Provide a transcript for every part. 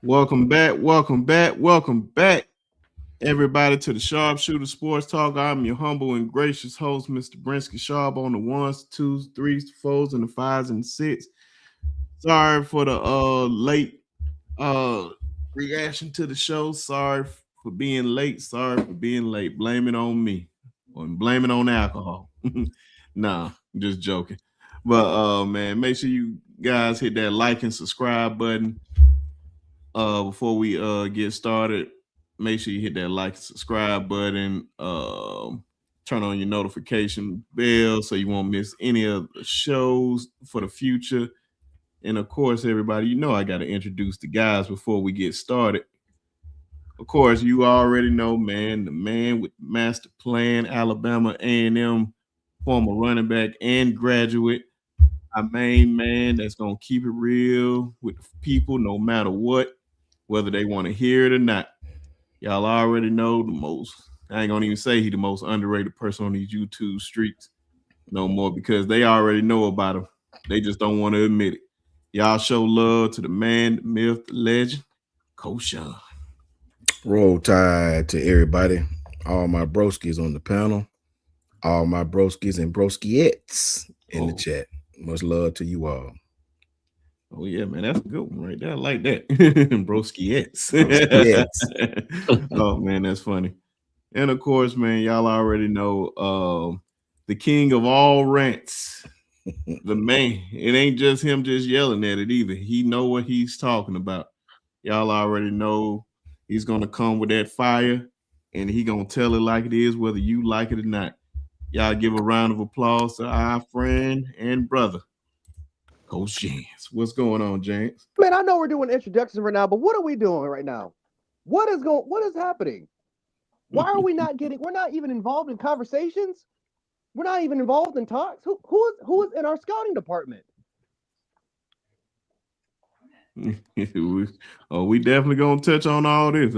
Welcome back, everybody, to the Sharpshooter Sports Talk. I'm your humble and gracious host, Mr. Brinsky Sharpe, on the ones, twos, threes, fours, and the fives and the six. Sorry for the late uh reaction to the show. Sorry for being late. Sorry for being late. Blame it on me. Or blame it on alcohol. Nah, I'm just joking. But man, make sure you guys hit that like and subscribe button. Before we get started, make sure you hit that like and subscribe button. Turn on your notification bell so you won't miss any of the shows for the future. And of course, everybody, you know I got to introduce the guys before we get started. Of course, you already know, man, the man with master plan, Alabama A&M former running back and graduate, our main man that's gonna keep it real with the people no matter what, whether they want to hear it or not. Y'all already know the most. I ain't gonna even say he the most underrated person on these YouTube streets no more because they already know about him. They just don't want to admit it. Y'all show love to the man, the myth, the legend, Coach Shawn. Roll Tide to everybody. All my broskies on the panel. All my broskies and broskiettes in the chat. Much love to you all. Oh yeah, man, that's a good one right there. I like that. Broskiettes. Oh man, that's funny. And of course, man, y'all already know the king of all rants. The man. It ain't just him just yelling at it either. He know what he's talking about. Y'all already know he's gonna come with that fire and he gonna tell it like it is, whether you like it or not. Y'all give a round of applause to our friend and brother, Coach James. What's going on, James? Man, I know we're doing introductions right now, but what are we doing right now? What is happening? Why are we not getting? We're not even involved in conversations. We're not even involved in talks. Who is in our scouting department? We definitely gonna touch on all this.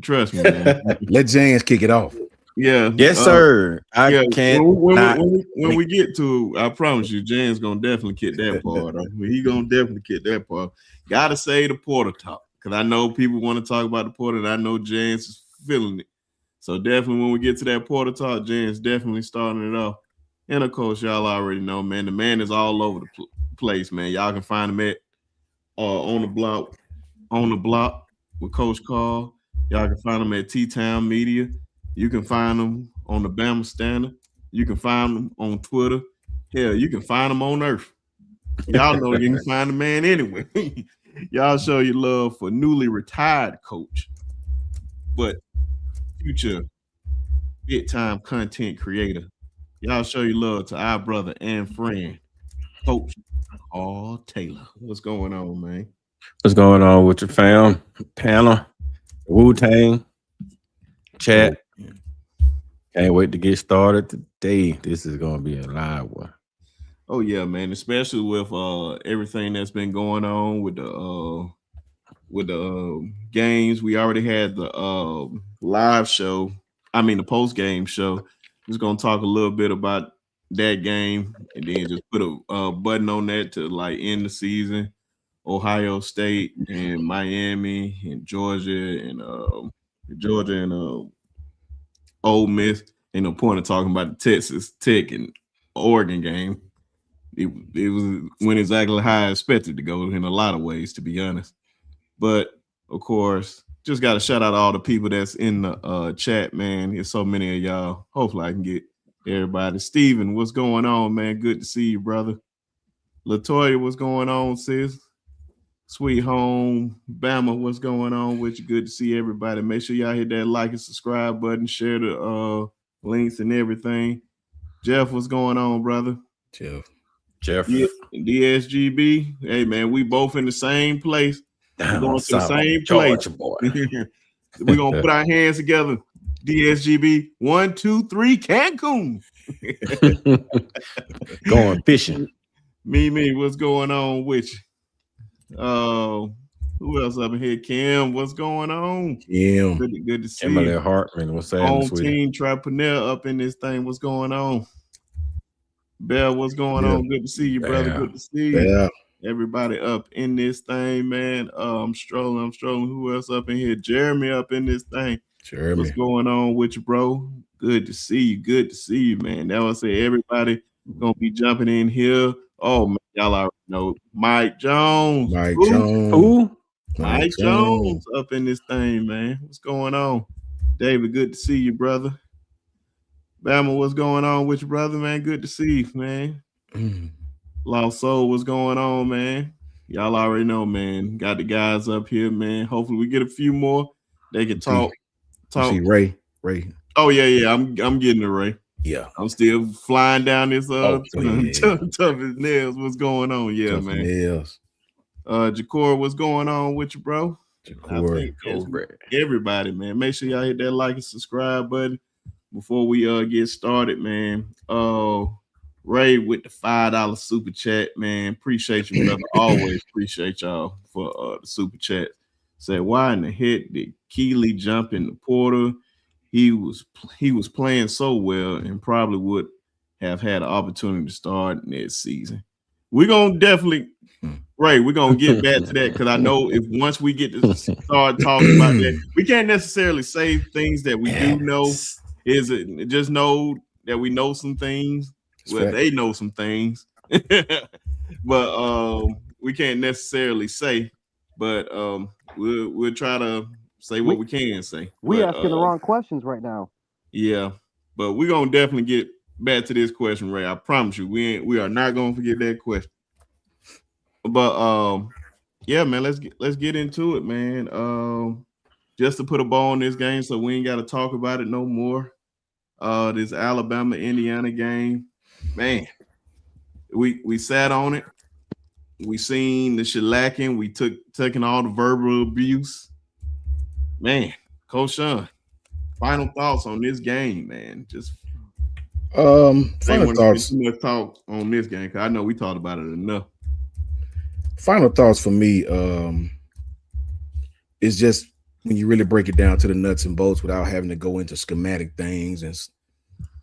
Trust me, man. Let James kick it off. Yeah. Yes, sir. I can't. When we get to, I promise you, James gonna definitely kick that part. He gonna definitely kick that part. Gotta say the Porter talk because I know people want to talk about the Porter, and I know James is feeling it. So definitely when we get to that Porter talk, James definitely starting it off. And of course, y'all already know, man, the man is all over the place, man. Y'all can find him at on the block with Coach Carl. Y'all can find him at TownMedia. You can find him on the Bama Standard. You can find him on Twitter. Hell, you can find him on Earth. Y'all know you can find the man anyway. Y'all show your love for newly retired coach, but future big-time content creator. Y'all show your love to our brother and friend, Coach Carl Taylor. What's going on, man? What's going on with your fam, panel, Wu-Tang, chat? Can't wait to get started today. This is gonna be a live one. Oh yeah, man! Especially with everything that's been going on with the games. We already had the live show. I mean the post game show. Just gonna talk a little bit about that game and then just put a button on that to like end the season. Ohio State and Miami and Georgia and Ole Miss. Ain't no point in talking about the Texas Tech and Oregon game. It went exactly how I expected to go in a lot of ways, to be honest. But of course, just got to shout out all the people that's in the chat, man. There's so many of y'all. Hopefully, I can get everybody. Steven, what's going on, man? Good to see you, brother. Latoya, what's going on, sis? Sweet home, Bama, what's going on with you? Good to see everybody. Make sure y'all hit that like and subscribe button, share the links and everything. Jeff, what's going on, brother? Jeff. DSGB. Hey, man, we both in the same place. We're going to the same place. We're going to put our hands together. DSGB, 1, 2, 3, Cancun. Going fishing. Me, what's going on with you? Who else up in here? Kim, what's going on? Kim. Good to see Emily you. Hartman, what's that? Home team Tripreneur up in this thing. What's going on? Bell, what's going on? Good to see you, brother. Good to see you. Everybody up in this thing, man. I'm strolling. Who else up in here? Jeremy up in this thing. Jeremy. What's going on with you, bro? Good to see you, man. That was say everybody gonna be jumping in here. Oh man, y'all already know Mike Jones. Who? Mike Jones up in this thing, man. What's going on? David, good to see you, brother. Bama, what's going on with you, brother, man? Good to see you, man. Lost Soul, what's going on, man? Y'all already know, man. Got the guys up here, man. Hopefully we get a few more. They can talk. See Ray. Oh, yeah. I'm getting the Ray. Yeah. I'm still flying down this tough as nails. What's going on? Yeah, tough man. Nails. Jakor, what's going on with you, bro? Jakor. Everybody, man. Make sure y'all hit that like and subscribe button before we get started, man. Ray with the $5 super chat, man. Appreciate you, brother. Always appreciate y'all for the super chat. Said, why in the heck did Keeley jump in the portal? He was playing so well and probably would have had an opportunity to start next season. We're gonna definitely, Ray, we're gonna get back to that because I know if once we get to start talking about that, we can't necessarily say things that we do know. Is it just know that we know some things? Well, they know some things, but we can't necessarily say. But we'll try to say what we can say. We asking the wrong questions right now. Yeah, but we're gonna definitely get back to this question, Ray. I promise you, we are not gonna forget that question. But yeah, man, let's get into it, man. Just to put a ball on this game, so we ain't got to talk about it no more. This Alabama-Indiana game, man. We sat on it. We seen the shellacking. We taking all the verbal abuse. Man, Coach Shawn, final thoughts on this game, man. Just final thoughts. Too much talk on this game because I know we talked about it enough. Final thoughts for me is just when you really break it down to the nuts and bolts without having to go into schematic things. And at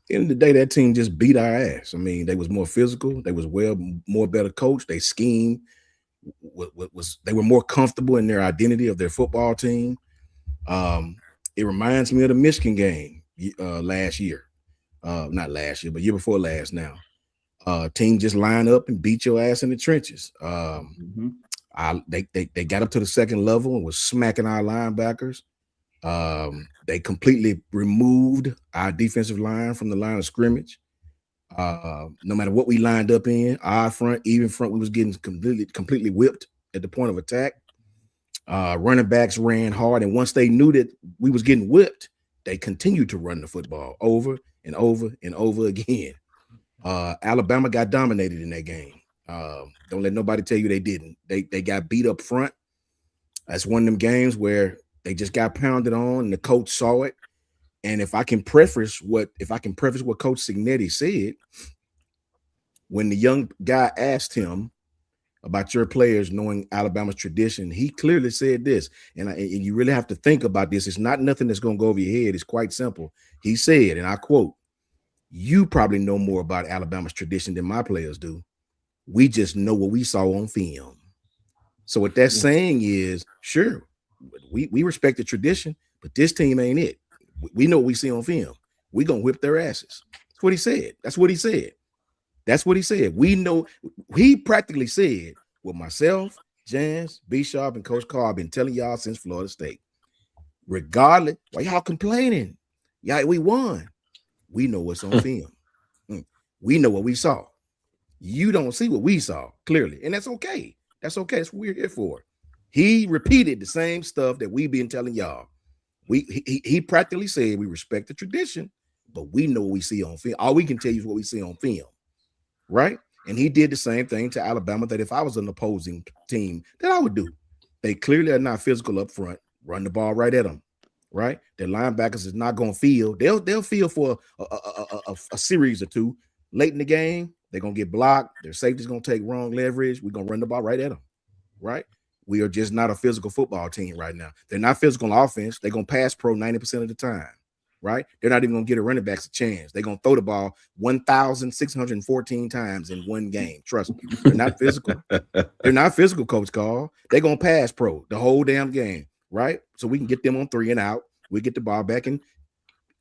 the end of the day, that team just beat our ass. I mean, they was more physical. They was more better coached. They schemed. They were more comfortable in their identity of their football team. It reminds me of the Michigan game last year. Not last year, but year before last now. Team just line up and beat your ass in the trenches. They got up to the second level and was smacking our linebackers. They completely removed our defensive line from the line of scrimmage. No matter what we lined up in, our front, even front, we was getting completely whipped at the point of attack. Running backs ran hard, and once they knew that we was getting whipped, they continued to run the football over and over and over again. Alabama got dominated in that game. Don't let nobody tell you they didn't. They got beat up front. That's one of them games where they just got pounded on, and the coach saw it. And if I can preface what Coach Signetti said, when the young guy asked him about your players knowing Alabama's tradition, he clearly said this, and you really have to think about this. It's not nothing that's going to go over your head. It's quite simple. He said, and I quote, "You probably know more about Alabama's tradition than my players do. We just know what we saw on film." So what that's saying is, sure, we respect the tradition, but this team ain't it. We know what we see on film. We're going to whip their asses. That's what he said. We know. He practically said what myself, Jans, B. Sharpe, and Coach Carr have been telling y'all since Florida State. Regardless, why y'all complaining? Yeah, we won. We know what's on film. We know what we saw. You don't see what we saw, clearly. And that's okay. That's okay. That's what we're here for. He repeated the same stuff that we've been telling y'all. He practically said we respect the tradition, but we know what we see on film. All we can tell you is what we see on film, right? And he did the same thing to Alabama that if I was an opposing team, that I would do. They clearly are not physical up front. Run the ball right at them, right? Their linebackers is not going to feel. They'll feel for a series or two. Late in the game, they're going to get blocked. Their safety's going to take wrong leverage. We're going to run the ball right at them, right? We are just not a physical football team right now. They're not physical on offense. They're going to pass pro 90% of the time, right? They're not even going to get a running backs a chance. They're going to throw the ball 1,614 times in one game. Trust me. They're not physical. They're not physical, Coach Carl. They're going to pass pro the whole damn game, right? So we can get them on 3 and out. We get the ball back and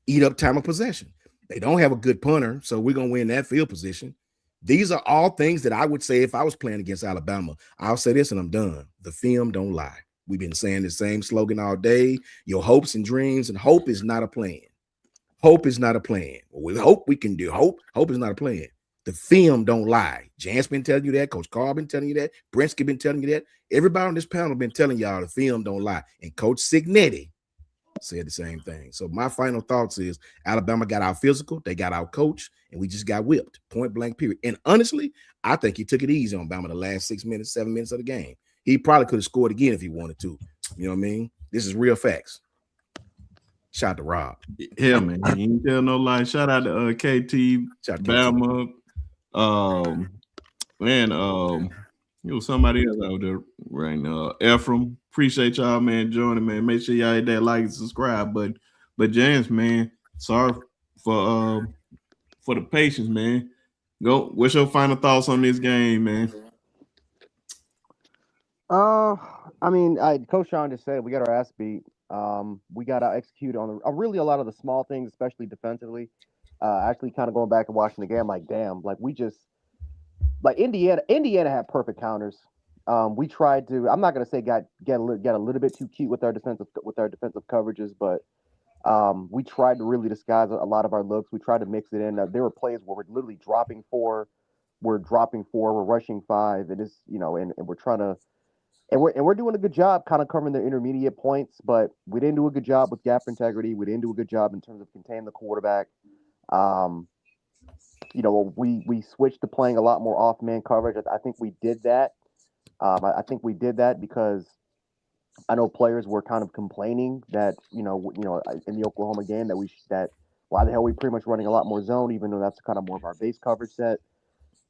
eat up time of possession. They don't have a good punter, so we're going to win that field position. These are all things that I would say if I was playing against Alabama. I'll say this and I'm done. The film don't lie. We've been saying the same slogan all day. Your hopes and dreams, and hope is not a plan. Hope is not a plan. With hope, we can do hope. Hope is not a plan. The film don't lie. Jan's been telling you that. Coach Carl been telling you that. Brinsky been telling you that. Everybody on this panel been telling y'all the film don't lie. And Coach Signetti said the same thing. So my final thoughts is Alabama got out physical. They got out coach, and we just got whipped. Point blank, period. And honestly, I think he took it easy on Bama the last 6 minutes, 7 minutes of the game. He probably could have scored again if he wanted to. You know what I mean? This is real facts. Shout out to Rob. Yeah, man. You ain't tell no lie. Shout out to KT, Shout out to Bama. It was somebody else out there right now. Ephraim. Appreciate y'all, man, joining, man. Make sure y'all hit that like and subscribe button. But James, man, sorry for the patience, man. Go. What's your final thoughts on this game, man? I mean, Coach Shawn just said we got our ass beat. We got to execute on really a lot of the small things, especially defensively. Actually, kind of going back and watching the game, like, damn, like we just like Indiana had perfect counters. We tried to. I'm not gonna say get a little bit too cute with our defensive coverages, but we tried to really disguise a lot of our looks. We tried to mix it in. There were plays where we're literally dropping 4, we're rushing 5, and it's and we're trying to. And we're doing a good job kind of covering the intermediate points, but we didn't do a good job with gap integrity. We didn't do a good job in terms of containing the quarterback. We switched to playing a lot more off-man coverage. I think we did that. I think we did that because I know players were kind of complaining that in the Oklahoma game that why the hell are we pretty much running a lot more zone, even though that's kind of more of our base coverage set.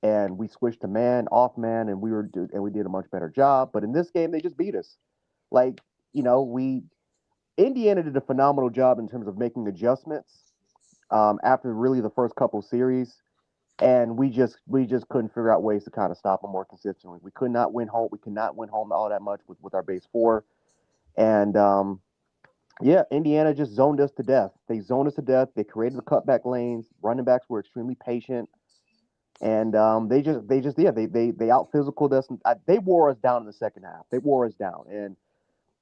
And we switched to man, off man, and we did a much better job. But in this game, they just beat us. Indiana did a phenomenal job in terms of making adjustments after really the first couple series, and we just couldn't figure out ways to kind of stop them more consistently. We could not win home. We could not win home all that much with our base 4, and Indiana just zoned us to death. They zoned us to death. They created the cutback lanes. Running backs were extremely patient. And they out physicaled us. They wore us down in the second half. They wore us down, and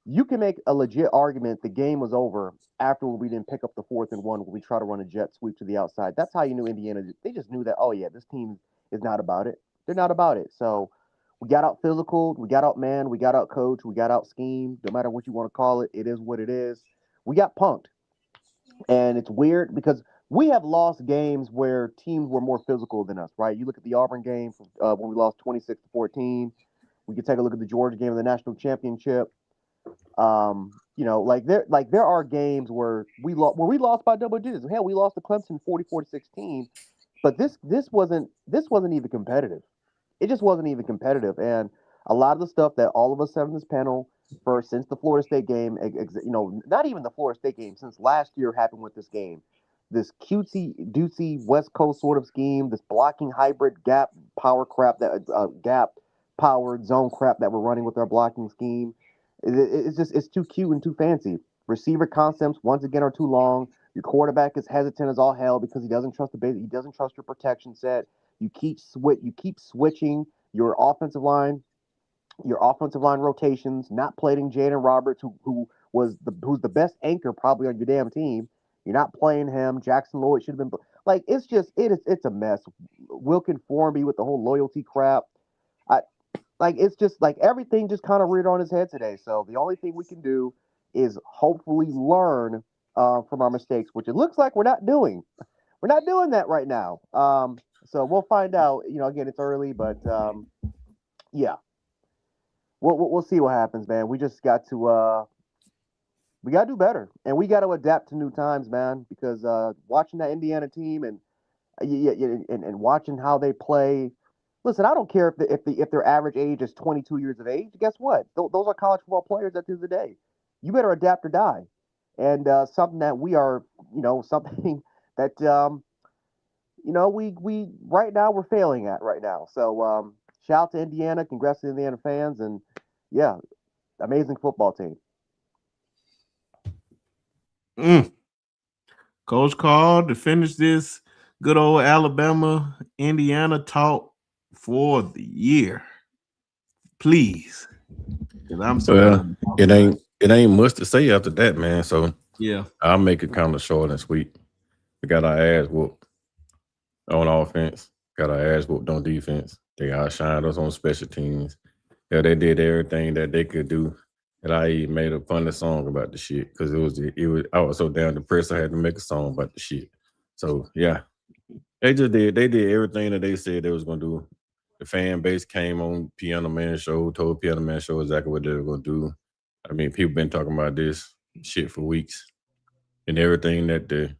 you can make a legit argument the game was over after we didn't pick up the 4th and 1 when we try to run a jet sweep to the outside. That's how you knew Indiana. They just knew that. Oh yeah, this team is not about it. They're not about it. So we got out physical. We got out man. We got out coach. We got out scheme. No matter what you want to call it, it is what it is. We got punked, and it's weird because we have lost games where teams were more physical than us, right? You look at the Auburn game when we lost 26-14. We could take a look at the Georgia game in the national championship. There are games where we lost by double digits. Hell, we lost to Clemson 44-16. But this wasn't even competitive. It just wasn't even competitive. And a lot of the stuff that all of us have in this panel since the Florida State game, not even the Florida State game, since last year happened with this game. This cutesy-dootsy West Coast sort of scheme, this blocking hybrid gap power crap, gap-powered zone crap that we're running with our blocking scheme. It's too cute and too fancy. Receiver concepts, once again, are too long. Your quarterback is hesitant as all hell because he doesn't trust the base. He doesn't trust your protection set. You keep switching your offensive line rotations, not playing Jaden Roberts, who's the best anchor probably on your damn team. You're not playing him. Jackson Lloyd should have been it's a mess. Wilkin Formby with the whole loyalty crap. It's just like everything just kind of reared on his head today. So the only thing we can do is hopefully learn from our mistakes, which it looks like we're not doing. We're not doing that right now. So we'll find out. Again, it's early, but yeah, we'll see what happens, man. We just got to. We got to do better, and we got to adapt to new times, man, because watching that Indiana team and watching how they play. Listen, I don't care if their average age is 22 years of age. Guess what? Those are college football players at the end of the day. You better adapt or die. And something that we are something that we right now we're failing at right now. So shout out to Indiana, congrats to Indiana fans, and yeah, amazing football team. Coach called to finish this good old Alabama Indiana talk for the year. Please. Well, it ain't much to say after that, man. So yeah, I'll make it kind of short and sweet. We got our ass whooped on offense, got our ass whooped on defense. They outshined us on special teams. Yeah, they did everything that they could do. And I even made a funny song about the shit because it was I was so damn depressed I had to make a song about the shit. So yeah, they did everything that they said they was gonna do. The fan base came on Piano Man Show, told Piano Man Show exactly what they were gonna do. I mean, people been talking about this shit for weeks, and everything that the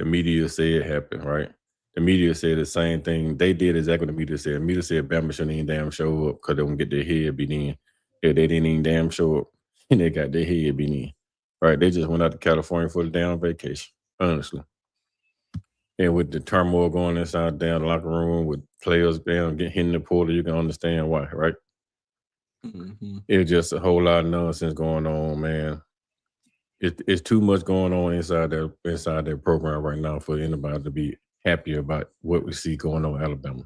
media said happened. Right? The media said the same thing. They did exactly what the media said. The media said Bama shouldn't even damn show up because they won't get their head beat in. Yeah, they didn't even damn show up, and they got their head beat in. Right? They just went out to California for the damn vacation. Honestly. And with the turmoil going inside down the locker room, with players down getting hit in the portal, you can understand why, right? Mm-hmm. It's just a whole lot of nonsense going on, man. It's too much going on inside their program right now for anybody to be happy about what we see going on in Alabama.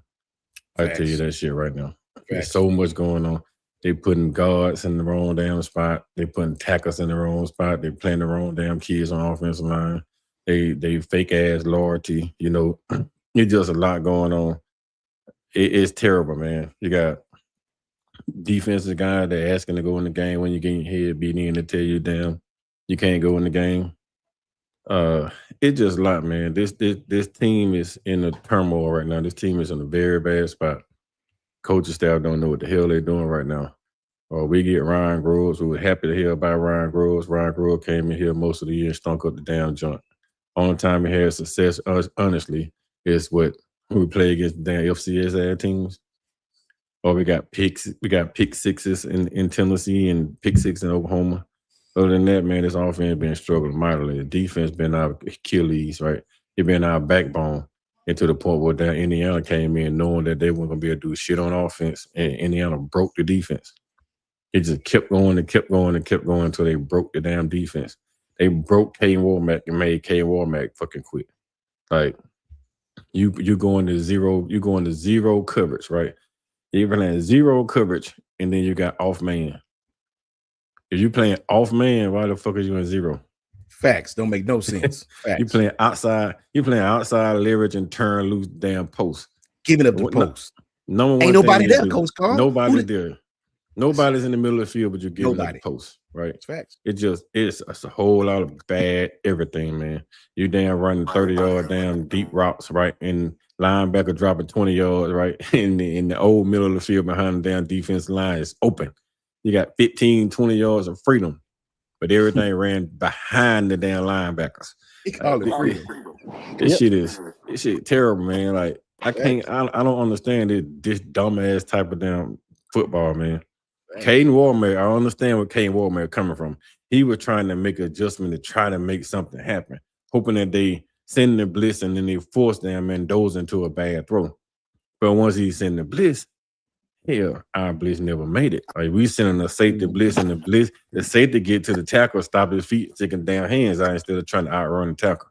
I tell you that shit right now. There's so much going on. They putting guards in the wrong damn spot. They putting tackles in the wrong spot. They playing the wrong damn kids on offensive line. They fake ass loyalty. It's just a lot going on. It's terrible, man. You got defensive guy that asking to go in the game when you're getting your head beat in to tell you, damn, you can't go in the game. It's just a lot, man. This team is in a turmoil right now. This team is in a very bad spot. Coaching staff don't know what the hell they're doing right now. We get Ryan Groves. We were happy to hear about Ryan Groves. Ryan Groves came in here most of the year and stunk up the damn joint. Only time he had success, honestly, is what we play against the damn FCS teams. Or we got pick sixes in Tennessee and pick six in Oklahoma. Other than that, man, this offense been struggling mightily. The defense been our Achilles, right? It been our backbone. And to the point where down Indiana came in knowing that they weren't going to be able to do shit on offense, and Indiana broke the defense. It just kept going and kept going and kept going until they broke the damn defense. They broke Kane Warmack and made Kane Warmack fucking quit. Like, you going to zero coverage, right? You're playing zero coverage, and then you got off man. If you playing off man, why the fuck are you in zero? Facts don't make no sense. Facts. You playing outside leverage and turn loose damn post. Giving up the post. Ain't nobody there, Coach Carl. Nobody there. Nobody's in the middle of the field, but you're giving up the post, right? It's facts. It's a whole lot of bad everything, man. You damn running 30-yard damn deep routes, right? And linebacker dropping 20 yards, right? In the old middle of the field behind the damn defense line is open. You got 15, 20 yards of freedom, but everything ran behind the damn linebackers. He called it freedom. This shit terrible, man. Like, I don't understand this dumbass type of damn football, man. Caden Warmack, I understand where Caden Warmack coming from. He was trying to make an adjustment to try to make something happen, hoping that they send the blitz and then they force damn Mendoza into a bad throw. But once he sent the blitz, hell, our blitz never made it. Like, we sending a safety blitz, and the safety get to the tackle, stop his feet, taking down hands out instead of trying to outrun the tackle.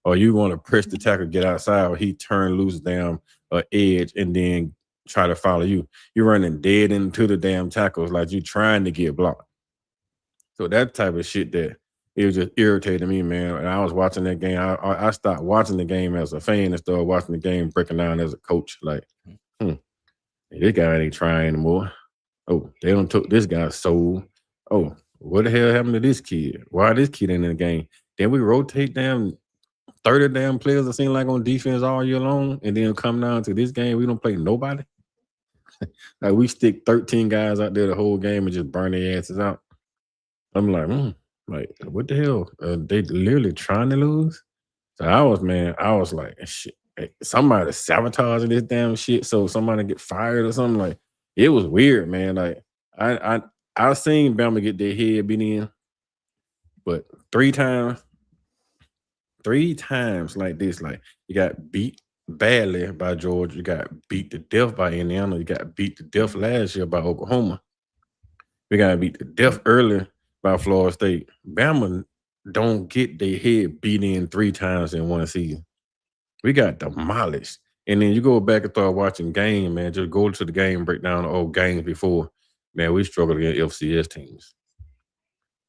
Or you want to press the tackle, get outside, or he turn loose down an edge and then try to follow you. You're running dead into the damn tackles like you trying to get blocked. So that type of shit that it was just irritating me, man. And I was watching that game. I stopped watching the game as a fan and started watching the game breaking down as a coach. Like, this guy ain't trying anymore. Oh, they don't took this guy's soul. Oh, what the hell happened to this kid? Why this kid ain't in the game? Then we rotate down 30 damn players that seem like on defense all year long, and then come down to this game, we don't play nobody. Like, we stick 13 guys out there the whole game and just burn their asses out. I'm like, like, what the hell? They literally trying to lose? So I was like, shit, somebody sabotaging this damn shit so somebody get fired or something. Like, it was weird, man. Like, I seen Bama get their head beat in, but 3 times, 3 times like this. Like you got beat badly by Georgia, you got beat to death by Indiana, you got beat to death last year by Oklahoma. We got beat to death early by Florida State. Bama don't get their head beat in 3 times in one season. We got demolished. And then you go back and start watching game, man. Just go to the game, break down the old games before. Man, we struggled against FCS teams.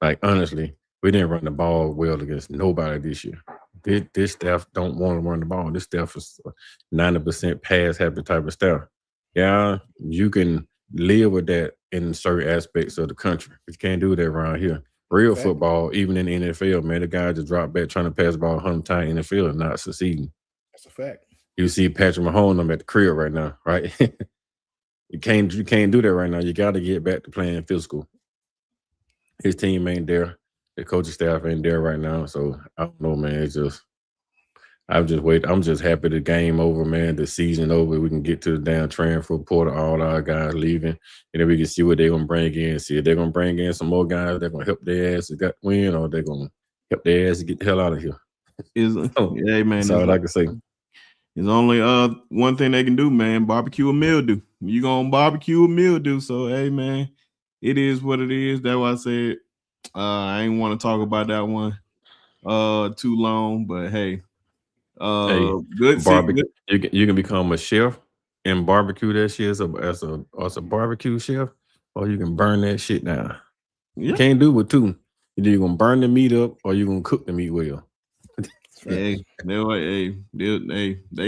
Like, honestly, we didn't run the ball well against nobody this year. This staff don't want to run the ball. This staff is 90% pass happy type of staff. Yeah, you can live with that in certain aspects of the country. But you can't do that around here. Real football, even in the NFL, man, the guy just drop back trying to pass the ball 100 times in the NFL and not succeeding. That's a fact. You see Patrick Mahomes at the crib right now, right? You can't do that right now. You got to get back to playing physical. His team ain't there. The coaching staff ain't there right now. So I don't know, man. It's just I'm just happy the game over, man. The season over. We can get to the damn transfer portal, all our guys leaving, and then we can see what they're gonna bring in. See if they're gonna bring in some more guys that gonna help their ass to get win, or they're gonna help their ass to get the hell out of here. Yeah, man. That's all I can say. There's only one thing they can do, man. Barbecue a mildew. You gonna barbecue a mildew. So hey, man, it is what it is. That's why I said I ain't want to talk about that one too long, but hey. Good barbecue. You can become a chef and barbecue that shit as a barbecue chef, or you can burn that shit down. Yeah. You can't do with two. Either you're gonna burn the meat up or you're gonna cook the meat well. Hey, they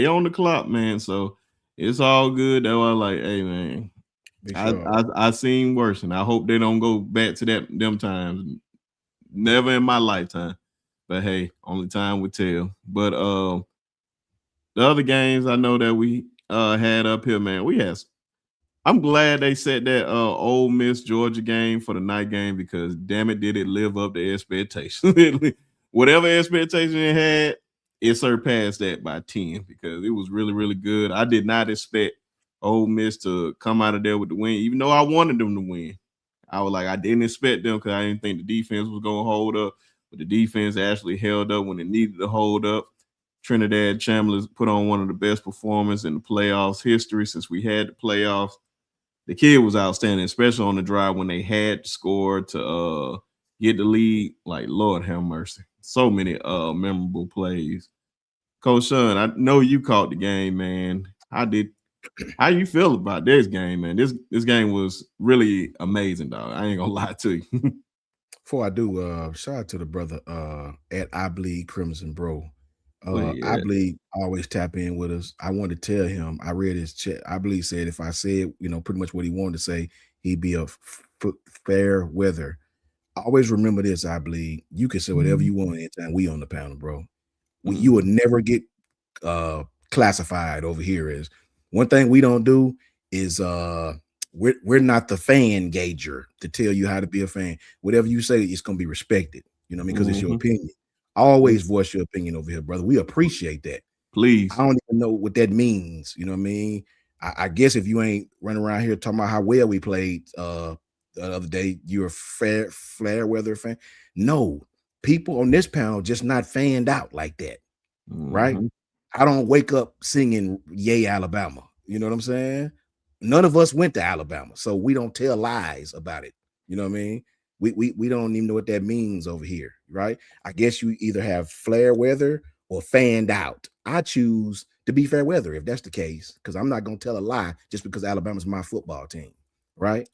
on the clock, man. So it's all good. That's why I like, hey, man. I seen worse, and I hope they don't go back to them times. Never in my lifetime. But hey, only time will tell. But the other games I know that we had up here, man, I'm glad they set that Ole Miss Georgia game for the night game because damn it, did it live up to expectations. Whatever expectation it had, it surpassed that by 10 because it was really, really good. I did not expect Ole Miss to come out of there with the win, even though I wanted them to win. I didn't expect them because I didn't think the defense was going to hold up. But the defense actually held up when it needed to hold up. Trinidad Chandler put on one of the best performances in the playoffs history since we had the playoffs. The kid was outstanding, especially on the drive when they had scored to get the lead. Like, Lord have mercy. So many memorable plays. Coach Shawn, I know you caught the game, man. How you feel about this game, man? This game was really amazing, dog. I ain't gonna lie to you. Before I do, shout out to the brother at I Bleed Crimson Bro. I Bleed always tap in with us. I wanted to tell him, I read his chat. I Bleed said if I said, pretty much what he wanted to say, he'd be a fair weather. Always remember this, I Bleed. You can say whatever you want anytime we on the panel, bro. You will never get classified over here as one thing we don't do is we're not the fan gauger to tell you how to be a fan. Whatever you say, it's gonna be respected. You know what I mean? Because it's your opinion. Always voice your opinion over here, brother. We appreciate that. Please. I don't even know what that means. You know what I mean? I guess if you ain't running around here talking about how well we played the other day, you're a fair weather fan. No, people on this panel just not fanned out like that, right? I don't wake up singing "Yay Alabama." You know what I'm saying? None of us went to Alabama, so we don't tell lies about it. You know what I mean? We don't even know what that means over here, right? I guess you either have fair weather or fanned out. I choose to be fair weather if that's the case, because I'm not gonna tell a lie just because Alabama's my football team, right?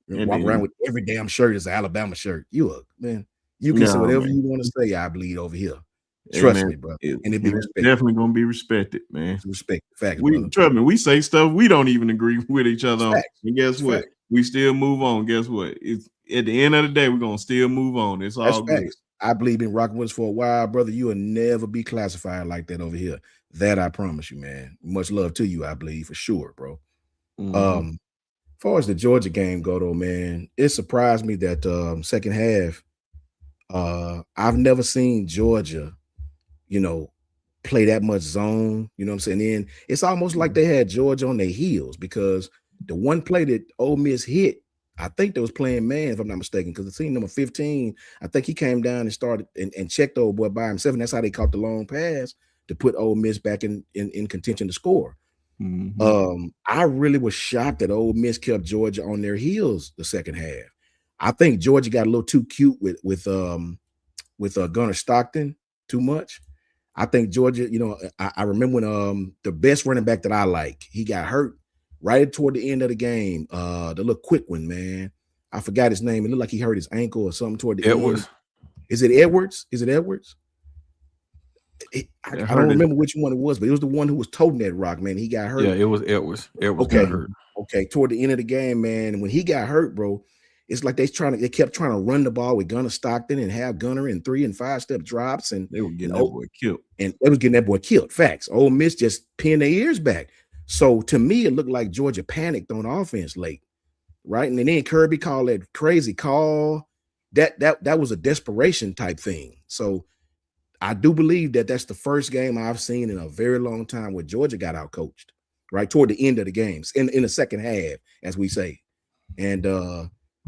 Walk around with every damn shirt is an Alabama shirt. You can say whatever you want to say. I Bleed over here. Trust me, brother. And it be definitely gonna be respected, man. Respect. Facts, trust me, we say stuff we don't even agree with each other on. And guess what? We still move on. Guess what? It's at the end of the day, we're gonna still move on. It's all good. I believe in rocking with us for a while, brother. You will never be classified like that over here. That I promise you, man. Much love to you, I believe, for sure, bro. As far as the Georgia game go, though, man, it surprised me that second half, I've never seen Georgia, play that much zone. You know what I'm saying? And it's almost like they had Georgia on their heels because the one play that Ole Miss hit I think they was playing man, if I'm not mistaken, because the team number 15, I think he came down and started and checked the old boy by himself, and that's how they caught the long pass to put Ole Miss back in contention to score. I really was shocked that Ole Miss kept Georgia on their heels the second half. I think Georgia got a little too cute with Gunnar Stockton too much. I think Georgia, I remember when the best running back that I like, he got hurt right toward the end of the game. The little quick one, man. I forgot his name. It looked like he hurt his ankle or something toward the end. Is it Edwards? I don't remember which one it was, but it was the one who was toting that rock, man. He got hurt. Yeah, it was Edwards. Edwards got hurt. Okay, toward the end of the game, man. And when he got hurt, bro, it's like they kept trying to run the ball with Gunnar Stockton and have Gunnar in 3 and 5 step drops, and they were getting that boy killed. And they was getting that boy killed. Facts. Ole Miss just pinned their ears back. So to me, it looked like Georgia panicked on offense late, right? And then Kirby called that crazy call. That was a desperation type thing. So I do believe that that's the first game I've seen in a very long time where Georgia got out coached, right toward the end of the games in the second half, as we say. And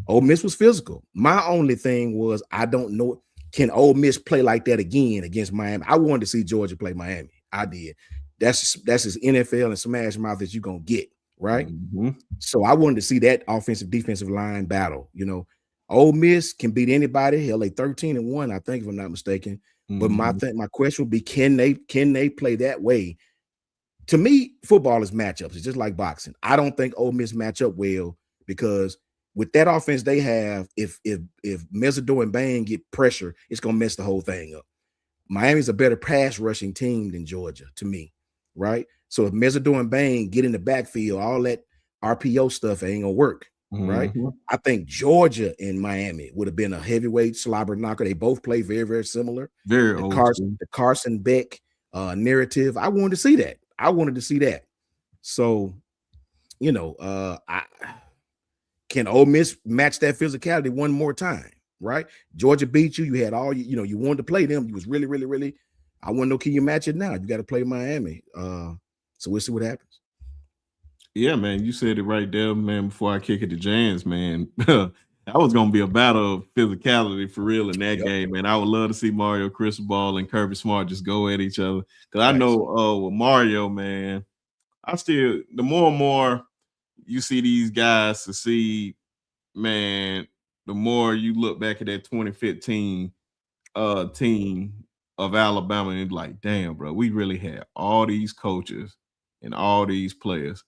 Ole Miss was physical. My only thing was, I don't know, can Ole Miss play like that again against Miami? I wanted to see Georgia play Miami. I did. That's as NFL and smash mouth as you're gonna get, right? So I wanted to see that offensive defensive line battle. Ole Miss can beat anybody. Hell, they 13-1, I think, if I'm not mistaken. But my question would be, can they play that way? To me, football is matchups. It's just like boxing. I don't think Ole Miss match up well, because with that offense they have, if Mesidor and Bain get pressure, it's gonna mess the whole thing up. Miami's a better pass rushing team than Georgia, to me, right? So if Mesidor and Bain get in the backfield, all that RPO stuff ain't gonna work, right? I think Georgia and Miami would have been a heavyweight slobber knocker. They both play very, very similar. Very the Carson Beck narrative. I wanted to see that. So, can Ole Miss match that physicality one more time, right? Georgia beat you. You had you wanted to play them. You was really, really, really. I want to know, can you match it now? You got to play Miami. So we'll see what happens. Yeah, man, you said it right there, man. Before I kick it to Jans, man, that was gonna be a battle of physicality for real in that game, man. I would love to see Mario Cristobal and Kirby Smart just go at each other, because I know with Mario, man, the more and more you see these guys succeed, man, the more you look back at that 2015 team of Alabama and like, damn, bro, we really had all these coaches and all these players.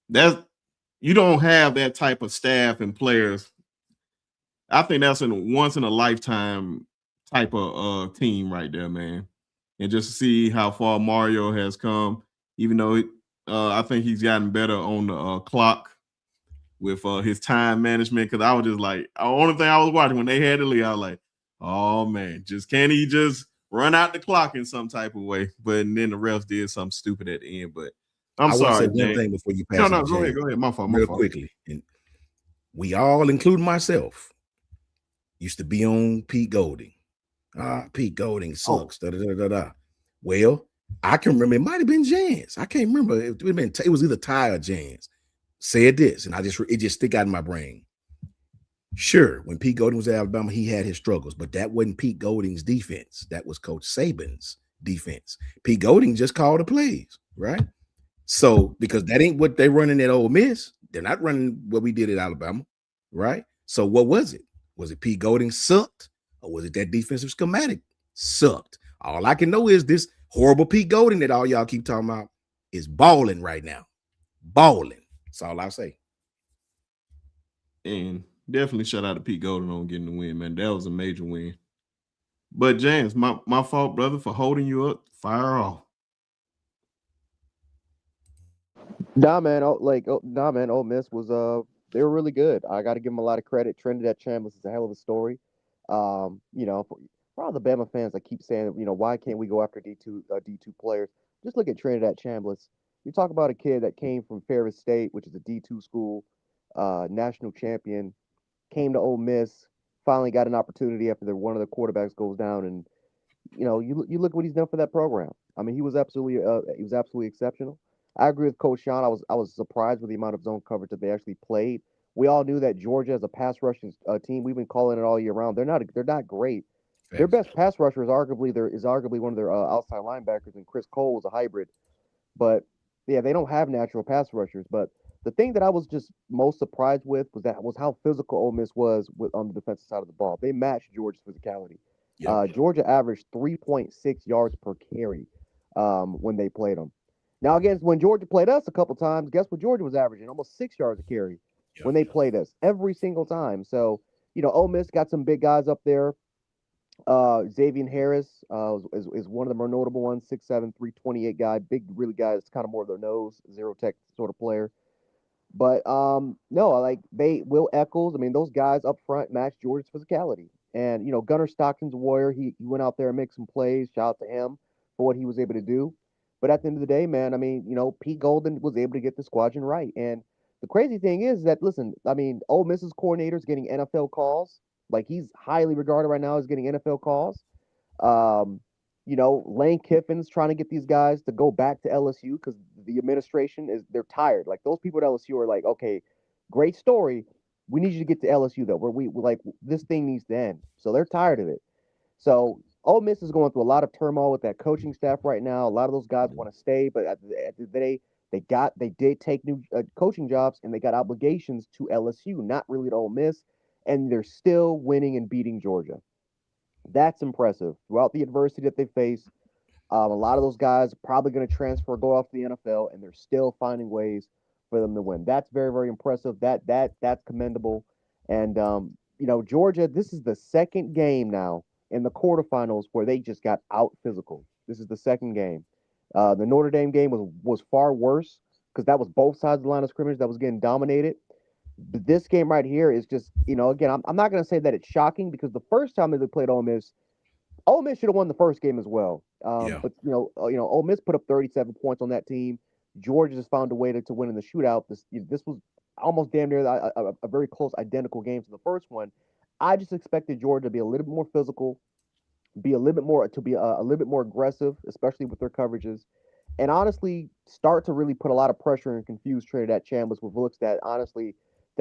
You don't have that type of staff and players. I think that's a once in a lifetime type of team right there, man. And just to see how far Mario has come, even though I think he's gotten better on the clock with his time management. Because I was just like, the only thing I was watching when they had the lead, I was like, oh man, can he just run out the clock in some type of way? But then the refs did something stupid at the end. But I sorry, one thing before you pass. No, go ahead. My fault. Quickly. And we all, including myself, used to be on Pete Golding. Pete Golding sucks. Well, I can remember, it might have been Jans. I can't remember. It was either Ty or Jans said this, and it just stick out in my brain. Sure, when Pete Golding was at Alabama, he had his struggles, but that wasn't Pete Golding's defense. That was Coach Saban's defense. Pete Golding just called the plays, right? So, because that ain't what they running at Ole Miss, they're not running what we did at Alabama, right? So what was it? Was it Pete Golding sucked, or was it that defensive schematic sucked? All I can know is this horrible Pete Golding that all y'all keep talking about is balling right now. Balling. That's all I say. And definitely shout out to Pete Golding on getting the win, man. That was a major win. But James, my fault, brother, for holding you up. Fire off. Nah, man. Ole Miss was they were really good. I got to give them a lot of credit. Trinidad Chambliss is a hell of a story. For all the Bama fans that keep saying, why can't we go after D2 players? Just look at Trinidad Chambliss. You talk about a kid that came from Ferris State, which is a D2 school, national champion, came to Ole Miss, finally got an opportunity after one of the quarterbacks goes down, and you look what he's done for that program. I mean, he was absolutely exceptional. I agree with Coach Shawn. I was surprised with the amount of zone coverage that they actually played We all knew that Georgia as a pass rushing team, we've been calling it all year round. They're not great. Their best pass rusher is arguably one of their outside linebackers, and Chris Cole was a hybrid. But yeah, they don't have natural pass rushers. But the thing that I was just most surprised with was how physical Ole Miss was on the defensive side of the ball. They matched Georgia's physicality. Yeah. Georgia averaged 3.6 yards per carry when they played them. Now, again, when Georgia played us a couple times, guess what Georgia was averaging? Almost 6 yards a carry when they played us every single time. So, Ole Miss got some big guys up there. Xavier Harris is one of the more notable ones, 6'7", 328 guy, big, really guy. It's kind of more of their nose, zero tech sort of player. But no, like Will Eccles. I mean, those guys up front match Georgia's physicality. And Gunnar Stockton's a warrior. He went out there and made some plays. Shout out to him for what he was able to do. But at the end of the day, man, I mean, Pete Golden was able to get the squadron right. And the crazy thing is that, listen, I mean, Ole Miss's coordinator is getting NFL calls. Like, he's highly regarded right now as getting NFL calls. Lane Kiffin's trying to get these guys to go back to LSU because the administration they're tired. Like, those people at LSU are like, okay, great story. We need you to get to LSU though, where we like this thing needs to end. So they're tired of it. So Ole Miss is going through a lot of turmoil with that coaching staff right now. A lot of those guys want to stay, but at the end of the day, they did take new coaching jobs and they got obligations to LSU, not really to Ole Miss, and they're still winning and beating Georgia. That's impressive. Throughout the adversity that they face, a lot of those guys are probably going to transfer, go off to the NFL, and they're still finding ways for them to win. That's very, very impressive. That's commendable. And Georgia, this is the second game now in the quarterfinals where they just got out physical. This is the second game. The Notre Dame game was far worse because that was both sides of the line of scrimmage that was getting dominated. But this game right here is just, again, I'm not going to say that it's shocking because the first time that they played Ole Miss should have won the first game as well. But Ole Miss put up 37 points on that team. Georgia just found a way to win in the shootout. This was almost damn near a very close, identical game to the first one. I just expected Georgia to be a little bit more physical, be a little bit more aggressive, especially with their coverages, and honestly start to really put a lot of pressure and confuse Trinidad Chambliss with looks that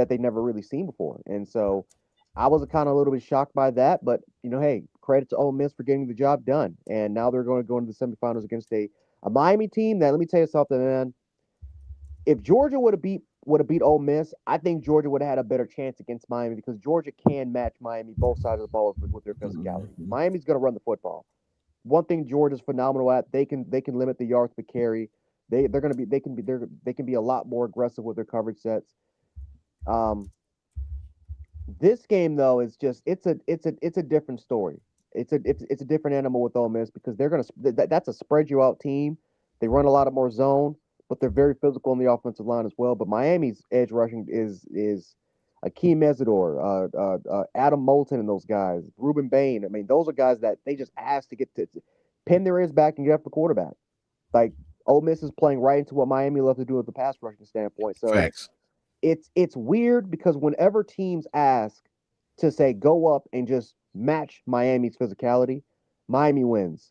they never really seen before. And so I was kind of a little bit shocked by that, but hey, credit to Ole Miss for getting the job done. And now they're going to go into the semifinals against a Miami team that, let me tell you something, man. If Georgia would have beat Ole Miss, I think Georgia would have had a better chance against Miami because Georgia can match Miami both sides of the ball with their physicality. Miami's going to run the football. One thing Georgia's phenomenal at, they can limit the yards per carry. They can be a lot more aggressive with their coverage sets. This game though is just it's a different story. It's a different animal with Ole Miss because that's a spread you out team. They run a lot of more zone, but they're very physical on the offensive line as well. But Miami's edge rushing is Akeem Mesidor, Adam Moulton, and those guys, Ruben Bain. I mean, those are guys that they just ask to get to pin their ears back and get up the quarterback. Like Ole Miss is playing right into what Miami loves to do with the pass rushing standpoint. So Facts. It's weird because whenever teams ask to say go up and just match Miami's physicality, Miami wins.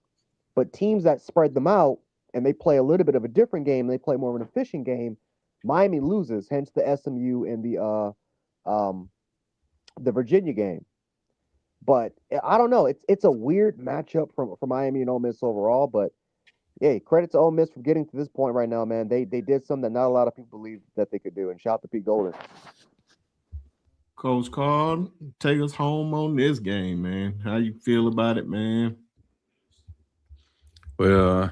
But teams that spread them out and they play a little bit of a different game, they play more of an efficient game, Miami loses. Hence the SMU and the Virginia game. But I don't know. It's a weird matchup for Miami and Ole Miss overall. But hey, credit to Ole Miss for getting to this point right now, man. They did something that not a lot of people believe that they could do. And shout out to Pete Golden. Coach Carl, take us home on this game, man. How you feel about it, man? Well,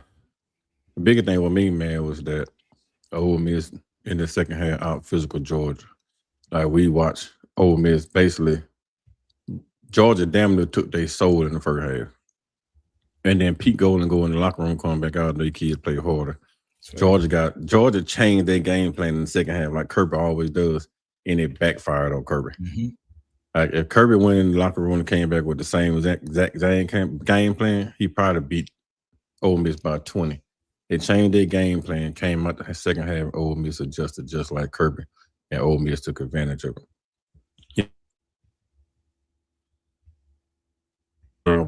the bigger thing with me, man, was that Ole Miss in the second half out physical Georgia. Like, we watched Ole Miss basically. Georgia damn near took their soul in the first half. And then Pete Golden go in the locker room, come back out, and the kids play harder. Georgia changed their game plan in the second half, like Kirby always does, and it backfired on Kirby. Mm-hmm. Like, if Kirby went in the locker room and came back with the same exact game plan, he probably beat Ole Miss by 20. They changed their game plan, came out the second half, Ole Miss adjusted just like Kirby, and Ole Miss took advantage of it.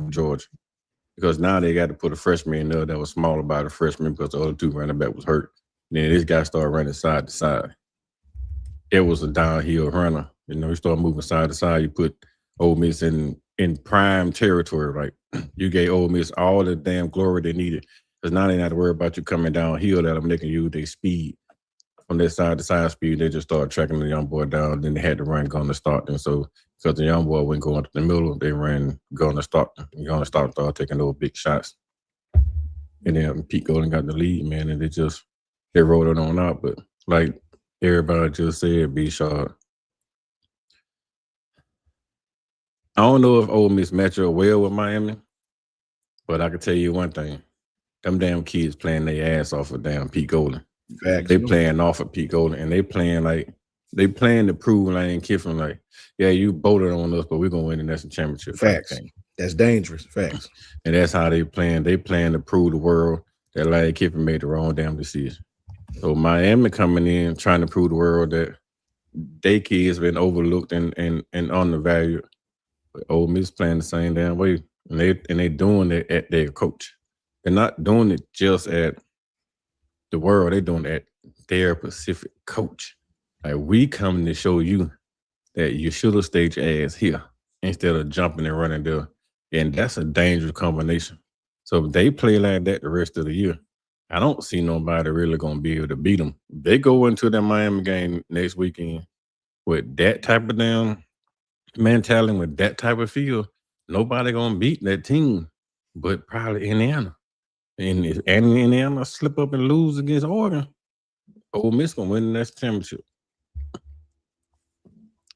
Georgia. Because now they got to put a freshman in there that was smaller by the freshman because the other two running back was hurt. And then this guy started running side to side. it was a downhill runner. You know, you start moving side to side. You put Ole Miss in prime territory. Like you gave Ole Miss all the damn glory they needed. Because now they not to worry about you coming downhill. That they can use their speed from their side to side speed. They just started tracking the young boy down. Then they had to run going to start. And so because the young boy wouldn't go into the middle, they ran going to start. Going to start started taking those big shots. And then Pete Golden got the lead, man, and they rolled it on out. But like everybody just said, B Sharpe, I don't know if Ole Miss match up well with Miami, but I can tell you one thing. Them damn kids playing their ass off of damn Pete Golden. Facts. They playing off of Pete Golden, and they playing to prove Lane Kiffin, like, yeah, you voted on us, but we're going to win the national championship. Facts. That's dangerous. Facts. And that's how they playing. They playing to prove the world that Lane Kiffin made the wrong damn decision. So Miami coming in trying to prove the world that they kids been overlooked and undervalued. But Ole Miss playing the same damn way, and they doing it at their coach. They're not doing it just at the world. They're doing it at their Pacific coach. Like, we coming to show you that you should have stayed your ass here instead of jumping and running there. And that's a dangerous combination. So if they play like that the rest of the year, I don't see nobody really going to be able to beat them. They go into that Miami game next weekend with that type of damn mentality, with that type of feel, nobody going to beat that team but probably Indiana. And if Indiana slip up and lose against Oregon, Ole Miss going to win the national championship.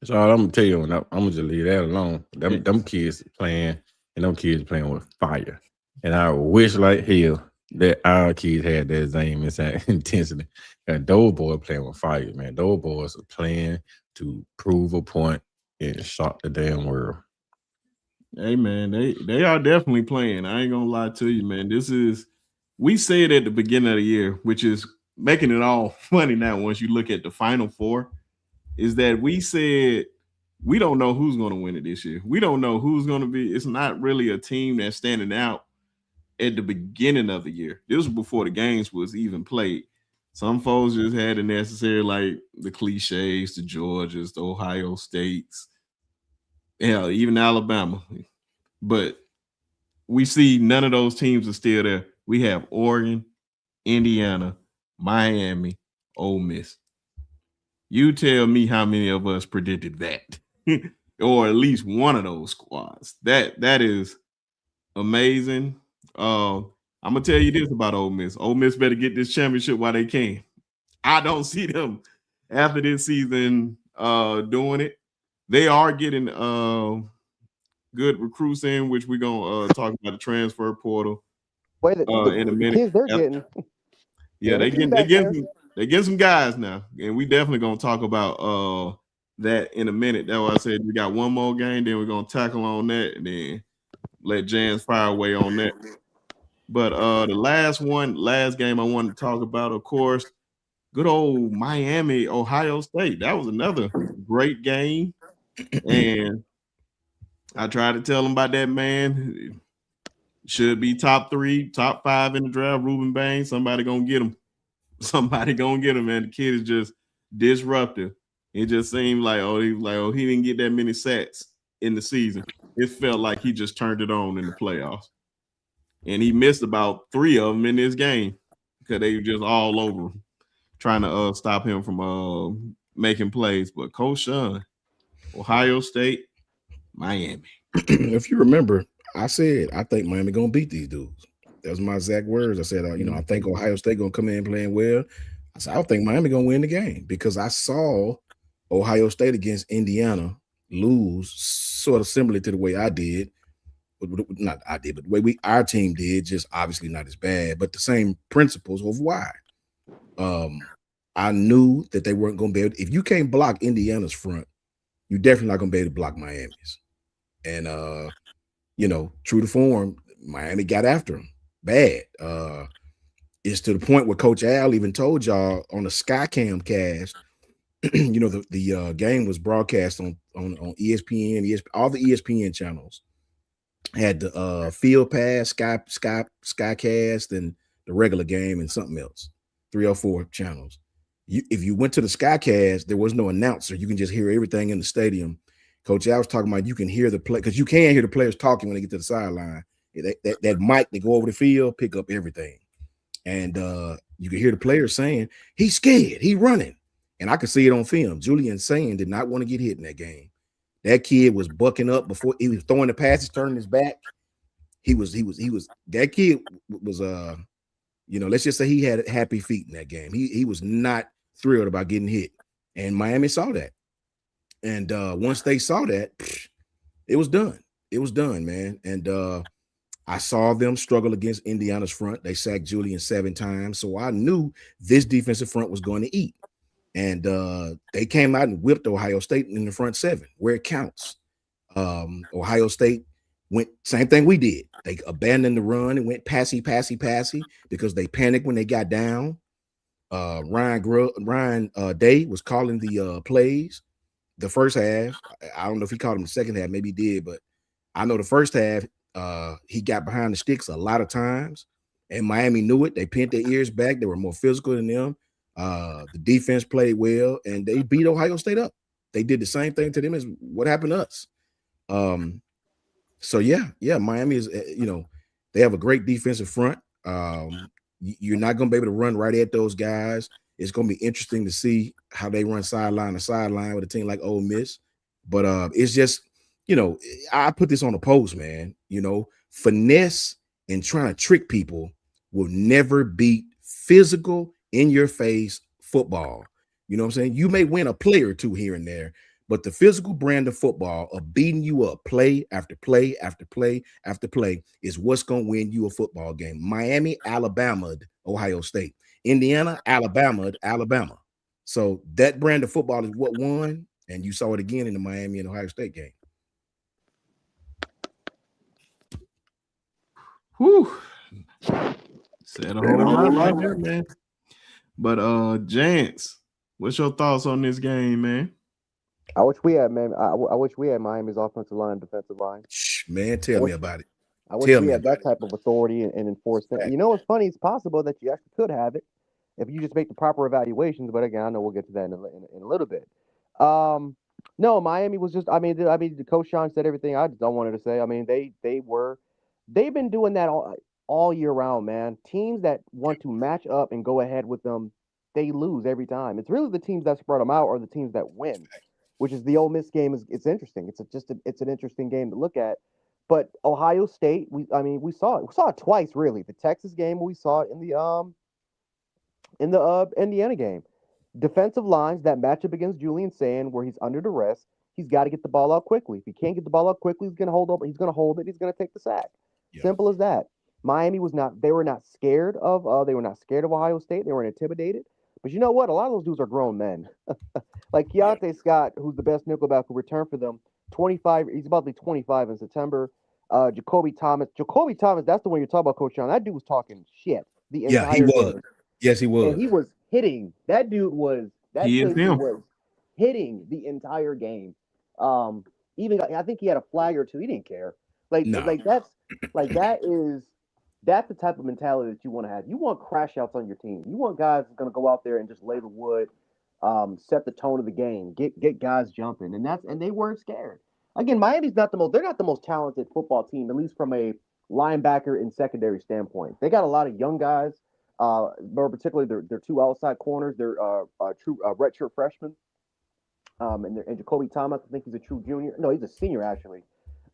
That's all I'm going to tell you. And I'm going to just leave that alone. Them kids playing, and them kids playing with fire. And I wish like hell that our kids had that same intensity. And those boys playing with fire, man. Those boys are playing to prove a point and shock the damn world. Hey, man, they are definitely playing. I ain't going to lie to you, man. We said at the beginning of the year, which is making it all funny now once you look at the Final Four, is that we said we don't know who's going to win it this year. We don't know who's going to be. It's not really a team that's standing out at the beginning of the year. This was before the games was even played. Some folks just had the necessary, like the cliches, the Georgias, the Ohio States, hell, even Alabama. But we see none of those teams are still there. We have Oregon, Indiana, Miami, Ole Miss. You tell me how many of us predicted that, or at least one of those squads. That is amazing. I'm gonna tell you this about Ole Miss. Ole Miss better get this championship while they can. I don't see them after this season doing it. They are getting good recruits in, which we're gonna talk about the transfer portal in a minute. Kids they're getting. Yeah, they get some guys now, and we definitely gonna talk about that in a minute. That's why I said we got one more game, then we're gonna tackle on that, and then let Jans fire away on that. But the last game I wanted to talk about, of course, good old Miami, Ohio State. That was another great game, and I tried to tell them about that man. Should be top 3, top 5 in the draft. Ruben Bain, somebody gonna get him. Somebody gonna get him, man. The kid is just disruptive. It just seemed like, he didn't get that many sacks in the season. It felt like he just turned it on in the playoffs. And he missed about 3 of them in this game because they were just all over him, trying to stop him from making plays. But Coach Shawn, Ohio State, Miami. If you remember, I said I think Miami gonna beat these dudes. That was my exact words. I said, I think Ohio State gonna come in playing well. I said, I think Miami gonna win the game because I saw Ohio State against Indiana lose sort of similar to the way I did. Not I did, but the way our team did, just obviously not as bad, but the same principles of why. I knew that they weren't going to be able. If you can't block Indiana's front, you're definitely not going to be able to block Miami's. And true to form, Miami got after them bad. It's to the point where Coach Al even told y'all on the Skycam cast. The game was broadcast on ESPN, all the ESPN channels. Had the Field Pass, Skycast, and the regular game and something else, 3 or 4 channels. if you went to the Skycast, there was no announcer. You can just hear everything in the stadium. Coach Al was talking about you can hear the play because you can hear the players talking when they get to the sideline. That mic they go over the field, pick up everything. And you can hear the players saying, he's scared, he running. And I could see it on film. Julian Sand did not want to get hit in that game. That kid was bucking up before he was throwing the passes, turning his back. That kid was let's just say he had happy feet in that game. He was not thrilled about getting hit. And Miami saw that. And once they saw that, it was done. It was done, man. And I saw them struggle against Indiana's front. They sacked Julian 7 times. So I knew this defensive front was going to eat. And they came out and whipped Ohio State in the front 7, where it counts. Ohio State went same thing we did. They abandoned the run and went passy because they panicked when they got down. Ryan Day was calling the plays the first half. I don't know if he called him the second half. Maybe he did, but I know the first half he got behind the sticks a lot of times, and Miami knew it. They pinned their ears back. They were more physical than them. The defense played well, and they beat Ohio State up. They did the same thing to them as what happened to us. So yeah, Miami is, they have a great defensive front. You're not going to be able to run right at those guys. It's going to be interesting to see how they run sideline to sideline with a team like Ole Miss. But it's just, I put this on a post, man. Finesse and trying to trick people will never beat physical, in your face football. You know what I'm saying? You may win a play or two here and there, but the physical brand of football of beating you up play after play after play after play is what's going to win you a football game. Miami, Alabama, Ohio State. Indiana, Alabama. So that brand of football is what won, and you saw it again in the Miami and Ohio State game. Whew. Said a whole lot right there, man. But Jance, what's your thoughts on this game, man? I wish we had, man. I wish we had Miami's offensive line, defensive line. Man, tell me about it. I wish we had that type of authority and enforcement. Exactly. What's funny? It's possible that you actually could have it if you just make the proper evaluations. But again, I know we'll get to that in a little bit. No, Miami was just. I mean, the coach Shawn said everything I wanted to say. I mean, they've been doing that all year round, man. Teams that want to match up and go ahead with them, they lose every time. It's really the teams that spread them out or the teams that win. Which is the Ole Miss game it's interesting. It's an interesting game to look at. But Ohio State, we saw it. We saw it twice, really. The Texas game, we saw it in the Indiana game. Defensive lines that match up against Julian Sand, where he's under duress, he's got to get the ball out quickly. If he can't get the ball out quickly, he's going to hold up. He's going to hold it. He's going to take the sack. Yeah. Simple as that. Miami was not. They were not scared of. They were not scared of Ohio State. They were intimidated. But you know what? A lot of those dudes are grown men. Like Keontae Scott, who's the best nickelback who returned for them, 25. He's about to be 25 in September. Jacoby Thomas, that's the one you're talking about, Coach Shawn. That dude was talking shit the entire he was. game. Yes, he was. And he was hitting. That dude was. Was hitting the entire game. Even I think he had a flag or two. He didn't care. That's the type of mentality that you want to have. You want crash outs on your team. You want guys that's going to go out there and just lay the wood. Set the tone of the game, get guys jumping, and they weren't scared. Again, Miami's they're not the most talented football team, at least from a linebacker and secondary standpoint. They got a lot of young guys, more particularly their 2 outside corners. They're true redshirt freshmen, and Jacoby Thomas, I think he's a true junior. No, he's a senior actually.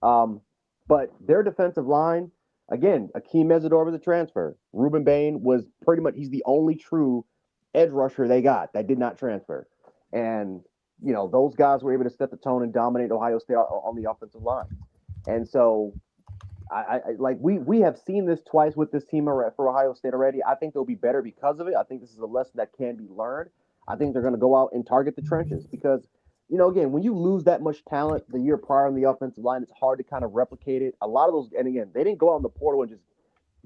But their defensive line, again, Akeem Mesidor was a transfer. Ruben Bain was pretty much he's the only true edge rusher they got that did not transfer. And, those guys were able to set the tone and dominate Ohio State on the offensive line. And so we have seen this twice with this team for Ohio State already. I think they'll be better because of it. I think this is a lesson that can be learned. I think they're going to go out and target the trenches because, again, when you lose that much talent the year prior on the offensive line, it's hard to kind of replicate it. A lot of those, and again, they didn't go out in the portal and just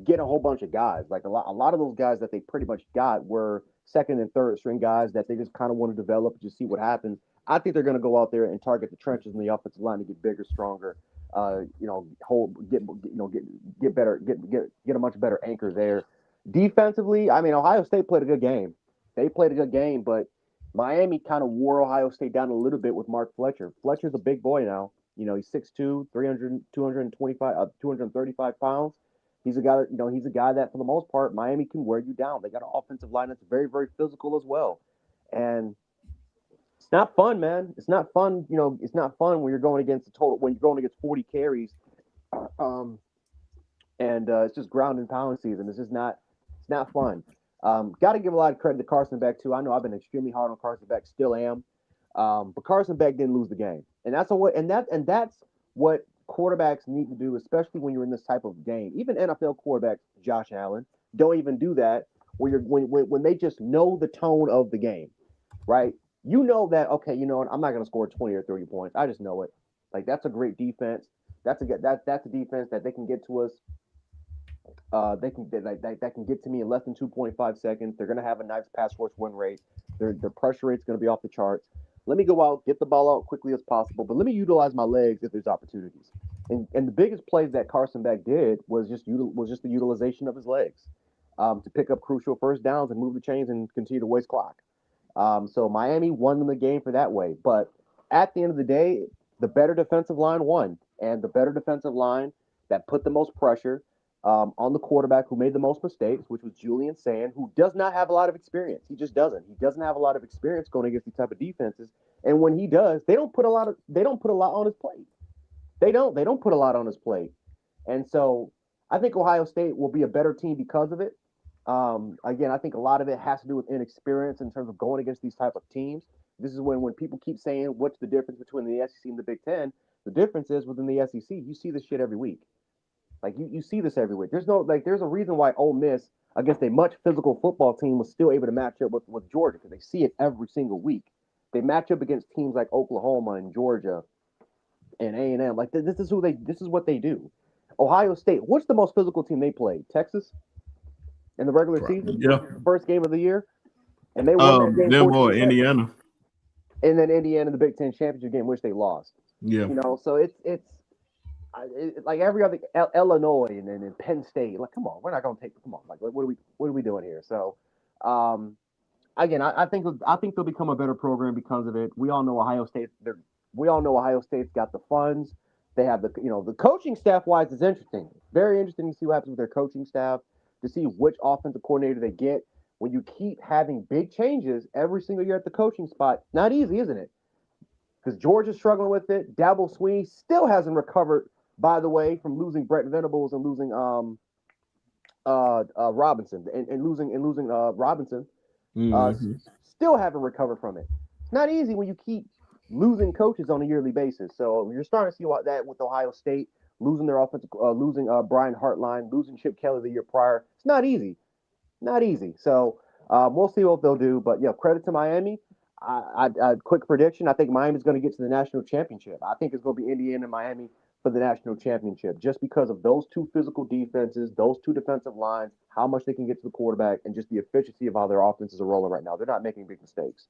get a whole bunch of guys. Like a lot of those guys that they pretty much got were second and third string guys that they just kind of want to develop and just see what happens. I think they're going to go out there and target the trenches in the offensive line to get bigger, stronger. Get better, get a much better anchor there. Defensively, I mean, Ohio State played a good game, They played a good game, but Miami kind of wore Ohio State down a little bit with Mark Fletcher. Fletcher's a big boy now. He's 6'2", 235 pounds. He's a guy that, he's a guy that for the most part, Miami can wear you down. They got an offensive line that's very, very physical as well. And it's not fun, man. It's not fun. It's not fun when you're going against when you're going against 40 carries. And it's just ground and pound season. It's not fun. Got to give a lot of credit to Carson Beck too. I know I've been extremely hard on Carson Beck, still am. But Carson Beck didn't lose the game, and that's what quarterbacks need to do, especially when you're in this type of game. Even NFL quarterbacks, Josh Allen, don't even do that. When they just know the tone of the game, right? You know that, okay, I'm not going to score 20 or 30 points. I just know it. Like, that's a great defense. That's a defense that they can get to us. That can get to me in less than 2.5 seconds. They're going to have a nice pass rush win rate. Their pressure rate's going to be off the charts. Let me go out, get the ball out quickly as possible, but let me utilize my legs if there's opportunities. And the biggest plays that Carson Beck did was just the utilization of his legs to pick up crucial first downs and move the chains and continue to waste clock. So Miami won the game for that way. But at the end of the day, the better defensive line won, and the better defensive line that put the most pressure on the quarterback who made the most mistakes, which was Julian Sand, who does not have a lot of experience. He just doesn't. He doesn't have a lot of experience going against these type of defenses. And when he does, they don't put a lot on his plate. They don't put a lot on his plate. And so I think Ohio State will be a better team because of it. Again, I think a lot of it has to do with inexperience in terms of going against these type of teams. This is when people keep saying, what's the difference between the SEC and the Big Ten? The difference is within the SEC, you see this shit every week. Like, you see this every week. There's a reason why Ole Miss, against a much physical football team, was still able to match up with Georgia, because they see it every single week. They match up against teams like Oklahoma and Georgia and A&M. Like, this is what they do. Ohio State, what's the most physical team they played? Texas? In the regular season? Yeah. First game of the year? And they won that game. Them or Indiana. And then Indiana in the Big Ten championship game, which they lost. Yeah. So it's like every other Illinois and then Penn State. Like, come on, we're not going to take. Come on, like, what are we doing here? So, again, I think they'll become a better program because of it. We all know Ohio State. We all know Ohio State's got the funds. They have the coaching staff wise is interesting. Very interesting to see what happens with their coaching staff, to see which offensive coordinator they get. When you keep having big changes every single year at the coaching spot, not easy, isn't it? Because Georgia's struggling with it. Dabo Swinney still hasn't recovered, by the way, from losing Brett Venables and losing Robinson and losing Robinson. Mm-hmm. Still haven't recovered from it. It's not easy when you keep losing coaches on a yearly basis. So you're starting to see that with Ohio State losing their offensive, losing Brian Hartline, losing Chip Kelly the year prior. It's not easy. Not easy. So we'll see what they'll do. But credit to Miami. Quick prediction: I think Miami's going to get to the national championship. I think it's going to be Indiana and Miami for the national championship, just because of those two physical defenses, those two defensive lines, how much they can get to the quarterback, and just the efficiency of how their offenses are rolling right now. They're not making big mistakes.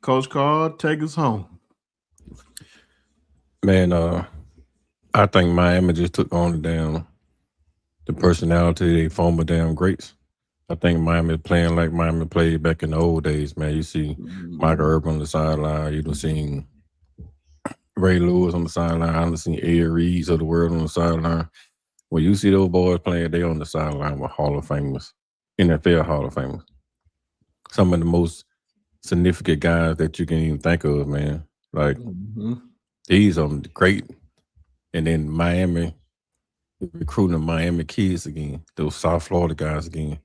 Coach Carl, take us home. Man, I think Miami just took on the personality of former damn greats. I think Miami is playing like Miami played back in the old days, man. You see Michael Irvin on the sideline. You done seen Ray Lewis on the sideline. I done seen Ed Reeves of the world on the sideline. When you see those boys playing, they on the sideline with Hall of Famers, NFL Hall of Famers. Some of the most significant guys that you can even think of, man. Like, these are great. And then Miami, recruiting Miami kids again, those South Florida guys again,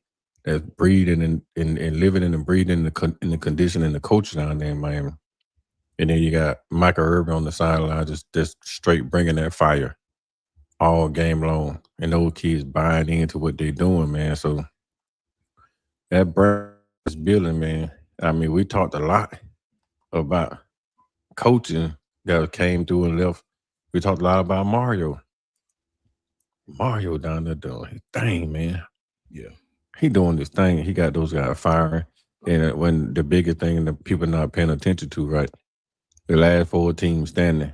that's breeding and living and breathing in the condition and the coach down there in Miami. And then you got Michael Irvin on the sideline, just straight bringing that fire all game long. And those kids buying into what they're doing, man. So that brand is building, man. I mean, we talked a lot about coaching that came through and left. We talked a lot about Mario. Mario down there doing his thing, man. Yeah. He doing this thing. He got those guys firing. And when the biggest thing that people not paying attention to, right? The last 4 teams standing,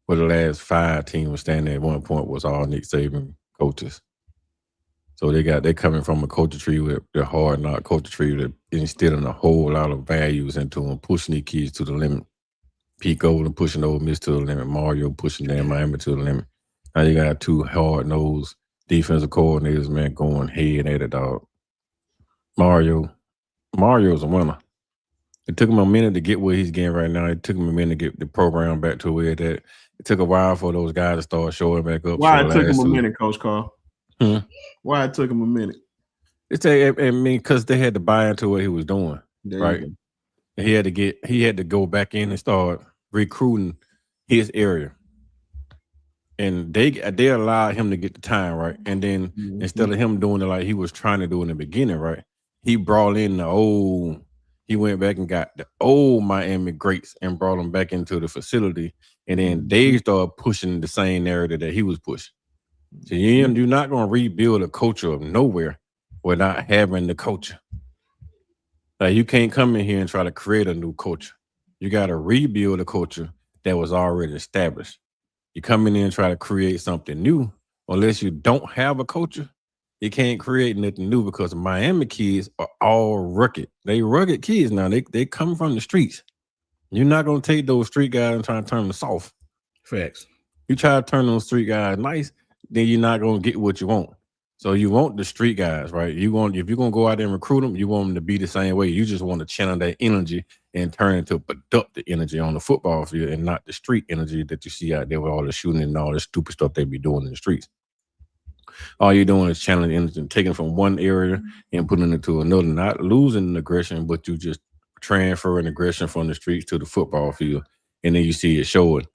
or the last 5 teams standing at one point was all Nick Saban coaches. So they're coming from a culture tree with the hard knock culture tree that instilling a whole lot of values into them, pushing these kids to the limit. Pete Golden pushing Ole Miss to the limit. Mario pushing Dan Miami to the limit. Now you got two hard-nosed defensive coordinators, man, going head at it, dog. Mario's a winner. It took him a minute to get where he's getting right now. It took him a minute to get the program back to where that. It took a while for those guys to start showing back up. Why it took him a minute, Coach Carl? Why it took him a minute? Because they had to buy into what he was doing, right? And he had to go back in and start recruiting his area. And they allowed him to get the time, right? And then instead of him doing it like he was trying to do in the beginning, right? He brought in he went back and got the old Miami greats and brought them back into the facility. And then they started pushing the same narrative that he was pushing. So you're not going to rebuild a culture of nowhere without having the culture. Like you can't come in here and try to create a new culture. You got to rebuild a culture that was already established. You come in here and try to create something new, unless you don't have a culture, you can't create nothing new because Miami kids are all rugged. They rugged kids now. They come from the streets. You're not going to take those street guys and try to turn them soft. Facts. You try to turn those street guys nice, then you're not going to get what you want. So you want the street guys, right? If you're going to go out there and recruit them, you want them to be the same way. You just want to channel that energy and turn it into productive energy on the football field and not the street energy that you see out there with all the shooting and all the stupid stuff they be doing in the streets. All you're doing is channeling energy and taking it from one area and putting it to another, not losing aggression, but you just transferring aggression from the streets to the football field. And then you see it showing.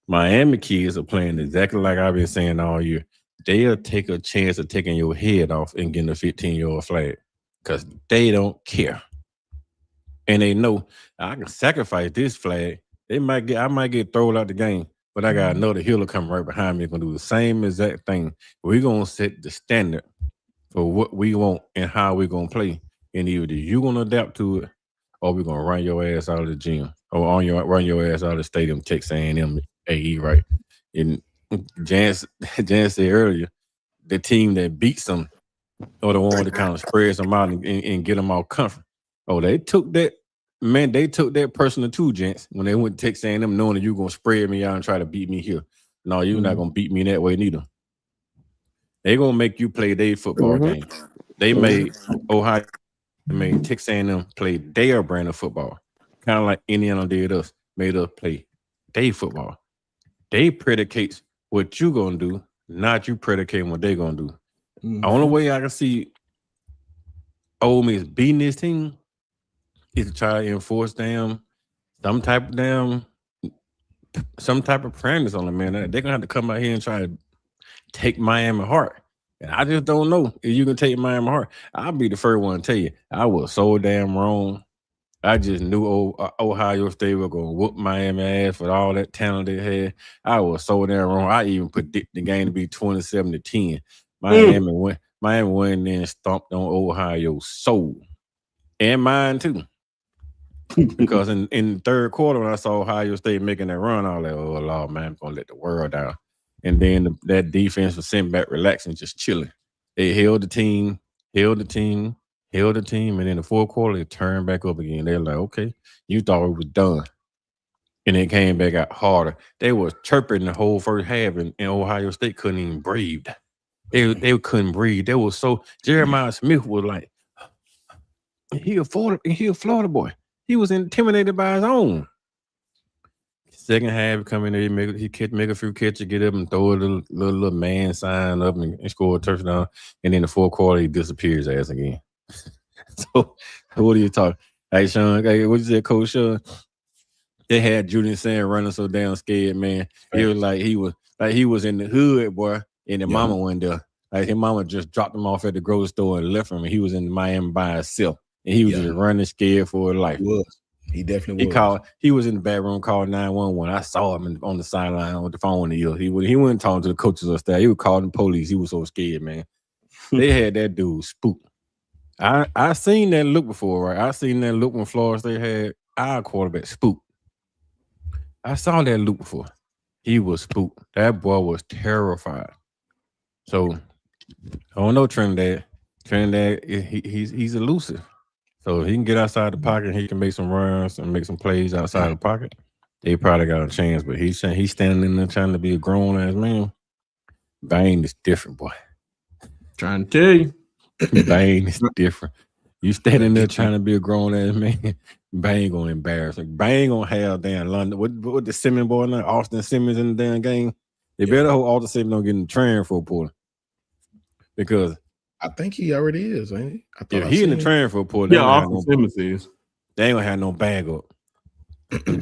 Miami kids are playing exactly like I've been saying all year. They'll take a chance of taking your head off and getting a 15-yard flag because they don't care. And they know I can sacrifice this flag. I might get thrown out the game, but I got another healer coming right behind me going to do the same exact thing. We're going to set the standard for what we want and how we're going to play. And either you're going to adapt to it or we're going to run your ass out of the gym or run your ass out of the stadium, Texas A&M AE, right? And Jan said earlier, the team that beats them or the one that kind of spreads them out and get them all comfort. Oh, they took that personal too, gents, when they went to Texas A&M knowing that you're going to spread me out and try to beat me here. No, you're not going to beat me that way neither. They're going to make you play their football game. They made Texas A&M play their brand of football, kind of like Indiana did us, made us play their football. They predicates what you going to do, not you predicating what they're going to do. The only way I can see Ole Miss beating this team is to try to enforce some type of parameters on them, man. They're gonna have to come out here and try to take Miami heart. And I just don't know if you can take Miami heart. I'll be the first one to tell you, I was so damn wrong. I just knew Ohio State was gonna whoop Miami ass with all that talent they had. I was so damn wrong. I even predicted the game to be 27-10. Miami went there and stomped on Ohio's soul. And mine too. Because in the third quarter, when I saw Ohio State making that run, I was like, oh, Lord, man, I'm going to let the world down. And then that defense was sitting back, relaxing, just chilling. They held the team. And in the fourth quarter, they turned back up again. They were like, okay, you thought it was done. And it came back out harder. They was chirping the whole first half, and Ohio State couldn't even breathe. They couldn't breathe. They was so – Jeremiah Smith was like, he a Florida boy. He was intimidated by his own. Second half, come in there, make a few catches, get up and throw a little man sign up and score a touchdown. And then the fourth quarter, he disappears ass again. So, what are you talking? Hey, Shawn, what you say, Coach Shawn? They had Julian Sand running so damn scared, man. It was like he was in the hood, boy, and the mama went there. Like his mama just dropped him off at the grocery store and left him, and he was in Miami by himself. And he was just running scared for his life. He definitely was. He was in the back room, called 911. I saw him on the sideline with the phone in the ear. He wasn't talking to the coaches or staff. He was calling the police. He was so scared, man. They had that dude spooked. I seen that look before, right? I seen that look when Florida State had our quarterback spooked. I saw that look before. He was spooked. That boy was terrified. So I don't know Trinidad. Trinidad, he's elusive. So if he can get outside the pocket, he can make some runs and make some plays outside the pocket. They probably got a chance, but he's standing in there trying to be a grown ass man. Bane is different, boy. Trying to tell you. Bane is different. You standing there trying to be a grown ass man, Bane gonna embarrass him. Bane gonna have damn London. What the Simmons boy now? Austin Simmons in the damn game. They better hope Austin Simmons don't get in the transfer portal. Because I think he already is, ain't he? if he in the transfer portal, Yeah, Austin Simmons is. They ain't gonna have no bag up.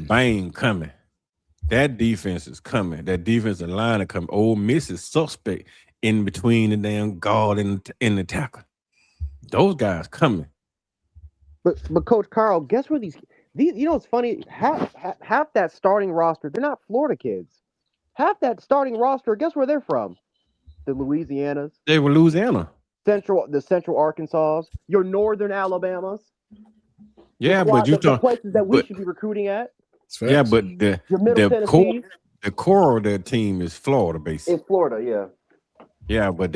Bane coming. That defense is coming. That defensive line is coming. Ole Miss is suspect in between the damn guard and the tackle. Those guys coming. But Coach Carl, guess where these you know what's funny? Half that starting roster, they're not Florida kids. Half that starting roster, guess where they're from? The Louisianas. They were Louisiana. The Central Arkansas, your Northern Alabamas. Yeah, but you the places that we should be recruiting at. Yeah, but your Middle Tennessee. The core of their team is Florida based. In Florida, yeah. Yeah, but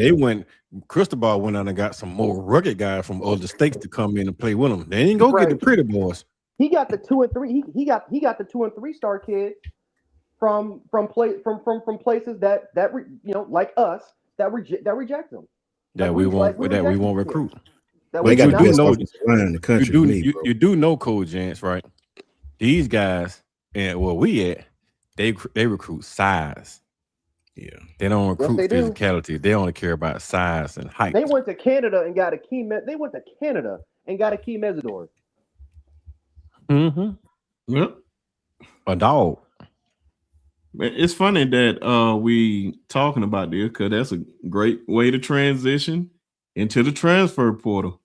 Cristobal went out and got some more rugged guys from other states to come in and play with them. They didn't go get the pretty boys. He got the 2 and 3. He got the 2 and 3 star kid from places that like us that reject them. That we won't recruit. They got the best offensive line in the country. You do know Coach Jantz, right? These guys and where we at, they recruit size. Yeah, they don't recruit physicality. They only care about size and height. They went to Canada and got a key. They went to Canada and got a key Mesidor. Mm-hmm. Yep. A dog. It's funny that we talking about this because that's a great way to transition into the transfer portal.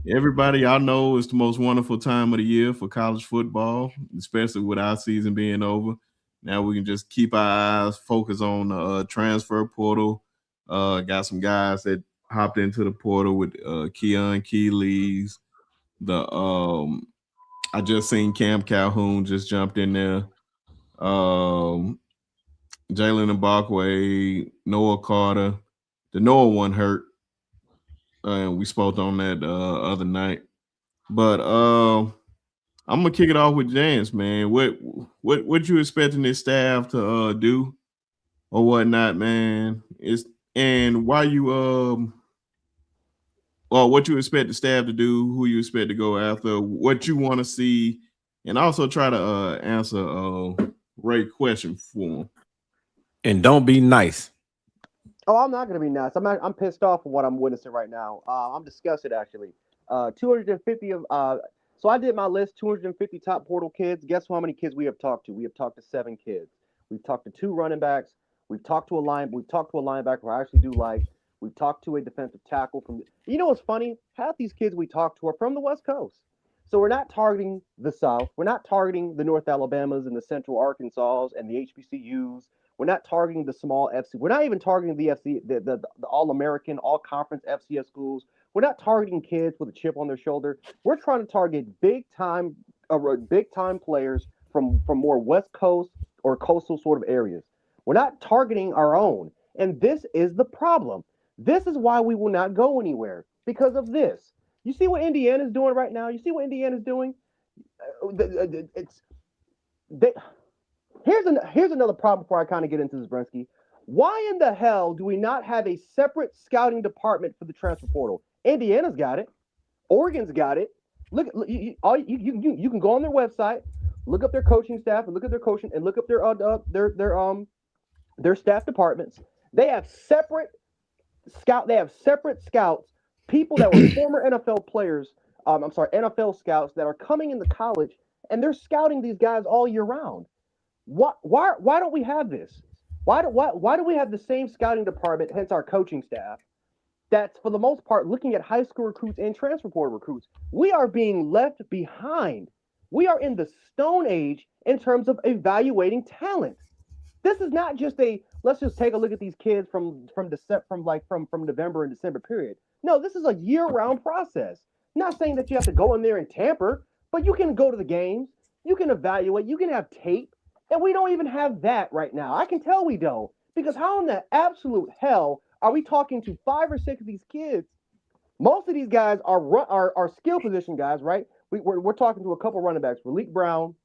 Everybody, y'all know it's the most wonderful time of the year for college football, especially with our season being over. Now we can just keep our eyes focused on the transfer portal. Got some guys that hopped into the portal with Keon Keeley's. I just seen Cam Calhoun just jumped in there. Jalen Mbakwe, Noah Carter. The Noah one hurt. And we spoke on that other night. But I'm gonna kick it off with James, man. What you expecting this staff to do or whatnot, man? And why you or what you expect the staff to do, who you expect to go after, what you want to see, and also try to answer a Ray question for him. And don't be nice. Oh, I'm not gonna be nice. I'm pissed off at what I'm witnessing right now. I'm disgusted actually. 250 of so I did my list, 250 top portal kids. Guess how many kids we have talked to? We have talked to 7 kids. We've talked to 2 running backs. We've talked to a linebacker who I actually do like. We've talked to a defensive tackle from. You know what's funny? Half these kids we talked to are from the West Coast. So we're not targeting the South. We're not targeting the North Alabamas and the Central Arkansas and the HBCUs. We're not targeting the small FC. We're not even targeting the FC, the All-American, All-Conference FCS schools. We're not targeting kids with a chip on their shoulder. We're trying to target big-time players from more West Coast or coastal sort of areas. We're not targeting our own. And this is the problem. This is why we will not go anywhere, because of this. You see what Indiana's doing right now? You see what Indiana's doing? Here's another problem before I kind of get into this, Brensky. Why in the hell do we not have a separate scouting department for the transfer portal? Indiana's got it. Oregon's got it. You can go on their website, look up their coaching staff, and look at their coaching, and look up their staff departments. They have separate scouts, people that were former NFL players. NFL scouts that are coming into college, and they're scouting these guys all year round. Why don't we have this? Why do we have the same scouting department, hence our coaching staff, that's for the most part looking at high school recruits and transfer portal recruits? We are being left behind. We are in the Stone Age in terms of evaluating talent. This is not just let's just take a look at these kids from November and December period. No, this is a year-round process. I'm not saying that you have to go in there and tamper, but you can go to the games, you can evaluate, you can have tape. And we don't even have that right now. I can tell we don't. Because how in the absolute hell Are we talking to 5 or 6 of these kids? Most of these guys are skill position guys, right? We're talking to a couple running backs. Malik Brown,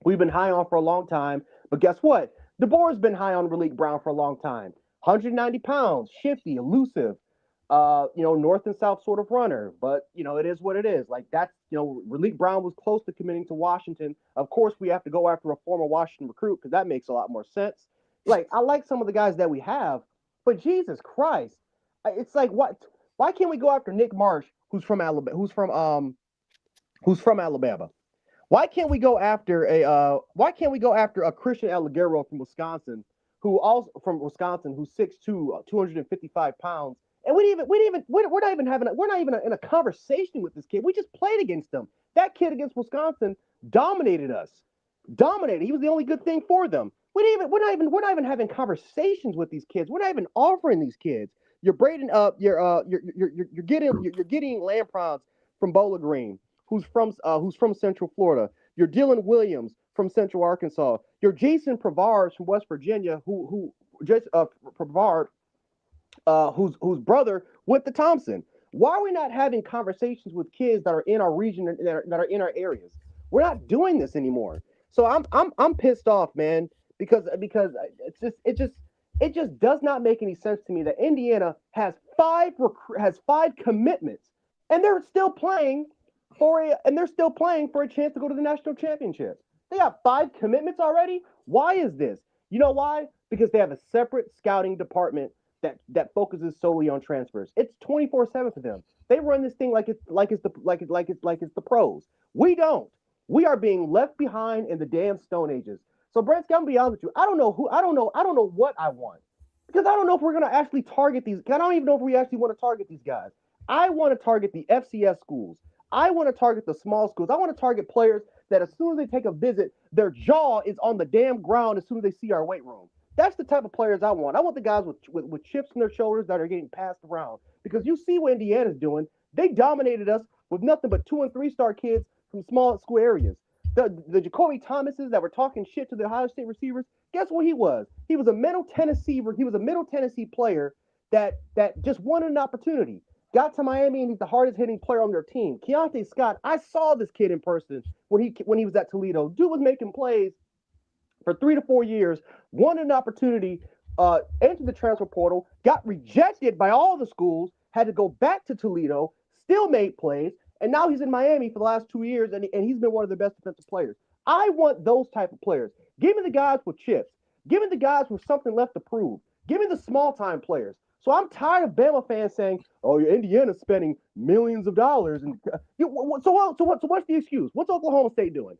we've been high on for a long time. But guess what? DeBoer's been high on Malik Brown for a long time. 190 pounds, shifty, elusive, north and south sort of runner. But, it is what it is. Like, that's, Malik Brown was close to committing to Washington. Of course, we have to go after a former Washington recruit because that makes a lot more sense. Like, I like some of the guys that we have, but Jesus Christ. It's like, what? Why can't we go after Nick Marsh, who's from Alabama? Why can't we go after a Christian Allegero from Wisconsin, who's 6'2", 255 pounds, and we're not even in a conversation with this kid. We just played against him. That kid against Wisconsin dominated us. He was the only good thing for them. We're not even having conversations with these kids. We're not even offering these kids. You're Braden you're getting Lamprons from Bowling Green, who's from Central Florida. You're Dylan Williams from Central Arkansas. You're Jason Prevard from West Virginia, whose brother went to Thompson. Why are we not having conversations with kids that are in our region, that are in our areas? We're not doing this anymore. So I'm pissed off, man, because it just does not make any sense to me that Indiana has five commitments, and they're still playing for a chance to go to the national championship. They have 5 commitments already. Why is this? You know why? Because they have a separate scouting department that focuses solely on transfers. It's 24/7 for them. They run this thing like it's the pros. We don't. We are being left behind in the damn Stone Ages. So, Brent, I'm gonna be honest with you. I don't know what I want, because I don't know if we're gonna actually target these. I don't even know if we actually want to target these guys. I want to target the FCS schools. I want to target the small schools. I want to target players that as soon as they take a visit, their jaw is on the damn ground as soon as they see our weight room. That's the type of players I want. I want the guys with chips in their shoulders that are getting passed around. Because you see what Indiana's doing. They dominated us with nothing but 2- and 3-star kids from small school areas. The Jacoby Thomases that were talking shit to the Ohio State receivers, guess what he was? He was a Middle Tennessee player that just wanted an opportunity. Got to Miami, and he's the hardest hitting player on their team. Keontae Scott, I saw this kid in person when he was at Toledo. Dude was making plays for 3 to 4 years, wanted an opportunity, entered the transfer portal, got rejected by all the schools, had to go back to Toledo, still made plays, and now he's in Miami for the last 2 years, and he's been one of the best defensive players. I want those type of players. Give me the guys with chips. Give me the guys with something left to prove. Give me the small-time players. So I'm tired of Bama fans saying, "Oh, Indiana's spending millions of dollars." And what's the excuse? What's Oklahoma State doing?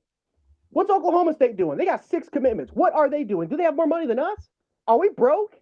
They got 6 commitments. What are they doing? Do they have more money than us? Are we broke?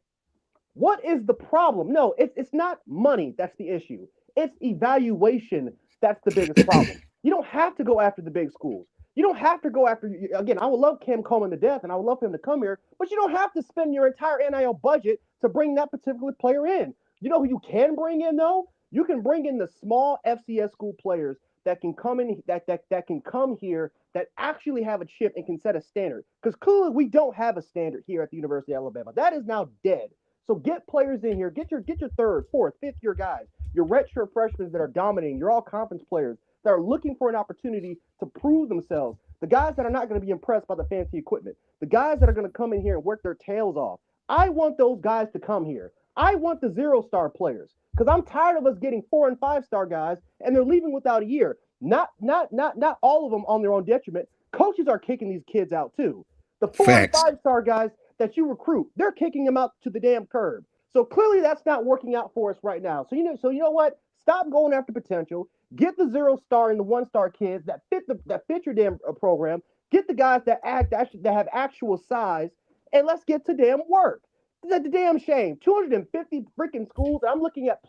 What is the problem? No, it's not money that's the issue. It's evaluation that's the biggest problem. You don't have to go after the big schools. You don't have to go after, again, I would love Cam Coleman to death, and I would love for him to come here, but you don't have to spend your entire NIL budget to bring that particular player in. You know who you can bring in, though? You can bring in the small FCS school players that can come in, that can come here, that actually have a chip and can set a standard. Because clearly we don't have a standard here at the University of Alabama. That is now dead. So get players in here. Get your 3rd, 4th, 5th year guys. Your redshirt freshmen that are dominating. Your all-conference players that are looking for an opportunity to prove themselves. The guys that are not going to be impressed by the fancy equipment. The guys that are going to come in here and work their tails off. I want those guys to come here. I want the 0-star players, because I'm tired of us getting 4- and 5-star guys and they're leaving without a year. Not all of them on their own detriment. Coaches are kicking these kids out too. The 4- and 5-star guys that you recruit, they're kicking them out to the damn curb. So clearly that's not working out for us right now. So you know what? Stop going after potential. Get the 0-star and the 1-star kids that fit your damn program. Get the guys that have actual size, and let's get to damn work. That's a damn shame. 250 freaking schools. I'm looking at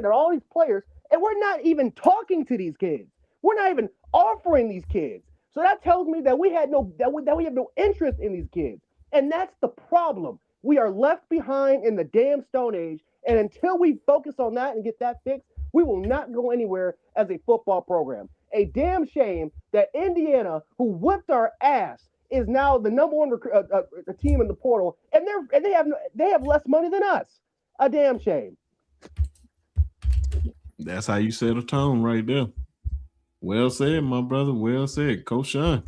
all these players, and we're not even talking to these kids. We're not even offering these kids. So that tells me that we have no interest in these kids, and that's the problem. We are left behind in the damn Stone Age, and until we focus on that and get that fixed, we will not go anywhere as a football program. A damn shame that Indiana, who whipped our ass, is now the number 1 team in the portal, and they have less money than us. A damn shame. That's how you set a tone right there. Well said, my brother. Well said, Coach Shawn.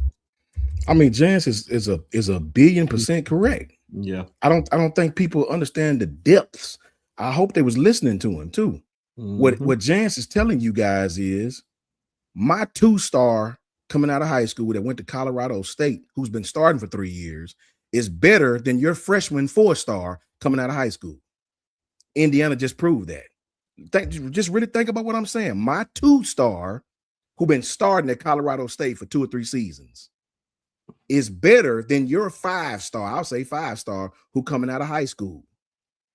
I mean, Jance is a 1,000,000,000% correct. Yeah. I don't think people understand the depths. I hope they was listening to him too. Mhm. What Jance is telling you guys is my 2-star coming out of high school that went to Colorado State, who's been starting for 3 years, is better than your freshman 4-star coming out of high school. Indiana just proved that. Just really think about what I'm saying. My 2-star, who been starting at Colorado State for 2 or 3 seasons, is better than your 5-star. I'll say 5-star who coming out of high school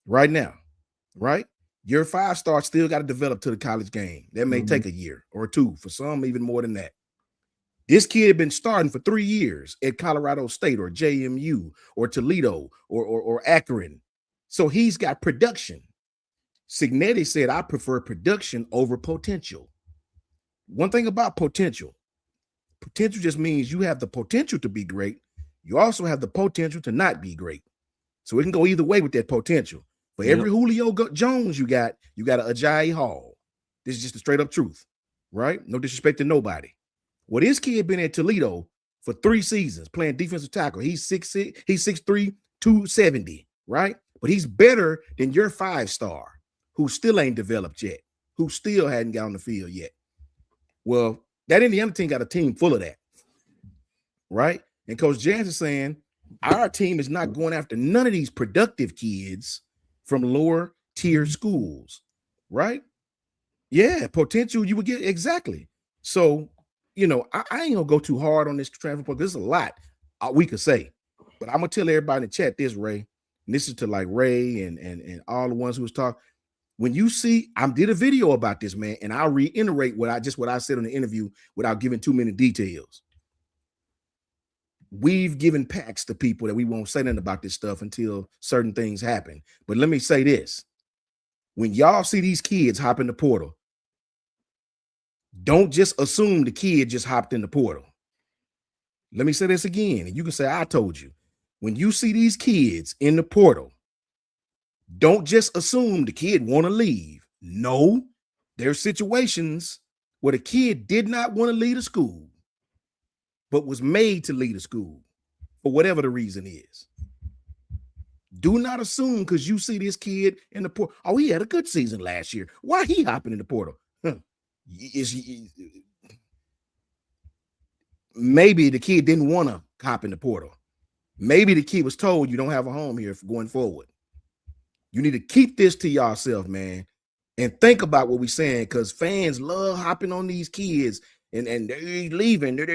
right now, right? Your 5-star still got to develop to the college game. That may take a year or 2, for some even more than that. This kid had been starting for 3 years at Colorado State or JMU or Toledo or Akron. So he's got production. Signetti said, I prefer production over potential. One thing about potential just means you have the potential to be great. You also have the potential to not be great. So it can go either way with that potential. For every Julio Jones you got a Ajayi Hall. This is just the straight up truth, right? No disrespect to nobody. Well, this kid been at Toledo for 3 seasons playing defensive tackle. He's 6'6", he's 6'3", 270, right? But he's better than your 5-star who still ain't developed yet, who still hadn't got on the field yet. Well, that Indiana team got a team full of that, right? And Coach Jance is saying our team is not going after none of these productive kids from lower tier schools, right? Yeah, potential you would get exactly. So, you know, I ain't gonna go too hard on this transfer portal. There's a lot we could say, but I'm gonna tell everybody in the chat this, Ray. And this is to like Ray and all the ones who was talking. When you see, I did a video about this, man, and I'll reiterate what I said in the interview without giving too many details. We've given packs to people that we won't say nothing about this stuff until certain things happen. But let me say this. When y'all see these kids hop in the portal, don't just assume the kid just hopped in the portal. Let me say this again, and you can say, I told you. When you see these kids in the portal, don't just assume the kid want to leave. No, there's situations where the kid did not want to leave the school, but was made to leave the school for whatever the reason is. Do not assume because you see this kid in the portal. Oh, he had a good season last year. Why he hopping in the portal? Maybe the kid didn't want to hop in the portal. Maybe the kid was told you don't have a home here for going forward. You need to keep this to yourself, man, and think about what we're saying because fans love hopping on these kids and they're leaving, all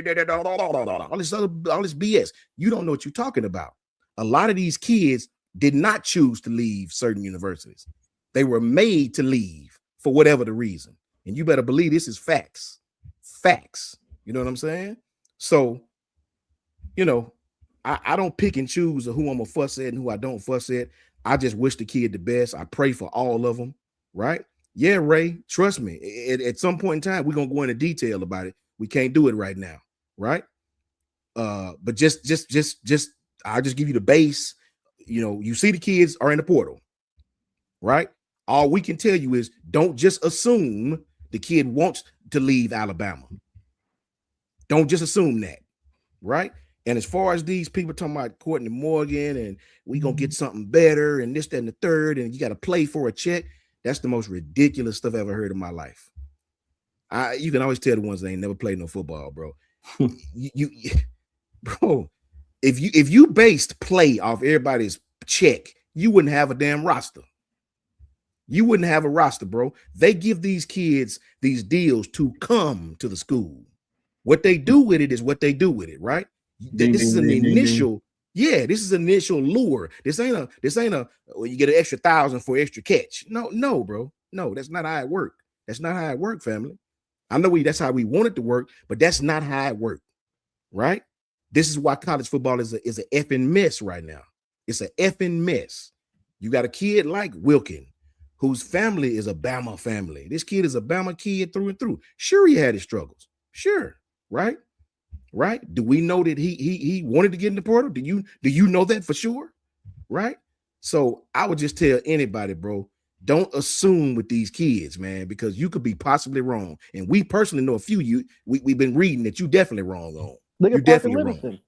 this BS. You don't know what you're talking about. A lot of these kids did not choose to leave certain universities. They were made to leave for whatever the reason. And you better believe this is facts. Facts. You know what I'm saying? So, you know, I don't pick and choose who I'm going to fuss at and who I don't fuss at. I just wish the kid the best. I pray for all of them, right? Yeah, Ray, trust me. At some point in time, we're going to go into detail about it. We can't do it right now, right? But just I'll just give you the base. You know, you see the kids are in the portal, right? All we can tell you is don't just assume the kid wants to leave Alabama. Don't just assume that, right? And as far as these people talking about Courtney Morgan and we gonna get something better and this, that, and the third, and you got to play for a check, that's the most ridiculous stuff I ever heard in my life. You can always tell the ones that ain't never played no football, bro. Bro, if you based play off everybody's check, you wouldn't have a damn roster. You wouldn't have a roster, bro. They give these kids these deals to come to the school. What they do with it is what they do with it, right? This is an initial, this is an initial lure. This ain't a well, you get an extra 1,000 for extra catch. No, bro. No, that's not how it worked. That's not how it worked, family. I know that's how we want it to work, but that's not how it worked, right? This is why college football is a effing mess right now. It's an effing mess. You got a kid like Wilkin, whose family is a Bama family. This kid is a Bama kid through and through. Sure, he had his struggles. Sure, right? Right? Do we know that he wanted to get in the portal? Do you know that for sure? Right? So I would just tell anybody, bro, don't assume with these kids, man, because you could be possibly wrong. And we personally know a few we've been reading that you definitely wrong on. Look You're at Parker definitely Livingston.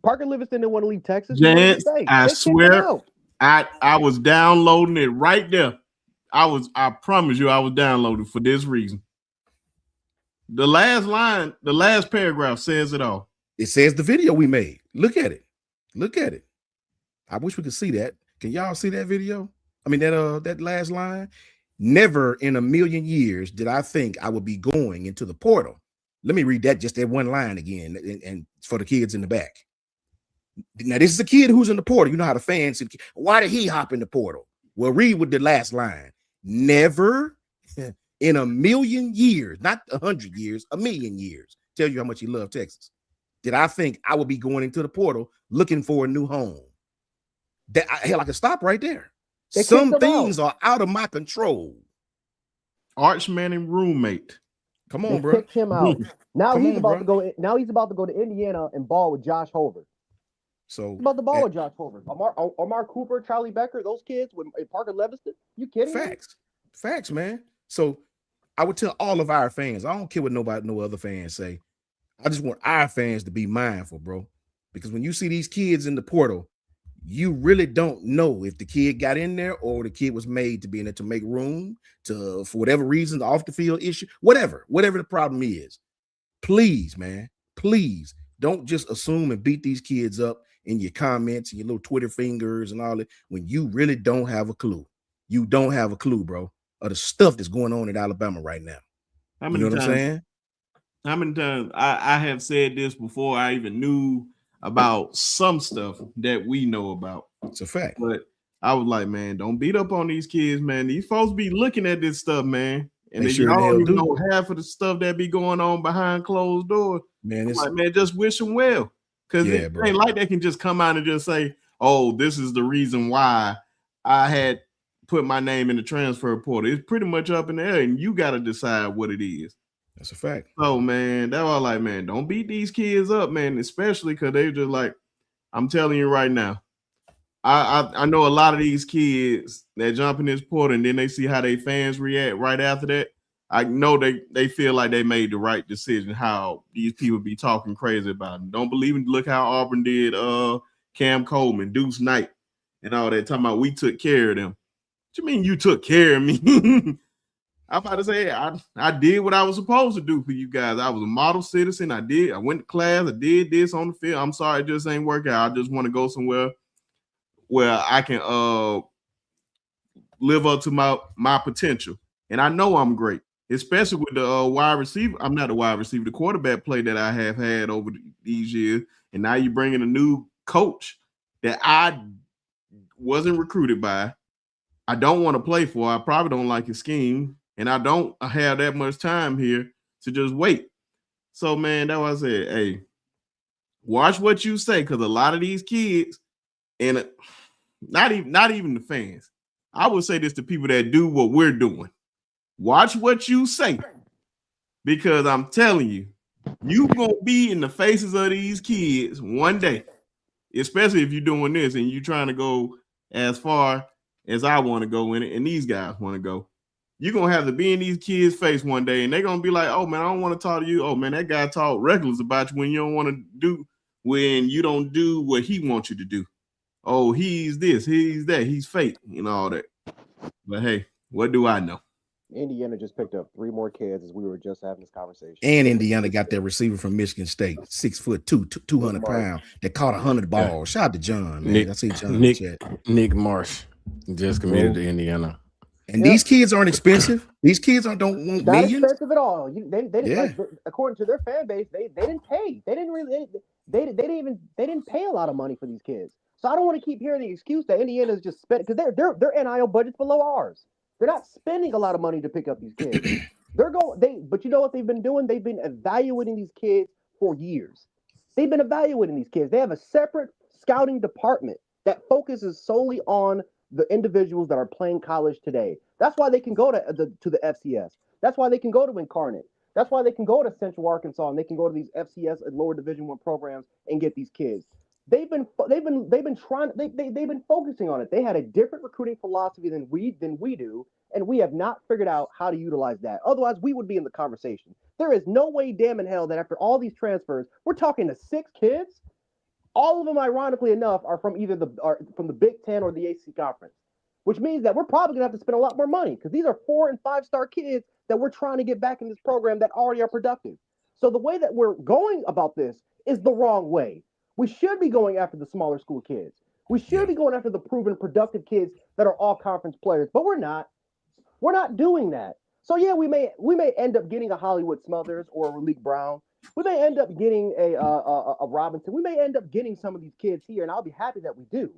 Parker Livingston didn't want to leave Texas. Jance, I They kicked him swear, out. I was downloading it right there. I promise you, I was downloading for this reason. The last line, the last paragraph says it all. It says the video we made. Look at it. Look at it. I wish we could see that. Can y'all see that video? I mean, that last line. Never in a million years did I think I would be going into the portal. Let me read that, just that one line again, and for the kids in the back. Now, this is a kid who's in the portal. You know how the fans say, why did he hop in the portal? Well, read with the last line. Never in a million years, not 100 years, a million years. Tell you how much he loved Texas. Did I think I would be going into the portal looking for a new home? Hell, I can stop right there. Some things are out of my control. Archman and roommate. Come on, they bro. Kicked him out. Now he's about bro. to go. Now he's about to go to Indiana and ball with Josh Hover. So He's about to ball with Josh Hover. Omar Cooper, Charlie Becker, those kids with Parker Livingston. You kidding me? Facts, man. So I would tell all of our fans. I don't care what no other fans say. I just want our fans to be mindful, bro. Because when you see these kids in the portal, you really don't know if the kid got in there or the kid was made to be in there to make room for whatever reason, the off the field issue, whatever the problem is. Please, man, please don't just assume and beat these kids up in your comments and your little Twitter fingers and all that when you really don't have a clue. You don't have a clue, bro, of the stuff that's going on in Alabama right now. How many times, I'm saying? How many times I have said this before I even knew about some stuff that we know about. It's a fact. But I was like, man, don't beat up on these kids, man. These folks be looking at this stuff, man. And they sure don't even know half of the stuff that be going on behind closed doors. Man, it's like, man, just wish them well. Because it ain't like they can just come out and just say, oh, this is the reason why I had put my name in the transfer portal. It's pretty much up in the air, and you got to decide what it is. That's a fact. So, man, that was like, man, don't beat these kids up, man, especially because they just like, I'm telling you right now, I know a lot of these kids that jump in this portal and then they see how their fans react right after that. I know they feel like they made the right decision, how these people be talking crazy about them. Don't believe in, look how Auburn did Cam Coleman, Deuce Knight, and all that, talking about we took care of them. What you mean you took care of me? I'm about to say I did what I was supposed to do for you guys. I was a model citizen. I went to class. I did this on the field. I'm sorry it just ain't work out. I just want to go somewhere where I can live up to my potential. And I know I'm great, especially with the wide receiver. I'm not a wide receiver. The quarterback play that I have had over these years. And now you bring in a new coach that I wasn't recruited by. I don't want to play for. I probably don't like his scheme. And I don't have that much time here to just wait. So, man, that's why I said, hey, watch what you say, because a lot of these kids, and not even the fans, I would say this to people that do what we're doing. Watch what you say, because I'm telling you, you're going to be in the faces of these kids one day, especially if you're doing this and you're trying to go as far as I want to go in it and these guys want to go. You're going to have to be in these kids' face one day, and they're going to be like, oh, man, I don't want to talk to you. Oh, man, that guy talk reckless about you when you don't do what he wants you to do. Oh, he's this, he's that, he's fake, and all that. But, hey, what do I know? Indiana just picked up 3 more kids as we were just having this conversation. And Indiana got their receiver from Michigan State, 6'2", 200 pounds, that caught 100 balls. Shout out to John, man. I see John in the chat. Nick Marsh just committed to Indiana. And these kids aren't expensive. These kids don't want not millions. Expensive at all. They didn't, according to their fan base, they didn't pay. They didn't pay a lot of money for these kids. So I don't want to keep hearing the excuse that Indiana's just spent, because their NIL budget's below ours. They're not spending a lot of money to pick up these kids. But you know what they've been doing? They've been evaluating these kids for years. They've been evaluating these kids. They have a separate scouting department that focuses solely on the individuals that are playing college today. That's why they can go to the FCS. That's why they can go to Incarnate. That's why they can go to Central Arkansas and they can go to these FCS and lower Division I programs and get these kids. They've been focusing on it. They had a different recruiting philosophy than we do, and we have not figured out how to utilize that. Otherwise, we would be in the conversation. There is no way, damn in hell, that after all these transfers, we're talking to 6 kids. All of them, ironically enough, are from either from the Big Ten or the AC Conference, which means that we're probably gonna have to spend a lot more money because these are 4- and 5-star kids that we're trying to get back in this program that already are productive. So the way that we're going about this is the wrong way. We should be going after the smaller school kids. We should be going after the proven productive kids that are all conference players, but we're not. We're not doing that. So yeah, we may end up getting a Hollywood Smothers or a Malik Brown. We may end up getting a Robinson. We may end up getting some of these kids here, and I'll be happy that we do.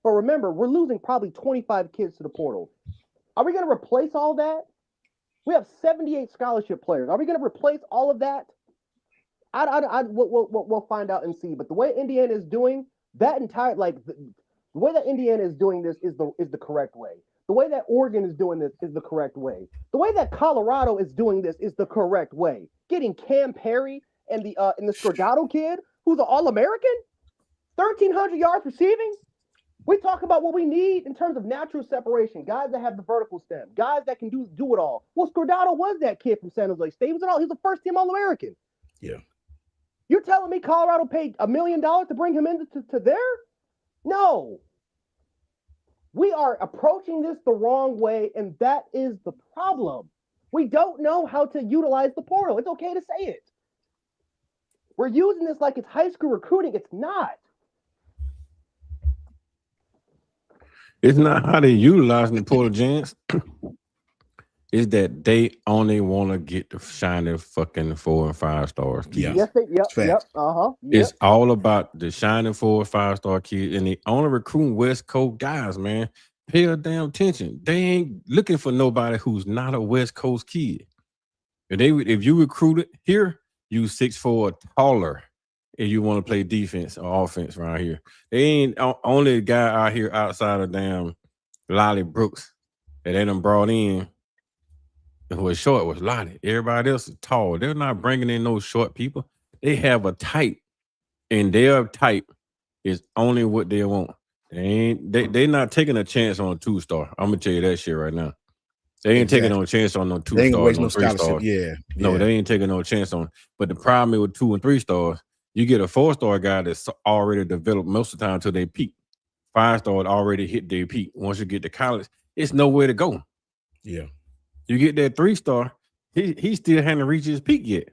But remember, we're losing probably 25 kids to the portal. Are we going to replace all that? We have 78 scholarship players. Are we going to replace all of that? We'll find out and see. But the way Indiana is doing that entire the way that Indiana is doing this is the correct way. The way that Oregon is doing this is the correct way. The way that Colorado is doing this is the correct way. Getting Cam Perry and the Scordato kid, who's an All-American, 1,300 yards receiving. We talk about what we need in terms of natural separation, guys that have the vertical stem, guys that can do it all. Well, Scordato was that kid from San Jose State. He was a first-team All-American. Yeah. You're telling me Colorado paid $1 million to bring him into there? No. We are approaching this the wrong way, and that is the problem. We don't know how to utilize the portal. It's okay to say it. We're using this like it's high school recruiting. It's not. It's not how they utilizing the portal, gents. Is that they only want to get the shiny fucking 4 and 5 stars. Yeah. Yes, yep. It's all about the shiny 4 or 5-star kids, and they only recruiting West Coast guys, man. Pay a damn attention. They ain't looking for nobody who's not a West Coast kid. If you recruited here, you 6'4" or taller, and you want to play defense or offense around here. They ain't only guy out here outside of damn Lolly Brooks that they done brought in. Who was short was Lottie. Everybody else is tall. They're not bringing in no short people. They have a type, and their type is only what they want. They're not taking a chance on a 2-star. I'm gonna tell you that shit right now. They ain't taking no chance on no 2 They ain't stars, waste no no 3 scholarship. stars. Yeah. No, they ain't taking no chance on. But the problem is with 2 and 3 stars, you get a 4-star guy that's already developed most of the time until they peak. 5-star already hit their peak. Once you get to college, it's nowhere to go. Yeah. You get that 3-star, he still hadn't reached his peak yet.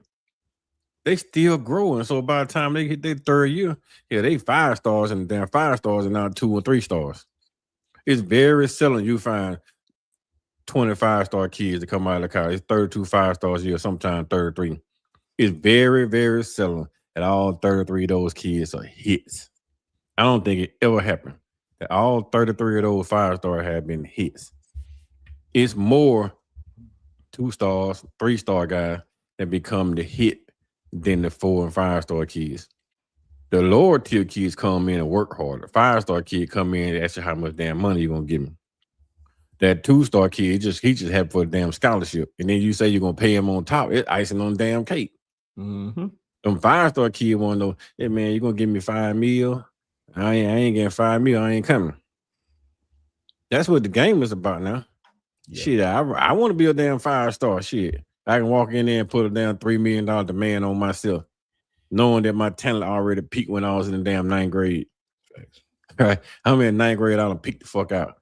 They still growing. So by the time they hit their 3rd year, they 5 stars and damn 5 stars and now 2 or 3 stars. It's very seldom you find 25-star kids to come out of college. It's 32 5-stars a year, sometimes 33. It's very, very seldom that all 33 of those kids are hits. I don't think it ever happened that all 33 of those 5-star have been hits. It's more 2 stars, 3-star guys that become the hit than the 4 and 5-star kids. The lower tier kids come in and work harder. 5-star kid come in and ask you how much damn money you're gonna give him. That 2-star kid, he just happy for a damn scholarship. And then you say you're gonna pay him on top, it's icing on the damn cake. Mm-hmm. Them 5-star kid wanna know, hey man, you gonna give me $5 million? I ain't getting $5 million, I ain't coming. That's what the game is about now. Yeah. Shit, I want to be a damn 5-star. Shit, I can walk in there and put a damn $3 million demand on myself, knowing that my talent already peaked when I was in the damn 9th grade. Right? I'm in 9th grade, I done peaked the fuck out.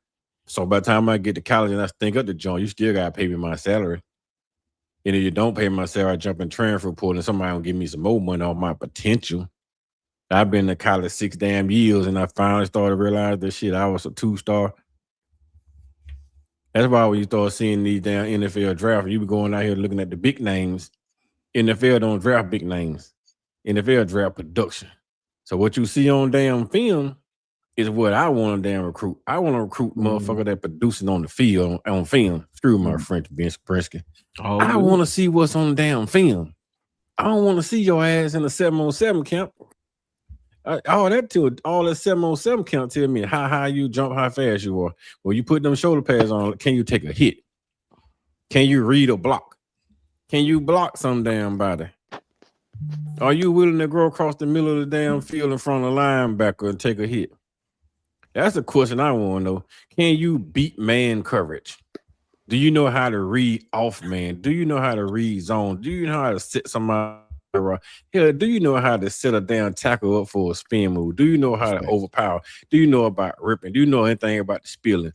So by the time I get to college and I think up the joint, you still gotta pay me my salary. And if you don't pay my salary, I jump in transfer pool and somebody will give me some more money on my potential. I've been to college 6 damn years and I finally started to realize that shit, I was a 2-star. That's why when you start seeing these damn NFL drafts, you be going out here looking at the big names. NFL don't draft big names. NFL draft production. So what you see on damn film is what I want to damn recruit. I want to recruit motherfucker that producing on the field, on film. Screw my French, Vince Brisky. I want to see what's on the damn film. I don't want to see your ass in a 7-on-7 camp. All that 7-on-7 camp tell me how high you jump, how fast you are. When you put them shoulder pads on, can you take a hit? Can you read a block? Can you block some damn body? Are you willing to go across the middle of the damn field in front of the linebacker and take a hit? That's a question I want to know. Can you beat man coverage? Do you know how to read off man? Do you know how to read zone? Do you know how to set somebody right? Hell, do you know how to set a damn tackle up for a spin move? Do you know how to overpower? Do you know about ripping? Do you know anything about the spilling?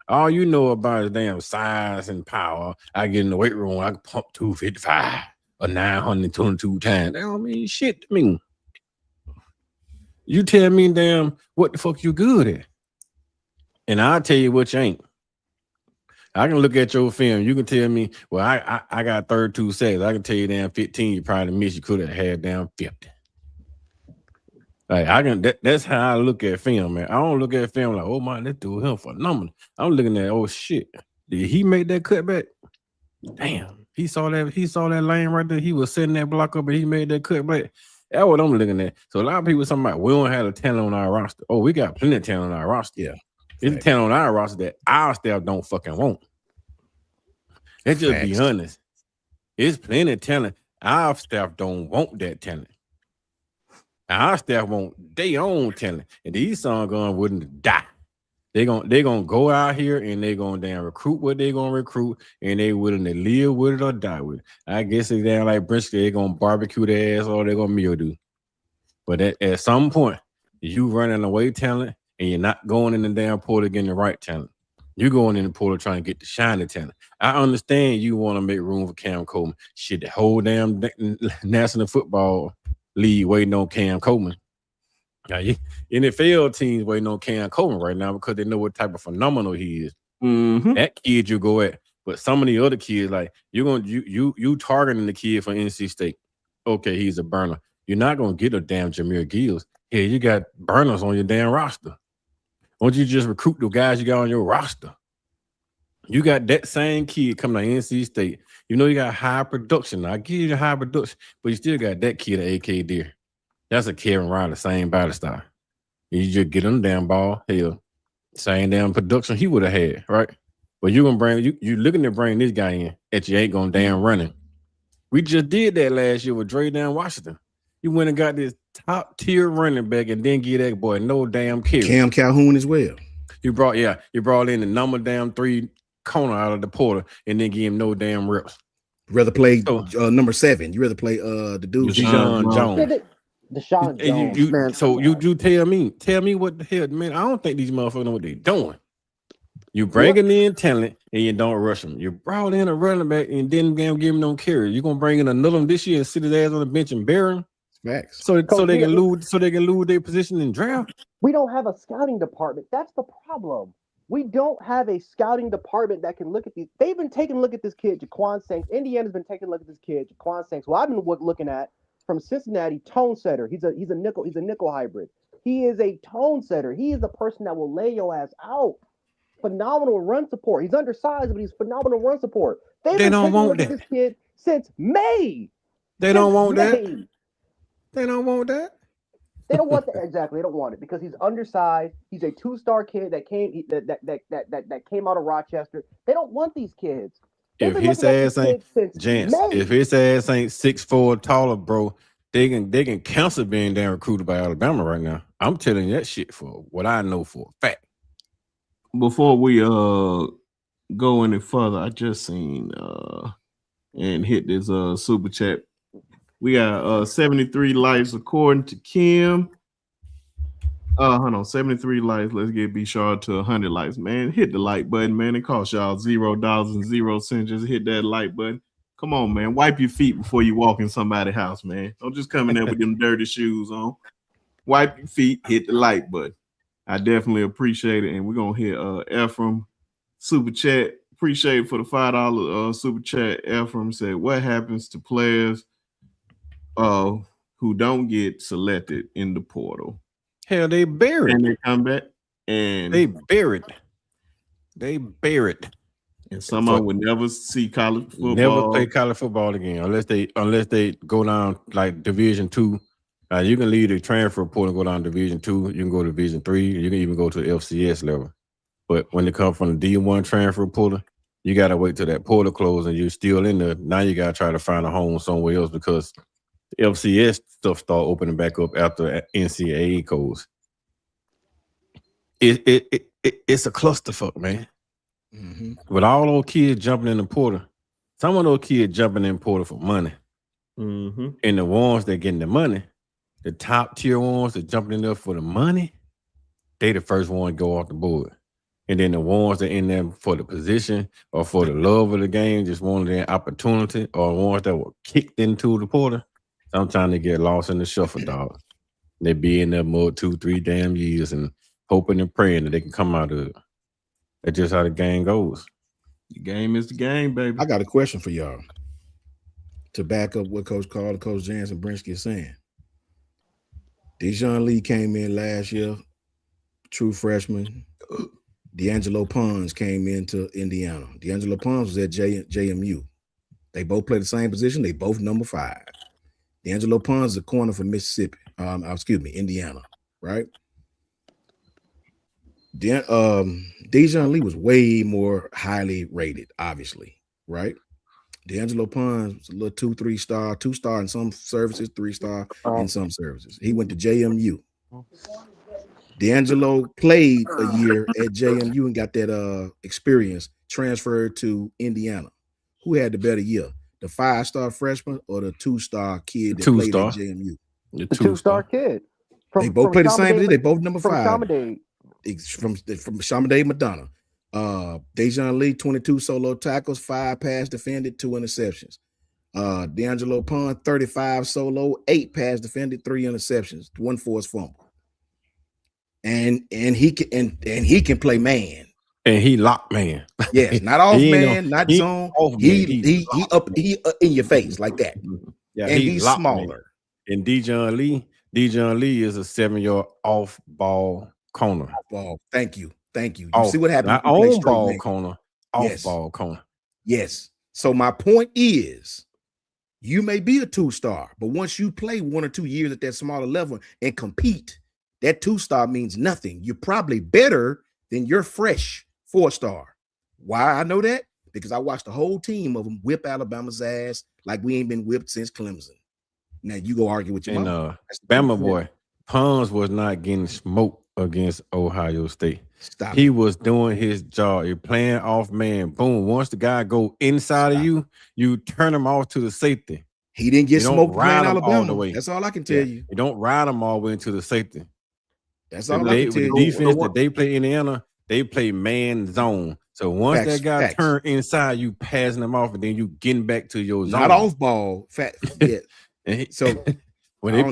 All you know about is damn size and power. I get in the weight room, I can pump 255 or 922 times. That don't mean shit to me. You tell me, damn, what the fuck you good at? And I'll tell you what you ain't. I can look at your film. You can tell me, well, I got 32 sacks. I can tell you, damn, 15 you probably missed. You could have had down 50. Like I can. That's how I look at film, man. I don't look at film like, oh man, let's do him phenomenal. I'm looking at, oh shit, did he make that cutback? Damn, he saw that lane right there. He was setting that block up, and he made that cutback. That's what I'm looking at. So a lot of people talking about we don't have a talent on our roster. Oh, we got plenty of talent on our roster. Yeah. It's a talent on our roster that our staff don't fucking want. Let's just be honest. It's plenty of talent. Our staff don't want that talent. Our staff want their own talent. And these sons going wouldn't die. They're gonna go out here and they're gonna damn recruit what they're gonna recruit, and they willing to live with it or die with it. I guess it's down like brisket, they're gonna barbecue their ass or they're gonna meal do. But at some point, you running away talent and you're not going in the damn portal getting the right talent. You're going in the portal trying to get the shiny talent. I understand you want to make room for Cam Coleman. Shit, the whole damn National Football League waiting on Cam Coleman. Now, NFL teams waiting on Cam Coleman right now because they know what type of phenomenal he is. Mm-hmm. That kid you go at, but some of the other kids, like you targeting the kid for NC State. Okay, he's a burner. You're not gonna get a damn Jameer Gibbs. Yeah, you got burners on your damn roster. Why don't you just recruit the guys you got on your roster? You got that same kid coming to NC State. You know you got high production. I give you the high production, but you still got that kid at AK Deer. That's a Kevin Riley, same battle style. You just get on the damn ball, hell, same damn production he would have had, right? But you're gonna bring you looking to bring this guy in that you ain't gonna damn running. We just did that last year with Dre down Washington. You went and got this top tier running back and then give that boy no damn carry. Cam Calhoun as well. You brought in the number damn 3 corner out of the portal and then give him no damn reps. Rather play number 7. You rather play the dude Shawn Jones. The Shawn Jones. You tell me what the hell, man. I don't think these motherfuckers know what they're doing. You bringing in talent and you don't rush them. You brought in a running back and didn't give him no carry. You're gonna bring in another one this year and sit his ass on the bench and bury him. Facts. So they can lose their position in draft. We don't have a scouting department. That's the problem. We don't have a scouting department that can look at these. They've been taking a look at this kid, Jaquan Sanks. Indiana's been taking a look at this kid, Jaquan Sanks. Well, I've been looking at from Cincinnati, tone setter. He's a nickel hybrid. He is a tone setter. He is the person that will lay your ass out. Phenomenal run support. He's undersized, but he's phenomenal run support. They don't want that. This kid since May. They don't want that. They don't want that. They don't want that exactly. They don't want it because he's undersized. He's a 2-star kid that came came out of Rochester. They don't want these kids. If his ass ain't 6'4" taller, bro, they can cancel being damn recruited by Alabama right now. I'm telling you that shit for what I know for a fact. Before we go any further, I just seen and hit this super chat. We got 73 likes according to Kim. Hold on, 73 likes. Let's get B Sharpe to 100 likes, man. Hit the like button, man. It costs y'all $0.00. Just hit that like button. Come on, man. Wipe your feet before you walk in somebody's house, man. Don't just come in there with them dirty shoes on. Wipe your feet. Hit the like button. I definitely appreciate it, and we're gonna hit Ephraim super chat. Appreciate it for the $5 super chat. Ephraim said, "What happens to players who don't get selected in the portal? Hell, they buried. And they come back and they buried. And some of them would never see college football. Never play college football again unless they go down like Division 2. You can leave the transfer portal and go down Division 2. You can go to Division 3. You can even go to the FCS level. But when they come from the D1 transfer portal, you got to wait till that portal closes and you're still in there. Now you got to try to find a home somewhere else because FCS stuff start opening back up after NCAA codes. It's a clusterfuck, man. Mm-hmm. With all those kids jumping in the portal, some of those kids jumping in the portal for money. Mm-hmm. And the ones that getting the money, the top tier ones that jumping in there for the money, they the first one to go off the board. And then the ones that in there for the position or for the love of the game, just wanted their opportunity, or ones that were kicked into the portal, sometimes they get lost in the shuffle, dog. They be in there more 2-3 damn years and hoping and praying that they can come out of it. That's just how the game goes. The game is the game, baby. I got a question for y'all to back up what Coach Carl and Coach Jansen Brinsky is saying. Dejon Lee came in last year, true freshman. D'Angelo Pons came into Indiana. D'Angelo Pons was at JMU. They both play the same position. They both number 5. D'Angelo Pons is a corner from Mississippi. Indiana, right? Dejon Lee was way more highly rated, obviously, right? D'Angelo Pons was a little 2-3 star, 2-star in some services, 3-star in some services. He went to JMU. D'Angelo played a year at JMU and got that experience, transferred to Indiana. Who had the better year? The 5-star freshman or the 2-star kid that played at JMU? The 2-star kid. They both play the same position. They both number 5. From Shamade Madonna. Dejon Lee, 22 solo tackles, 5 pass defended, 2 interceptions. D'Angelo Pons, 35 solo, 8 pass defended, 3 interceptions, 1 forced fumble. And he can play man. And he locked man. Yes, not off man, not zone. He up in your face like that. Yeah, and he's smaller. Man. And Dejon Lee is a 7-yard off ball corner. Off ball. Thank you. You see what happened? Not on ball corner. Off ball corner. Yes. So my point is, you may be a 2-star, but once you play 1 or 2 years at that smaller level and compete, that 2-star means nothing. You're probably better than your fresh 4-star. Why I know that? Because I watched the whole team of them whip Alabama's ass like we ain't been whipped since Clemson. Now you go argue with your mama. Bama boy, Pons was not getting smoked against Ohio State. He was doing his job. You're playing off man. Boom. Once the guy go inside of you, you turn him off to the safety. He didn't get smoked playing Alabama. That's all I can tell you. You don't ride them all the way into the safety. That's all I can tell you. The defense that they play in Indiana, they play man zone. So once that guy turn inside, you passing them off, and then you getting back to your zone. Not off ball. Yeah. So when they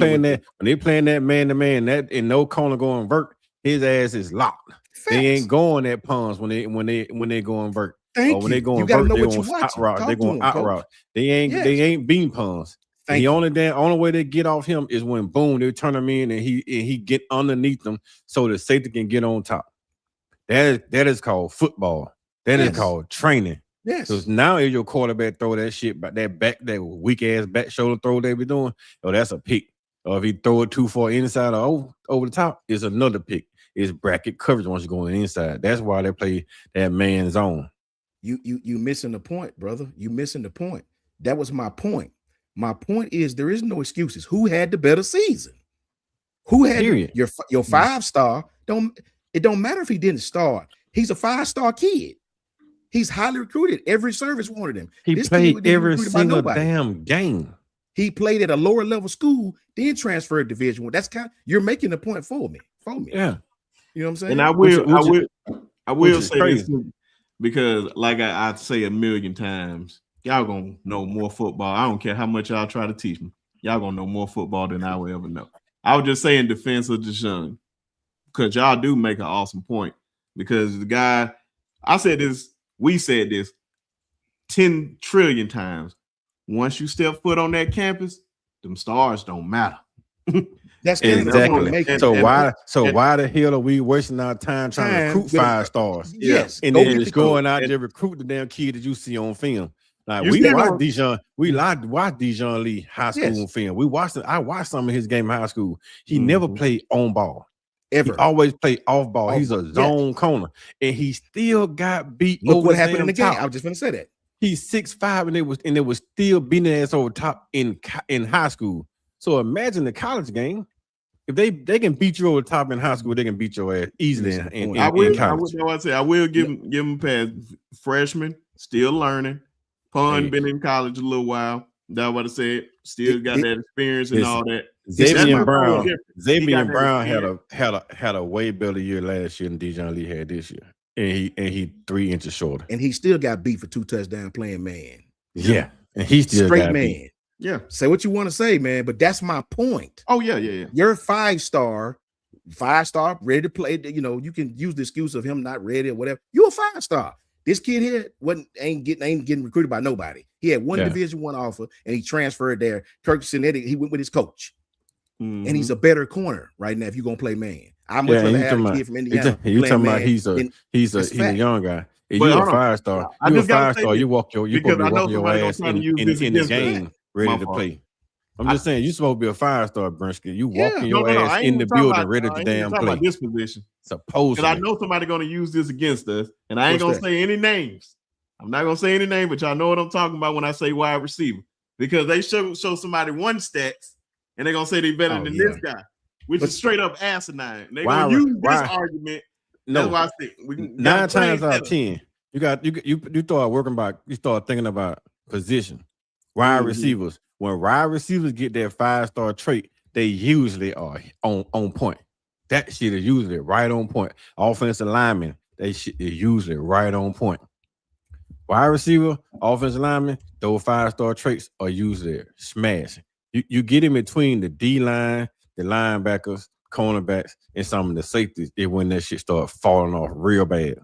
playing that man to man, that in no corner going vert, his ass is locked. Facts. They ain't going that Pons when they going vert. When they going vert, they going out route. They going out route. They ain't beam Pons. The only way they get off him is when boom, they turn him in and he get underneath them so the safety can get on top. That is called football. That is called training. Yes. Because now if your quarterback throw that shit, but that weak ass back shoulder throw they be doing, that's a pick. Or if he throw it too far inside or over the top, it's another pick. It's bracket coverage once you go inside. That's why they play that man zone. You missing the point, brother. You missing the point. That was my point. My point is there is no excuses. Who had the better season? Who had your 5-star? It don't matter if he didn't start. He's a 5-star kid. He's highly recruited. Every service wanted him. He played every single damn game. He played at a lower level school, then transferred Division 1. That's you're making the point for me. Yeah. You know what I'm saying? And I will say this because, like I say a million times, y'all gonna know more football. I don't care how much y'all try to teach me. Y'all gonna know more football than I will ever know. I would just say in defense of Deshaun, because y'all do make an awesome point. Because the guy, we said this 10 trillion times. Once you step foot on that campus, them stars don't matter. That's exactly. So why the hell are we wasting our time trying to recruit 5 stars? Yes, and then just going out there recruit the damn kid that you see on film. Like we watched Dejon Lee high school on film. I watched some of his game in high school. He never played on ball. Ever. He always played off ball. He's a zone corner, and he still got beat. Look what happened in the game. I was just going to say that. He's 6'5", and they was still beating their ass over top in high school. So imagine the college game. If they can beat you over the top in high school, they can beat your ass easily in college. I will give him a pass. Freshman, still learning. Pun been in college a little while. That's what I said. Still got that experience and all that. Xavier Brown had a way better year last year than Dijon Lee had this year, and he 3 inches shorter. And he still got beat for 2 touchdowns playing man. Yeah, and he still straight got man. Beat. Yeah, say what you want to say, man, but that's my point. Oh yeah. You're 5-star, ready to play. You know, you can use the excuse of him not ready or whatever. You're a 5-star. This kid here ain't getting recruited by nobody. He had one Division I offer, and he transferred there. Kirk Cincinnati, he went with his coach, and he's a better corner right now. If you're gonna play man, I'm much rather have a kid from Indiana. You talking about he's a young guy. If you're a 5-star, you're a 5-star. You walk your ass in the game ready to play. I'm just saying, you're supposed to be a 5-star, Brinsky. You walking your ass in the building ready to damn play. About this position. Supposedly. Because I know somebody going to use this against us, and I ain't going to say any names. I'm not going to say any name, but y'all know what I'm talking about when I say wide receiver. Because they show somebody one stats, and they're going to say they're better than this guy, which is straight up asinine. They're going to use this argument. That's why I say 9 times out of 10, you start thinking about position. Wide receivers. When wide receivers get their 5-star trait, they usually are on point. That shit is usually right on point. Offensive linemen, they shit is usually right on point. Wide receiver, offensive lineman, those 5-star traits are usually smashing. You get in between the D-line, the linebackers, cornerbacks, and some of the safeties is when that shit start falling off real bad.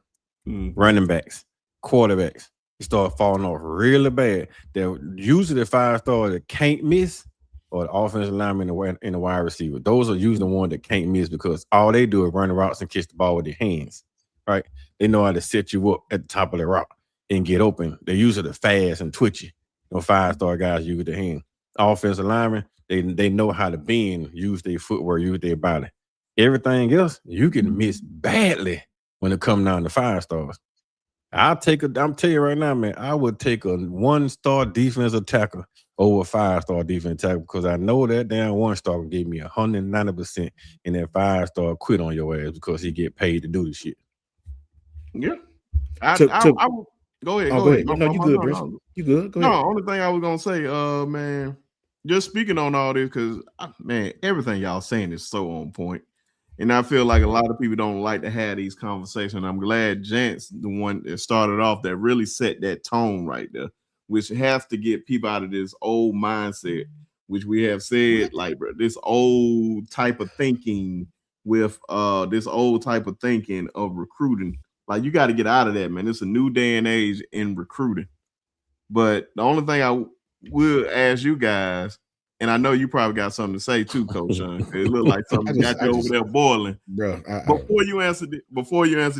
Running backs, quarterbacks. Start falling off really bad. They're usually the 5-star that can't miss, or the offensive lineman and the wide receiver. Those are usually the ones that can't miss because all they do is run the routes and catch the ball with their hands. Right? They know how to set you up at the top of the route and get open. They're usually fast and twitchy. 5-star guys use their hand. Offensive linemen, they know how to bend, use their footwork, use their body. Everything else, you can miss badly when it comes down to 5-stars. I'm telling you right now, man, I would take a 1-star defensive tackle over a 5-star defensive tackle because I know that damn 1-star will give me 190%, and that 5-star quit on your ass because he get paid to do this shit. Yeah. Go ahead. Go ahead. No, you good, Chris. You good? Go ahead. No, only thing I was gonna say, man, just speaking on all this, because man, everything y'all saying is so on point. And I feel like a lot of people don't like to have these conversations. I'm glad Jant's the one that started off that really set that tone right there, which has to get people out of this old mindset, which we have said, like, bro, this old type of thinking with this old type of thinking of recruiting. Like, you got to get out of that, man. It's a new day and age in recruiting. But the only thing I will ask you guys, and I know you probably got something to say too, Coach Shawn. It looked like something got you over there boiling. Bro, before you answer it,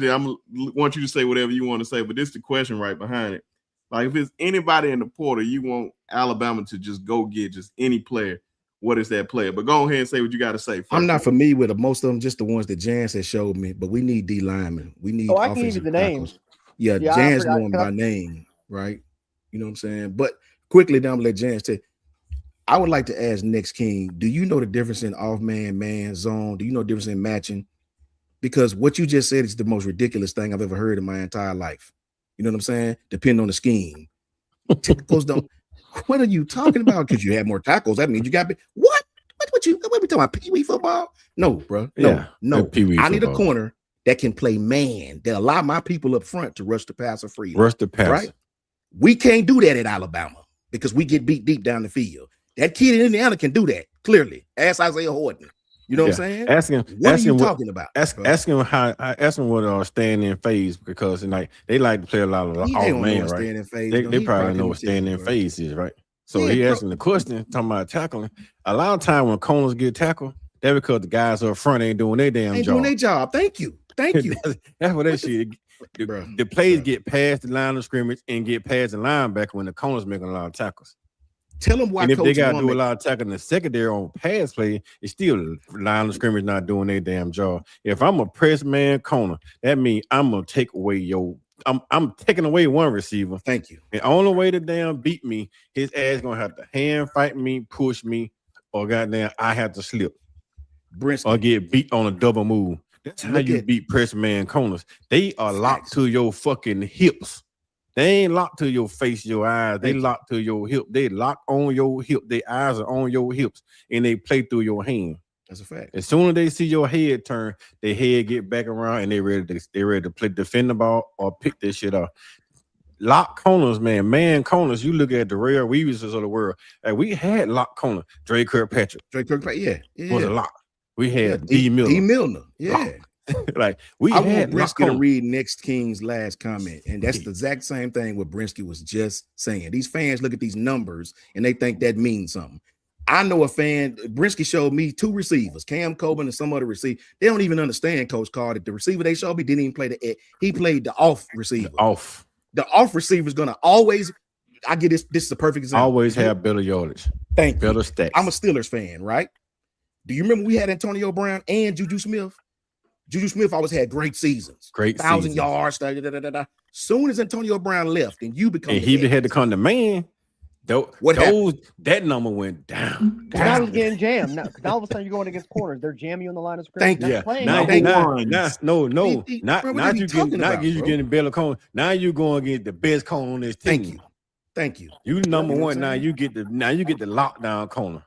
I want you to say whatever you want to say, but this is the question right behind it. Like, if it's anybody in the portal, you want Alabama to just go get just any player, what is that player? But go ahead and say what you got to say first. I'm not familiar with most of them, just the ones that Jans has showed me, but we need D linemen. We need I can give you the names. Yeah, Jans know him by name, right? You know what I'm saying? But quickly, then I'm gonna let Jans tell you. I would like to ask Next King, do you know the difference in off-man, man, zone? Do you know the difference in matching? Because what you just said is the most ridiculous thing I've ever heard in my entire life. You know what I'm saying? Depending on the scheme. Tackles don't. What are you talking about? Because you have more tackles. That means you got what? What we talking about? Pee-wee football? No, bro. No. I need a corner that can play man, that allow my people up front to rush the passer freely. Rush the passer. Right? We can't do that at Alabama because we get beat deep down the field. That kid in Indiana can do that, clearly. Ask Isaiah Horton. You know what I'm saying? Ask him talking about? Ask him what stand in phase, because like they like to play a lot of off man, right? They probably know what stand in phase is, right? So he asking the question, talking about tackling. A lot of time when corners get tackled, that's because the guys up front ain't doing their damn job. Doing their job. Thank you. That's what that shit. The plays get past the line of scrimmage and get past the linebacker when the corner's making a lot of tackles. Tell them why. And if they got to do a lot of tackling in the secondary on pass play, it's still line of scrimmage not doing their damn job. If I'm a press man corner, that means I'm gonna take away your I'm taking away one receiver. Thank you. The only way to damn beat me, his ass gonna have to hand fight me, push me, or goddamn I have to slip. Brinsky. Or get beat on a double move. That's how you beat press man corners. They are locked to your fucking hips. They ain't locked to your face, your eyes. They locked to your hip. They lock on your hip. Their eyes are on your hips, and they play through your hand. That's a fact. As soon as they see your head turn, their head get back around, and they ready to play defend the ball or pick this shit up. Lock corners, man corners. You look at the rare weavers of the world. Like we had lock corner. Drake Kirkpatrick. Yeah. Was a lock. We had D. Miller. D. Milner. Yeah. Like we I had want Brinsky to read Next King's last comment, and that's the exact same thing what Brinsky was just saying. These fans look at these numbers and they think that means something. I know a fan. Brinsky showed me 2 receivers, Cam Coburn and some other receiver. They don't even understand, Coach Carr, that the receiver they showed me didn't even play the. He played the off receiver. The off receiver is gonna always. I get this. This is a perfect example. Always have better yardage. Thank you. Better stats. I'm a Steelers fan, right? Do you remember we had Antonio Brown and Juju Smith? Juju Smith always had great seasons. 1,000 yards. Soon as Antonio Brown left and you become and he had to come to man, that number went down. Now he's getting jammed. Now all of a sudden you're going against corners. They're jamming you on the line of scrimmage. Thank you. Not you getting better corner. Now you going against the best corner on this team. Thank you. You number one. Now you get the lockdown corner.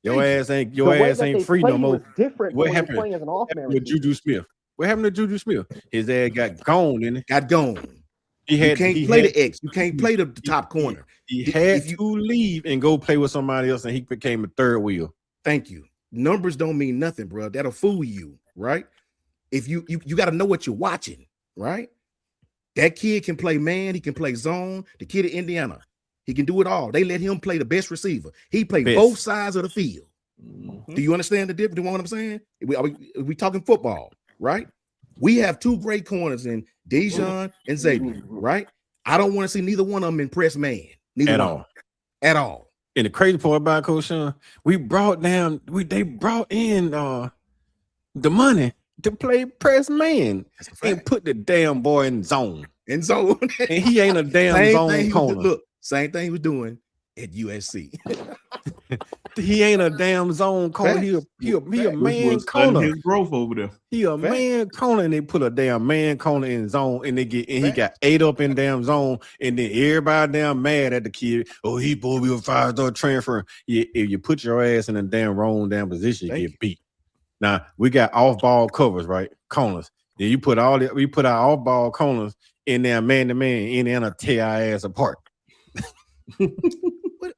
Your ass ain't free no more. What happened with Juju Smith? What happened to Juju Smith? His ass got gone, didn't it? Got gone. You can't play the X. You can't play the top corner. He had to leave and go play with somebody else, and he became a third wheel. Thank you. Numbers don't mean nothing, bro. That'll fool you, right? If you got to know what you're watching, right? That kid can play man. He can play zone. The kid at Indiana, he can do it all. They let him play the best receiver. He played both sides of the field. Mm-hmm. Do you understand the difference? Do you know what I'm saying? We talking football, right? We have 2 great corners in Dejon and Xavier, right? I don't want to see neither one of them in press man. At all. And the crazy part about Coach Shawn, they brought in the money to play press man and put the damn boy in zone. In zone. And he ain't a damn zone corner. Same thing he was doing at USC. He ain't a damn zone corner. He a man corner. His growth over there. He a man corner, and they put a damn man corner in zone, and he got 8 up in damn zone, and then everybody damn mad at the kid. Oh, he supposed to be a 5-star transfer. If you put your ass in a damn wrong damn position, you get beat. Now we got off ball covers, right? Corners. Then we put our off ball corners in there, man to man, Indiana tear our ass apart.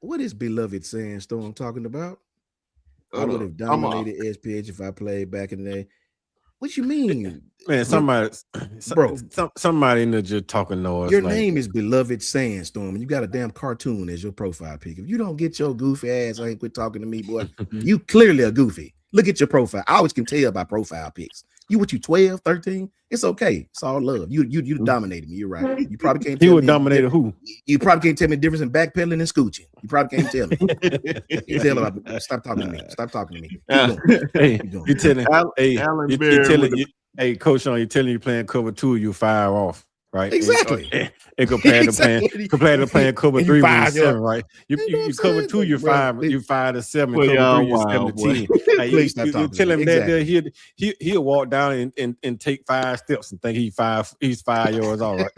What is beloved Sandstorm talking about? I would have dominated SPH if I played back in the day. What you mean? Man, somebody in there just talking noise. Your name is Beloved Sandstorm, and you got a damn cartoon as your profile pic. If you don't get your goofy ass, I ain't quit talking to me, boy. You clearly are goofy. Look at your profile. I always can tell by profile pics. You 12, 13? It's okay. It's all love. You dominated me. You're right. You probably can't tell me. Dominated who? You probably can't tell me the difference in backpedaling and scooching. You probably can't tell me. Stop talking to me. Stop talking to me. Hey, Coach Shawn, you're telling you playing cover 2, you fire off. Right, exactly. And compared to playing cover 3 when you're 7, right? You cover 2, you're 5 to 7. Cover 3, you're 7 to 10. You tell him that he'll walk down and take 5 steps and think he's 5 yards all right.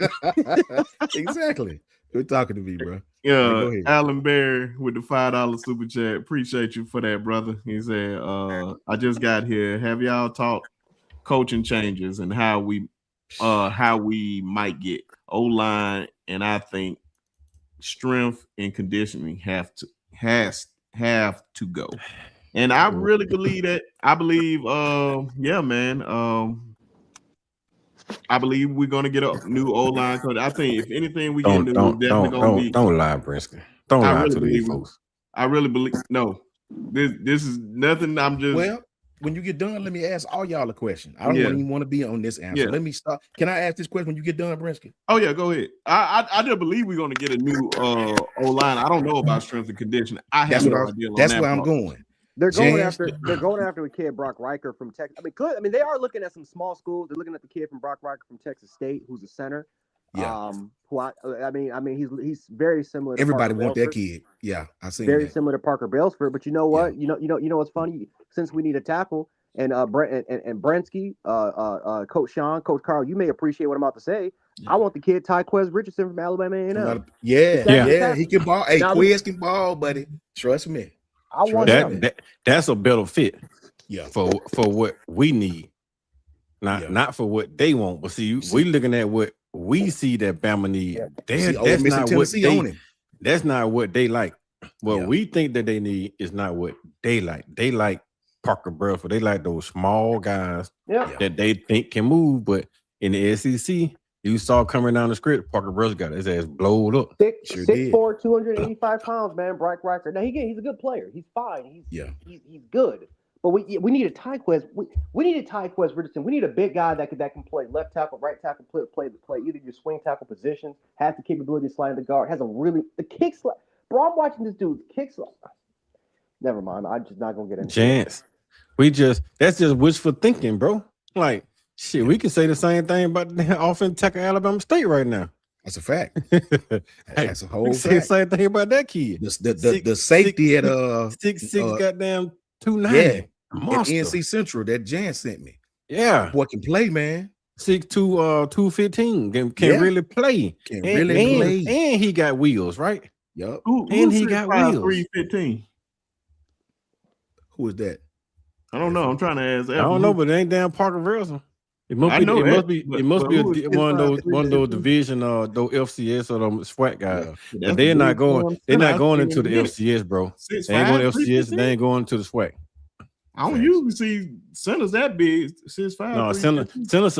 Exactly. Good talking to me, bro. Yeah, Alan Berry with the $5 super chat. Appreciate you for that, brother. He said, I just got here. Have y'all talked coaching changes and how we might get O-line, and I think strength and conditioning have to go. And I really believe that. I believe, I believe we're gonna get a new O-line coach. I think if anything we get new, definitely gonna be. Don't lie, Brinsky. Don't lie to these folks. I really believe. No, this is nothing. I'm just. When you get done, let me ask all y'all a question. I don't even want to be on this answer. Let me start. Can I ask this question when you get done, Brinsky? Oh yeah, go ahead. I just believe we're going to get a new O-line. I don't know about strength and conditioning. That's where I'm going. They're going after a kid, Brock Riker from Texas. I mean, they are looking at some small schools. They're looking at the kid from Brock Riker from Texas State, who's a center. Yeah. Who I mean, he's very similar. To Everybody Parker want that Belfort. kid. Yeah, I seen Very that. similar to Parker Belfort. But you know Yeah. what? You know what's funny? Since we need a tackle, and Brent and Brensky, Coach Shawn, Coach Carl, you may appreciate what I'm about to say. I want the kid Tyquez Richardson from Alabama A&M. Yeah, Yeah. yeah, he can ball. Hey, Now, Quez can ball, buddy. Trust me. I want Trust him. me. That's a better fit Yeah. for what we need. Not for what they want. But see, we looking at what we see that Bama need. See, Ole Miss and Tennessee on him. That's not what they like. What we think that they need is not what they like. They like Parker Belfort. They like those small guys that they think can move. But in the SEC, you saw coming down the script, Parker Belfort got his ass blowed up. 6'4", 285 pounds, man. Brock Riker. Now he's a good player. He's fine. He's good. But we need a Tyquez. We need a Tyquez Richardson. We need a big guy that can play left tackle, right tackle, play either your swing tackle positions. Has the capability to slide the guard. Has the kick slide. Bro, I'm watching this dude kick slide. Never mind. I'm just not gonna get into chance. That's just wishful thinking, bro. Like shit, we can say the same thing about the offensive tackle Alabama State right now. That's a fact. That's a whole fact. Say the same thing about that kid. The safety at 6'6", goddamn 290. At NC Central that Jan sent me. Yeah. Boy can play, man. 6'2", 215. Can really play. Can really play. And he got wheels, right? Yep. And he got wheels. 315. Who is that? I don't know. I'm trying to ask. I don't know, but it ain't damn Parker Wilson. It must be one of those division those FCS or those SWAT guys. But they're not going into the FCS, bro. They ain't going to FCS, they ain't going to the SWAT. I don't usually see centers that big. 6'5". No,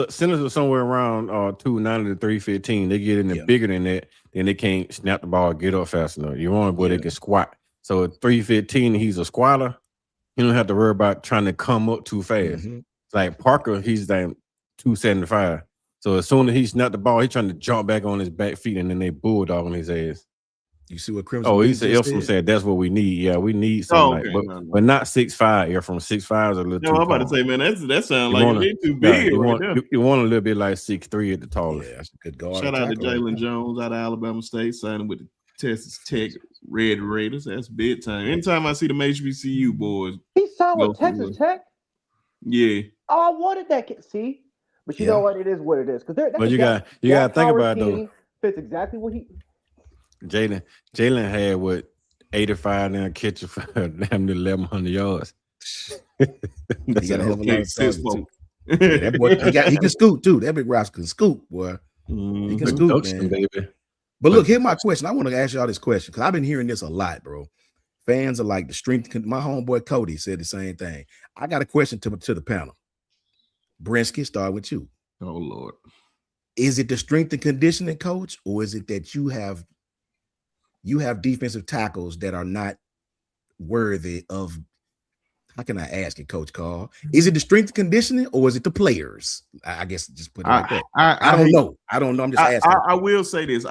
centers are somewhere around 290 to 315. They get in there bigger than that, then they can't snap the ball, get up fast enough. You want where they can squat. So at 315, he's a squatter. You don't have to worry about trying to come up too fast. Mm-hmm. Like Parker, he's like 275. So as soon as he snapped the ball, he's trying to jump back on his back feet, and then they bulldog on his ass. You see what Crimson? Oh, he said Elson said that's what we need. Yeah, we need something but not 6'5". Yeah, from 6'5" is a little too I'm about to say, man, that sounds like they're too big. You want a little bit like 6'3" at the tallest. Yeah, that's a good guard. Shout out to Jalen Jones out of Alabama State, signing with the Texas Tech Red Raiders. That's big time. Anytime I see them HBCU boys, he signed with Texas Tech. Yeah. Oh, I wanted that kid. See, but you know what? It is what it is. Because you got to think about it though. Fits exactly what he. Jalen had what 85 now catch for damn near 1,100 yards. That's a hell of a lot of too. That boy, he can scoot too. That big Ross can scoot, boy. He can scoot, man. Baby. But look, here's my question. I want to ask y'all this question because I've been hearing this a lot, bro. Fans are like the strength. My homeboy Cody said the same thing. I got a question to the panel. Brensky, start with you. Oh Lord, is it the strength and conditioning coach, or is it that you have defensive tackles that are not worthy of? How can I ask it, Coach Carl? Is it the strength and conditioning, or is it the players? I guess just put it like that. I don't know. I don't know. I'm just asking. I will say this.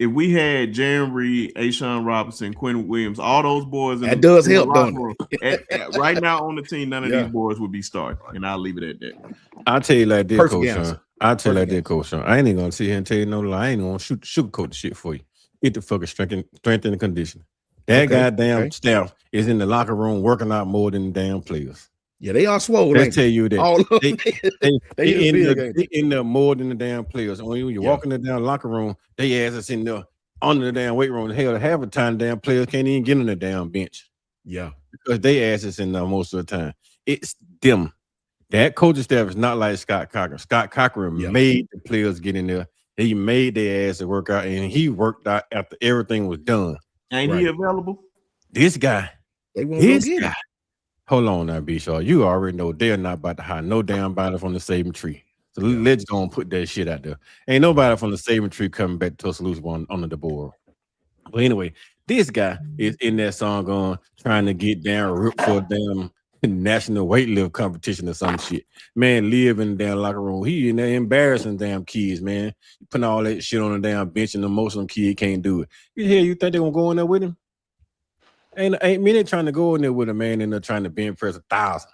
If we had Jaron Reed, Ashawn Robinson, Quinn Williams, all those boys, that does help, don't it? Right now on the team, none of these boys would be starting, and I'll leave it at that. I'll tell you like this, Coach Shawn. I ain't even gonna sit here and tell you no lie. I ain't gonna sugarcoat the shit for you. Get the fucking strength and conditioning. That goddamn staff is in the locker room working out more than the damn players. Yeah, they are swole. Let's tell you that. They in there more than the damn players. When you walk in the damn locker room, they ass us in there under the damn weight room. Hell, half the time damn players can't even get on the damn bench. Yeah. Because they ass us in there most of the time. It's them. That coaching staff is not like Scott Cochran. Scott Cochran made the players get in there. He made their ass to work out, and he worked out after everything was done. Ain't he available? This guy. This guy. Hold on now, B-Shaw. You already know they're not about to hire no damn body from the saving tree. So let's go and put that shit out there. Ain't nobody from the saving tree coming back to Tuscaloosa under the board. But anyway, this guy is in that song going, trying to get down ripped for a damn national weight competition or some shit. Man, live in the damn locker room. He in there embarrassing damn kids, man. Putting all that shit on the damn bench and the most of them kids can't do it. You think they're gonna go in there with him? Ain't many trying to go in there with a man and they're trying to bench press 1,000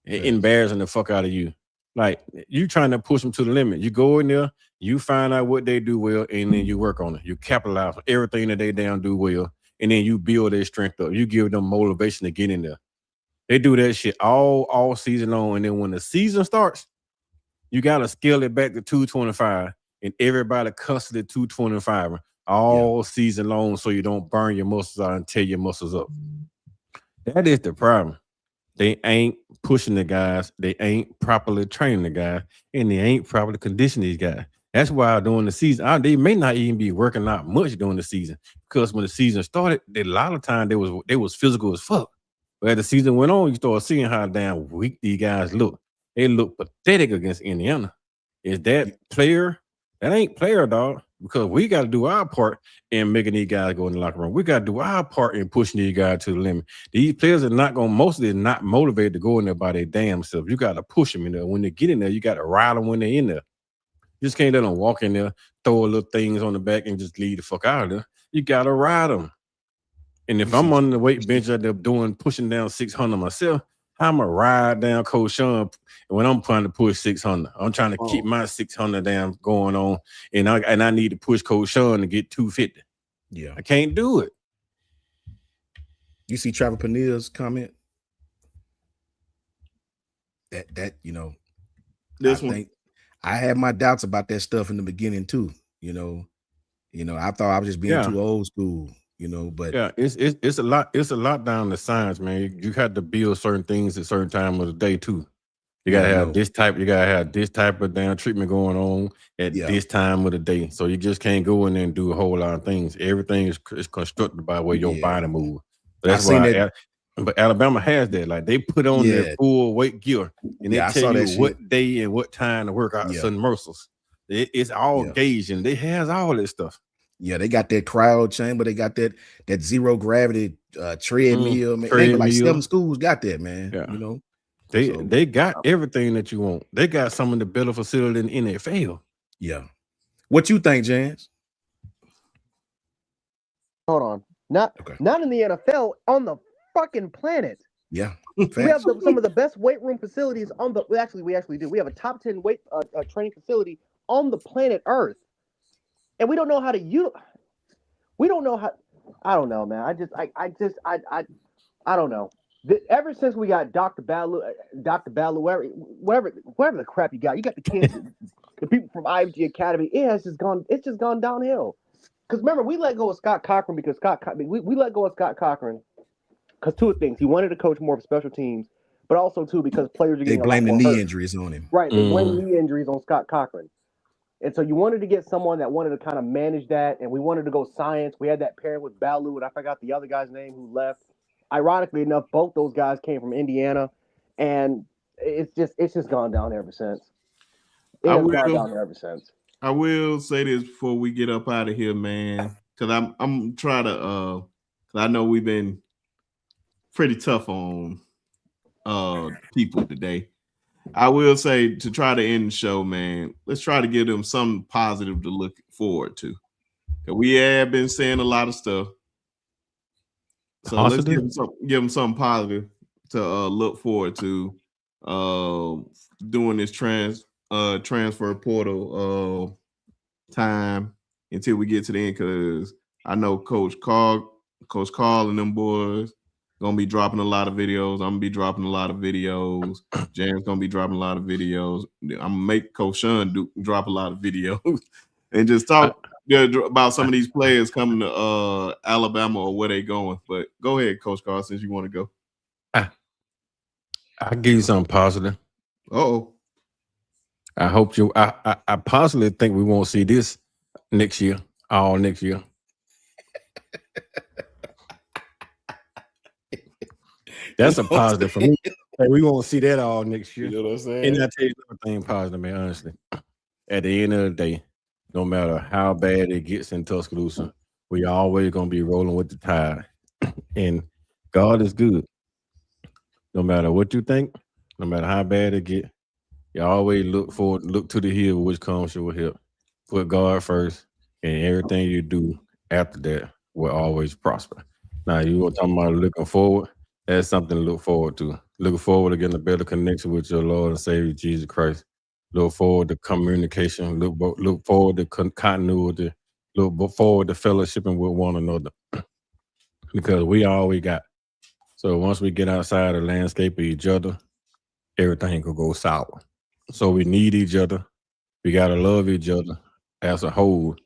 and embarrassing the fuck out of you. Like you trying to push them to the limit. You go in there, you find out what they do well, and then you work on it. You capitalize on everything that they damn do well, and then you build their strength up. You give them motivation to get in there. They do that shit all season long, and then when the season starts, you gotta scale it back to 225, and everybody cusses 225 all season long, so you don't burn your muscles out and tear your muscles up. That is the problem. They ain't pushing the guys. They ain't properly training the guys, and they ain't properly conditioning these guys. That's why during the season, they may not even be working out much during the season, because when the season started, a lot of time they was physical as fuck. But as the season went on, you start seeing how damn weak these guys look. They look pathetic against Indiana. Is that player? That ain't player, dog. Because we got to do our part in making these guys go in the locker room. We got to do our part in pushing these guys to the limit. These players are not going. Most of them not motivated to go in there by their damn self. You got to push them in there. When they get in there, you got to ride them when they're in there. You just can't let them walk in there, throw a little things on the back, and just leave the fuck out of there. You got to ride them. And if I'm on the weight bench out there pushing down 600 myself, I'm a ride down Coach Shawn when I'm trying to push 600. I'm trying to keep my 600 down going on, and I need to push Coach Shawn to get 250. Yeah, I can't do it. You see Trevor Panilla's comment? That I had my doubts about that stuff in the beginning too. You know, I thought I was just being too old school. But it's a lot. It's a lot down the science, man. You have to build certain things at certain time of the day too. You gotta have this type. You gotta have this type of damn treatment going on at this time of the day. So you just can't go in there and do a whole lot of things. Everything is constructed by the way your body moves. That's why. But Alabama has that. Like they put on their full weight gear, and they tell you what day and what time to work out certain muscles. It's all gauged, and they has all this stuff. Yeah, they got that cryo chamber. They got that zero gravity treadmill. Man, like 7 schools got that, man. Yeah. They got everything that you want. They got some of the better facility in the NFL. Yeah. What you think, Jans? Hold on. Not in the NFL, on the fucking planet. Yeah. We have some of the best weight room facilities on the. We actually do. We have a top 10 weight training facility on the planet Earth. And we don't know how to use. We don't know how. I don't know, man. I don't know. Ever since we got Dr. Balu, whatever the crap you got the kids, the people from IMG Academy. It's just gone downhill. Because remember, we let go of Scott Cochran because we let go of Scott Cochran because two things. He wanted to coach more of special teams, but also too because players are getting. They blame the knee injuries on him. Right. They blame knee injuries on Scott Cochran. And so you wanted to get someone that wanted to kind of manage that, and we wanted to go science. We had that pairing with Balu, and I forgot the other guy's name who left. Ironically enough, both those guys came from Indiana, and it's just gone down ever since. I will say this before we get up out of here, man, because I'm trying to. Cause I know we've been pretty tough on people today. I will say to try to end the show, man, let's try to give them something positive to look forward to. We have been saying a lot of stuff. So let's give them something positive to look forward to doing this transfer portal time until we get to the end, because I know Coach Carl and them boys gonna be dropping a lot of videos. I'm gonna be dropping a lot of videos. James gonna be dropping a lot of videos. I'm gonna make Coach Shawn drop a lot of videos and just talk about some of these players coming to Alabama or where they going. But go ahead, Coach Carl, since you want to go. I'll give you something positive. I hope you. I possibly think we won't see this next year. All next year. That's a positive for me. Hey, we won't see that all next year. You know what I'm saying? And I tell you something positive, man. Honestly, at the end of the day, no matter how bad it gets in Tuscaloosa, we always gonna be rolling with the tide. And God is good. No matter what you think, no matter how bad it get, you always look to the hill which comes your help. Put God first, and everything you do after that will always prosper. Now you were talking about looking forward. That's something to look forward to. Looking forward to getting a better connection with your Lord and Savior Jesus Christ. Look forward to communication. Look forward to continuity. Look forward to fellowshipping with one another because we all we got. So once we get outside the landscape of each other, everything could go sour. So we need each other. We gotta love each other as a whole,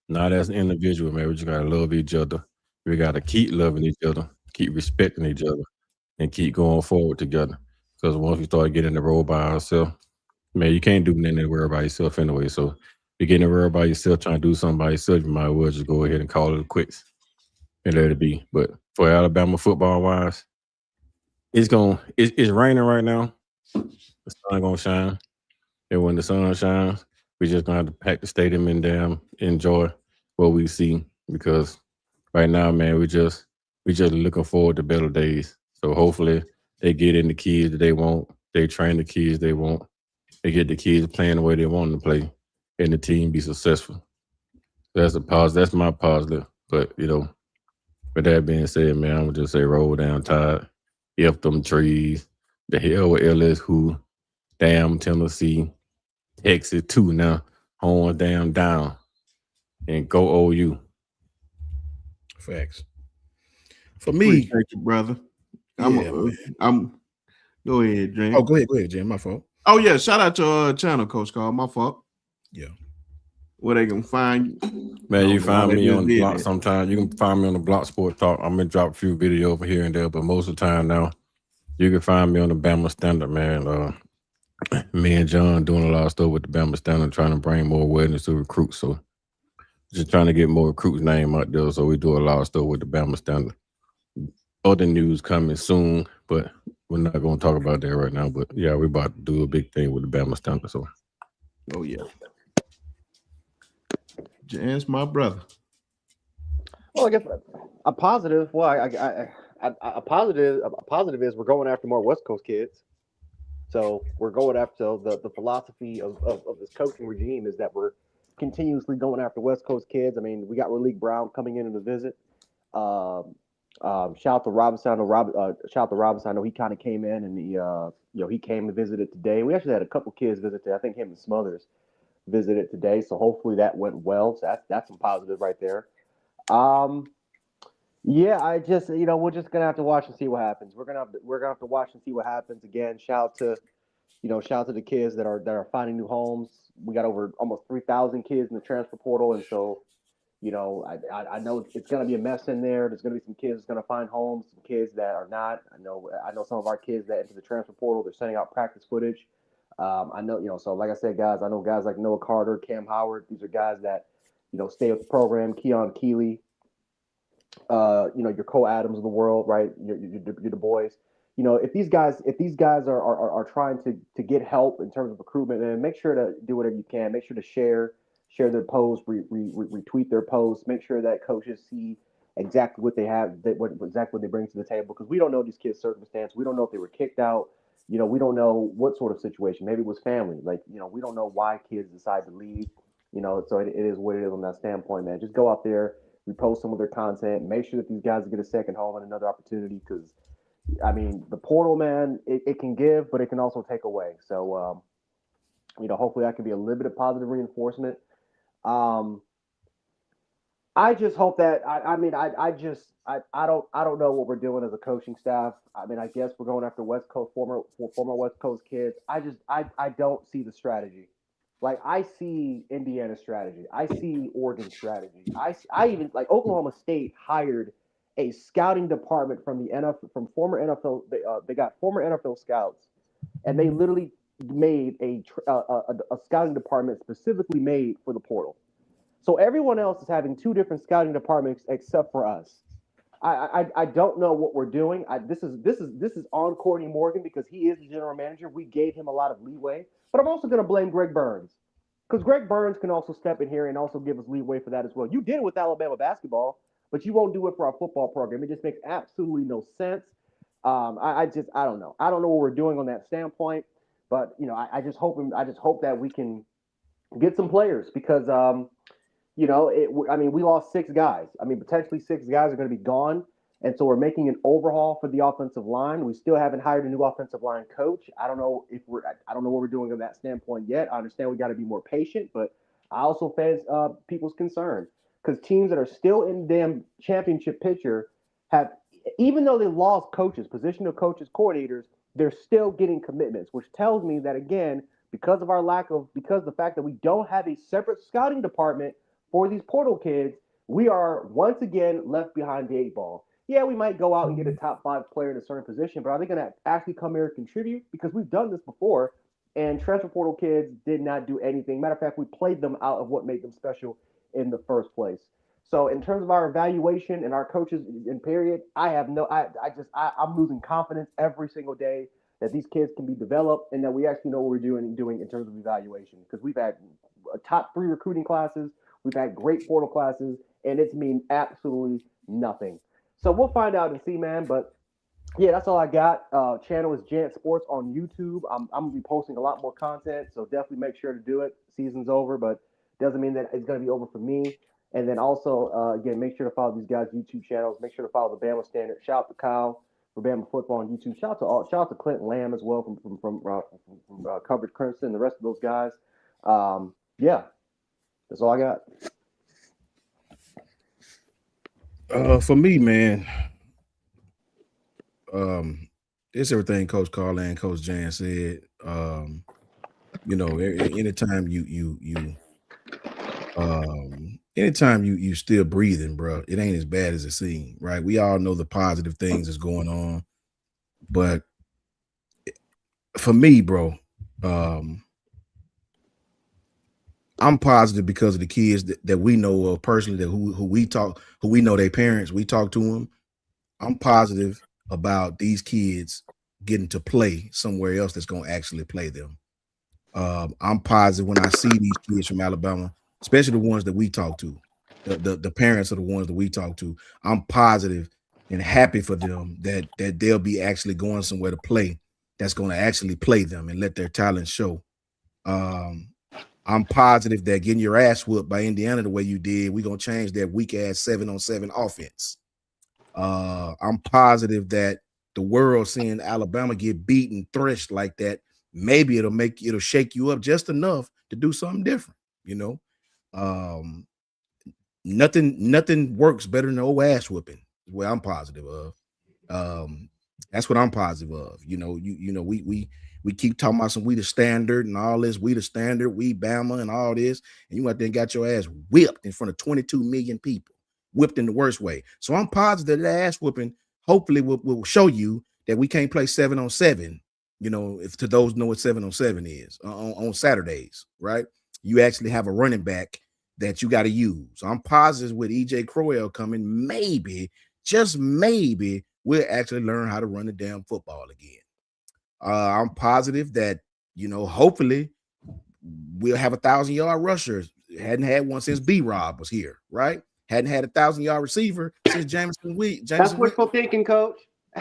not as an individual, man. We just gotta love each other. We gotta keep loving each other, keep respecting each other, and keep going forward together. Because once we start getting the road by ourselves, man, you can't do nothing in the world by yourself anyway. So you get in the world by yourself, trying to do something by yourself, you might as well just go ahead and call it quits and let it be. But for Alabama football wise, it's raining right now. The sun gonna shine. And when the sun shines, we just gonna have to pack the stadium and damn enjoy what we see because right now, man, we just looking forward to better days. So hopefully they get in the kids that they want, they train the kids they want, they get the kids playing the way they want them to play, and the team be successful. That's a positive. That's my positive. But with that being said, man, I'm gonna just say roll down tide, F them trees, the hell with LSU, damn Tennessee, Texas too now, horns down, and go OU. Facts. For me, Appreciate you, brother. yeah, I'm. Go ahead, Jim. oh, go ahead, Jim. My fault. Oh yeah, shout out your channel, Coach Carl. My fault. Yeah. Where they can find you? Man, you No, find they me just on the did block that. sometimes. You can find me on the block sport talk. I'm gonna drop a few videos over here and there, but most of the time now, you can find me on the Bama Standard, man. Me and John doing a lot of stuff with the Bama Standard, trying to bring more awareness to recruits. So just trying to get more recruits' name out there. So we do a lot of stuff with the Bama Standard. Other news coming soon, but we're not gonna talk about that right now. But yeah, we about to do a big thing with the Bama Standard. So Oh yeah, Jan's my brother. Well, I guess a positive. Well, a positive is we're going after more West Coast kids. So we're going after the philosophy of this coaching regime is that we're continuously going after West Coast kids. I mean, we got Raleek Brown coming in to visit. Um, shout out to Robinson. Shout out to Robinson. I know he kind of came in and he came and visited today. We actually had a couple kids visit today. I think him and Smothers visited today. So hopefully that went well. So that's some positive right there. Yeah, I just we're just gonna have to watch and see what happens. We're gonna have to watch and see what happens again. Shout out to the kids that are finding new homes. We got over almost 3,000 kids in the transfer portal, and so I know it's gonna be a mess in there. There's gonna be some kids that's gonna find homes, some kids that are not. I know some of our kids that enter the transfer portal. They're sending out practice footage. I know so like I said, guys, I know guys like Noah Carter, Cam Howard. These are guys that stay with the program. Keon Keeley, your Cole Adams of the world, right? You're the boys. If these guys are trying to get help in terms of recruitment, and make sure to do whatever you can. Make sure to share their posts, retweet their posts. Make sure that coaches see exactly what they have, exactly what they bring to the table, because we don't know these kids' circumstance. We don't know if they were kicked out. We don't know what sort of situation. Maybe it was family. Like, we don't know why kids decide to leave. So it is what it is on that standpoint, man. Just go out there, repost some of their content, make sure that these guys get a second home and another opportunity, because I mean, the portal, man, it can give, but it can also take away. So, hopefully that can be a little bit of positive reinforcement. Um, I just hope that I don't know what we're doing as a coaching staff. I mean, I guess we're going after West Coast former West Coast kids. I don't see the strategy. Like, I see Indiana's strategy. I see Oregon's strategy. I even, like, Oklahoma State hired a scouting department from the NFL, from former NFL. They got former NFL scouts, and they literally made a scouting department specifically made for the portal. So everyone else is having two different scouting departments except for us. I don't know what we're doing. This is on Courtney Morgan, because he is the general manager. We gave him a lot of leeway, but I'm also going to blame Greg Burns, because Greg Burns can also step in here and also give us leeway for that as well. You did it with Alabama basketball, but you won't do it for our football program. It just makes absolutely no sense. I don't know. I don't know what we're doing on that standpoint, but I just hope that we can get some players, because I mean, we lost 6 guys. I mean, potentially 6 guys are going to be gone. And so we're making an overhaul for the offensive line. We still haven't hired a new offensive line coach. I don't know what we're doing on that standpoint yet. I understand we got to be more patient, but I also face people's concern because teams that are still in the damn championship picture have, even though they lost coaches, positional coaches, coordinators, they're still getting commitments, which tells me that again, because the fact that we don't have a separate scouting department for these portal kids, we are once again left behind the eight ball. Yeah, we might go out and get a top 5 player in a certain position, but are they going to actually come here and contribute? Because we've done this before, and transfer portal kids did not do anything. Matter of fact, we played them out of what made them special in the first place. So in terms of our evaluation and our coaches in period, I'm losing confidence every single day that these kids can be developed and that we actually know what we're doing in terms of evaluation. Because we've had top 3 recruiting classes, we've had great portal classes, and it's mean absolutely nothing. So we'll find out and see, man. But yeah, that's all I got. Channel is Jant Sports on YouTube. I'm gonna be posting a lot more content, so definitely make sure to do it. Season's over, but doesn't mean that it's gonna be over for me. And then also, again, make sure to follow these guys' YouTube channels. Make sure to follow the Bama Standard. Shout out to Kyle for Bama Football on YouTube. Shout out to Clinton Lamb as well from Covered Crimson. The rest of those guys. Yeah, that's all I got. For me, man, it's everything Coach Carl and Coach Jan said. Anytime you still breathing, bro, it ain't as bad as it seems, right? We all know the positive things that's going on, but for me, bro, I'm positive because of the kids that we know of personally, that who we know their parents, we talk to them. I'm positive about these kids getting to play somewhere else that's going to actually play them. I'm positive when I see these kids from Alabama, especially the ones that we talk to, the parents are the ones that we talk to. I'm positive and happy for them that they'll be actually going somewhere to play that's going to actually play them and let their talent show. I'm positive that getting your ass whooped by Indiana the way you did, we're going to change that weak ass 7-on-7 offense. I'm positive that the world seeing Alabama get beaten, threshed like that, maybe it'll shake you up just enough to do something different. Nothing works better than old ass whooping. Is what I'm positive of. That's what I'm positive of. We keep talking about we the standard and all this, we the standard, we Bama and all this, and you out there and got your ass whipped in front of 22 million people, whipped in the worst way. So I'm positive that ass whooping hopefully will show you that we can't play 7-on-7. If to those know what 7-on-7 is on Saturdays, right? You actually have a running back that you got to use. So I'm positive with EJ Crowell coming, maybe, just maybe, we'll actually learn how to run the damn football again. I'm positive that, hopefully we'll have 1,000-yard rusher. Hadn't had one since B-Rob was here, right? Hadn't had a 1,000-yard receiver since Jameson. That's wishful thinking, Coach.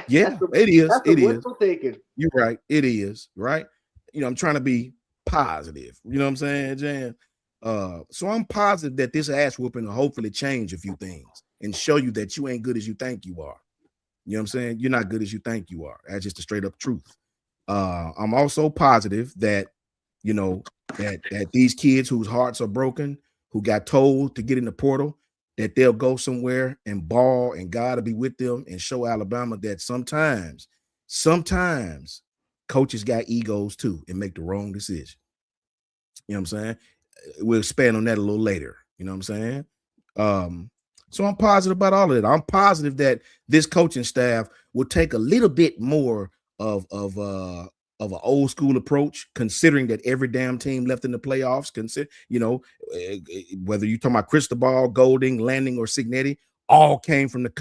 Yeah, it is. It is. Wishful thinking. You're right. It is, right? I'm trying to be positive. You know what I'm saying, Jan? So I'm positive that this ass whooping will hopefully change a few things and show you that you ain't good as you think you are. You know what I'm saying? You're not good as you think you are. That's just the straight up truth. I'm also positive that, that these kids whose hearts are broken, who got told to get in the portal, that they'll go somewhere and ball and God will be with them and show Alabama that sometimes coaches got egos too and make the wrong decision. You know what I'm saying? We'll expand on that a little later. You know what I'm saying? So I'm positive about all of that. I'm positive that this coaching staff will take a little bit more of an old school approach, considering that every damn team left in the playoffs, whether you're talking about Cristobal, Golding, Landing, or Signetti, all came from the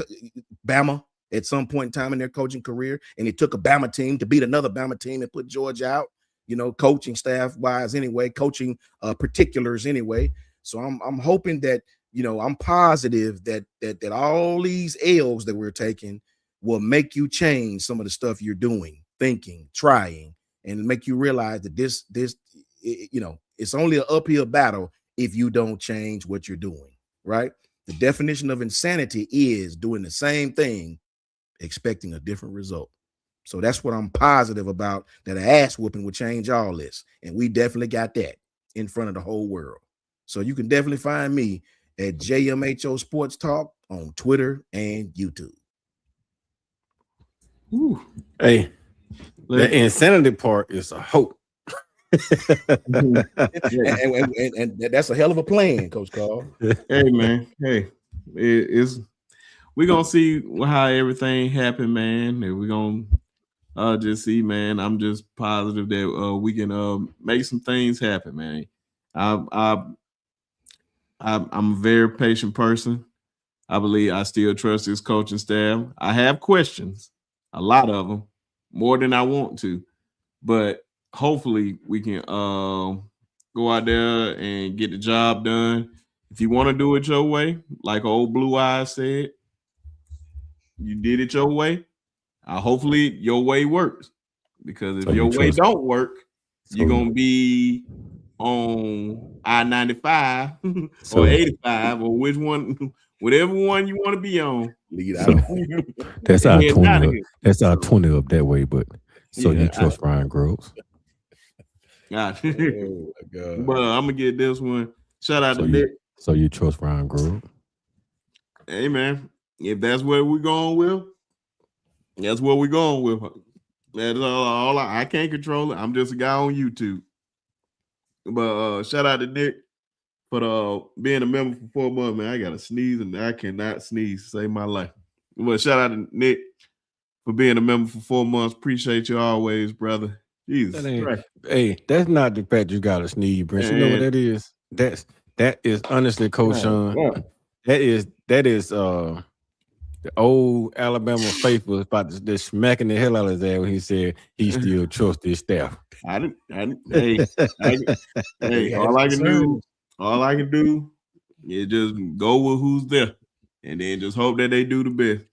Bama at some point in time in their coaching career, and it took a Bama team to beat another Bama team and put Georgia out, coaching staff wise anyway, coaching particulars anyway. So I'm hoping that, I'm positive that all these L's that we're taking will make you change some of the stuff you're doing, thinking, trying, and make you realize that this it's only an uphill battle if you don't change what you're doing, right? The definition of insanity is doing the same thing expecting a different result. So that's what I'm positive about, that an ass whooping would change all this. And we definitely got that in front of the whole world. So you can definitely find me at JMHO Sports Talk on Twitter and YouTube. Ooh. Hey, the insanity part is a hope. and that's a hell of a plan, Coach Carl. Hey, man. Hey, we're gonna see how everything happened, man. And we're gonna just see, man. I'm just positive that we can make some things happen, man. I'm a very patient person. I believe I still trust this coaching staff. I have questions, a lot of them, more than I want to, but hopefully we can go out there and get the job done. If you want to do it your way, like old Blue Eyes said, you did it your way. Hopefully your way works, because if your way don't work, you're gonna be on I-95 or 85 or which one, whatever one you want to be on. Lead out. That's our 20 up. That's our 20 up that way, but you trust Ryan Groves. Gotcha. Oh my God. But I'm gonna get this one. Shout out to Nick. So you trust Ryan Groves? Hey man, if that's where we're going with, that's what we're going with. That's all I can't control it. I'm just a guy on YouTube. But shout out to Nick for being a member for 4 months, man. I got to sneeze and I cannot sneeze to save my life. But shout out to Nick for being a member for 4 months. Appreciate you always, brother. Jesus Christ. Hey, that's not the fact you got to sneeze, Brent. You know what that is? That is honestly, Coach Shawn. Yeah. That is the old Alabama faithful about to smacking the hell out of his ass when he said he still trusts his staff. Hey, all I can do is just go with who's there, and then just hope that they do the best.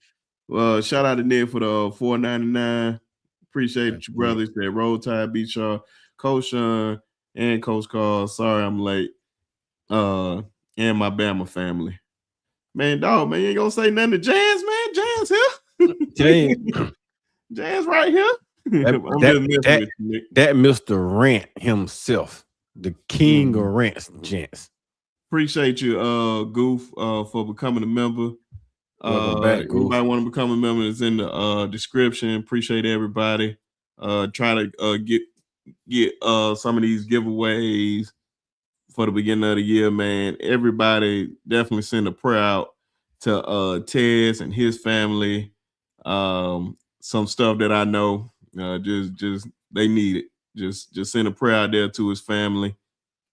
Well, shout out to Nick for the $4.99. Appreciate you, brothers. That Roll Tide beat y'all, Coach Shawn and Coach Carl. Sorry I'm late. And my Bama family. Man, dog, man, you ain't gonna say nothing to Jazz, man. Jazz here. Jazz right here. That Mr. Rant himself, the king of rants, gents. Appreciate you, Goof, for becoming a member. Everybody want to become a member is in the description. Appreciate everybody. Try to get some of these giveaways for the beginning of the year, man. Everybody definitely send a prayer out to Tez and his family. Some stuff that I know, just they need it. Just send a prayer out there to his family.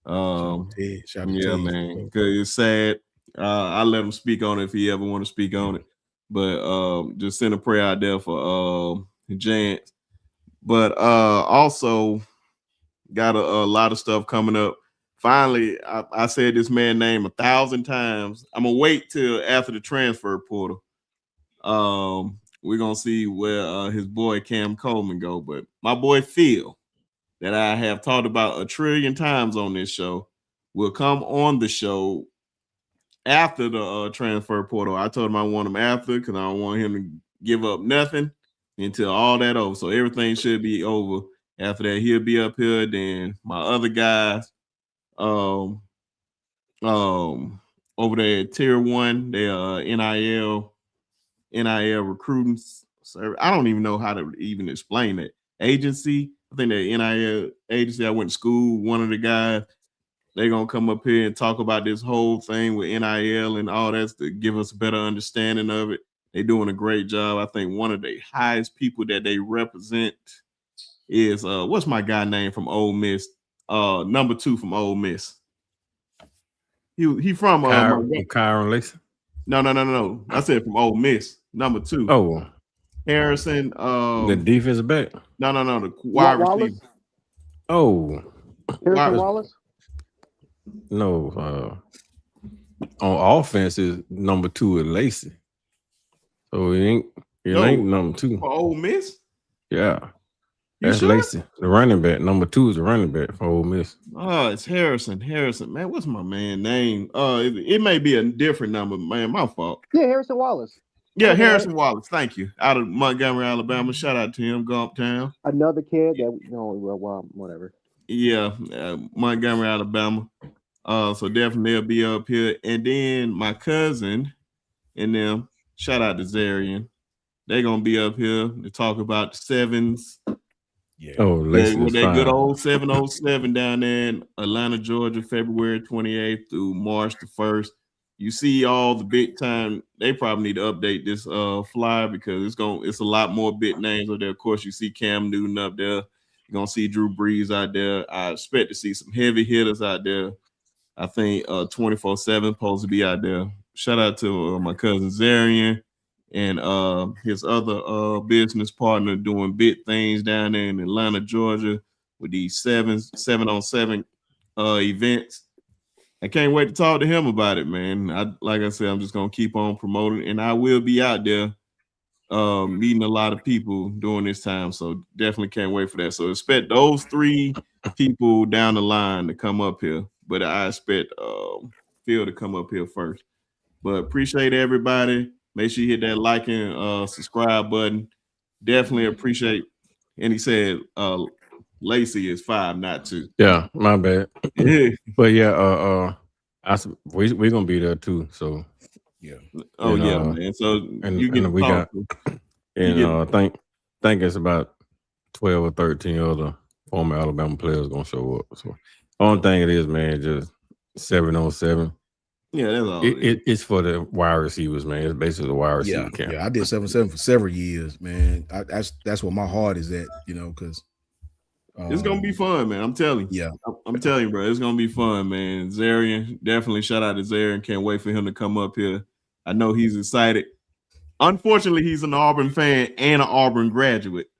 Man, because it's sad. I let him speak on it if he ever want to speak on it. But just send a prayer out there for Giants. But also got a lot of stuff coming up. Finally, I said this man's name 1,000 times. I'm gonna wait till after the transfer portal. We're gonna see where his boy Cam Coleman go. But my boy Phil, that I have talked about 1 trillion times on this show, will come on the show after the transfer portal. I told him I want him after because I don't want him to give up nothing until all that over. So everything should be over. After that, he'll be up here. Then my other guys, over there at Tier 1, they're NIL recruiting service. I don't even know how to even explain it. Agency, I think the NIL agency. I went to school. One of the guys, they're gonna come up here and talk about this whole thing with NIL and all that to give us a better understanding of it. They're doing a great job. I think one of the highest people that they represent is what's my guy name from Ole Miss? Number 2 from Ole Miss. He from Kyron Lacey. No. I said from Ole Miss. Number 2. Oh, Harrison. The defensive back. No. The wide receiver. Oh, Harrison Wallace. No. On offense is number 2 is Lacey. So it ain't number 2 for Ole Miss. Yeah. That's sure? Lacey, the running back. Number 2 is the running back for Ole Miss. Oh, it's Harrison. Man, what's my man name? It may be a different number, man. My fault. Yeah, Harrison Wallace. Yeah, Okay. Harrison Wallace. Thank you. Out of Montgomery, Alabama. Shout out to him. Gump Town. Another kid that well, whatever. Yeah, Montgomery, Alabama. So definitely they'll be up here. And then my cousin and them, shout out to Zarian. They're gonna be up here to talk about the sevens. Yeah. Oh, Lacey With is that good fine. old 707 down there in Atlanta, Georgia, February 28th through March the 1st. You see all the big time. They probably need to update this flyer because it's a lot more big names up there. Of course, you see Cam Newton up there. You're gonna see Drew Brees out there. I expect to see some heavy hitters out there. I think 24/7 supposed to be out there. Shout out to my cousin Zarian and his other business partner doing big things down there in Atlanta, Georgia, with these 7-on-7 events. I can't wait to talk to him about it, man. Like I said, I'm just gonna keep on promoting, and I will be out there meeting a lot of people during this time. So definitely can't wait for that. So expect those 3 people down the line to come up here, but I expect Phil to come up here first. But appreciate everybody. Make sure you hit that like and subscribe button. Definitely appreciate. And he said Lacey is 5, not 2. Yeah, my bad. Yeah. But yeah, we're gonna be there too. So Yeah. Oh and, yeah, man. So you get and we got think it's about 12 or 13 other former Alabama players gonna show up. So only thing it is, man, just 7-on-7. Yeah, that's all. It's for the wide receivers, man. It's basically the wide receiver camp. Yeah, I did 7-7 for several years, man. That's where my heart is at, because it's gonna be fun, man. I'm telling you. Yeah, I'm telling you, bro. It's gonna be fun, man. Zarian, definitely shout out to Zarian. Can't wait for him to come up here. I know he's excited. Unfortunately, he's an Auburn fan and an Auburn graduate,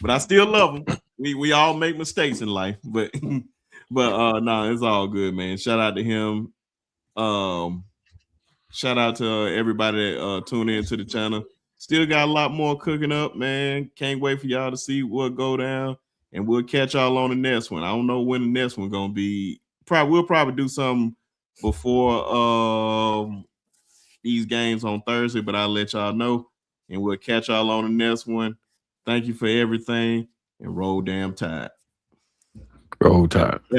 but I still love him. We all make mistakes in life, but no, it's all good, man. Shout out to him. Shout out to everybody that tune in to the channel. Still got a lot more cooking up, man. Can't wait for y'all to see what go down, and we'll catch y'all on the next one. I don't know when the next one gonna be. We'll probably do something before these games on Thursday, but I'll let y'all know, and we'll catch y'all on the next one. Thank you for everything, and roll damn tide. Roll Tide.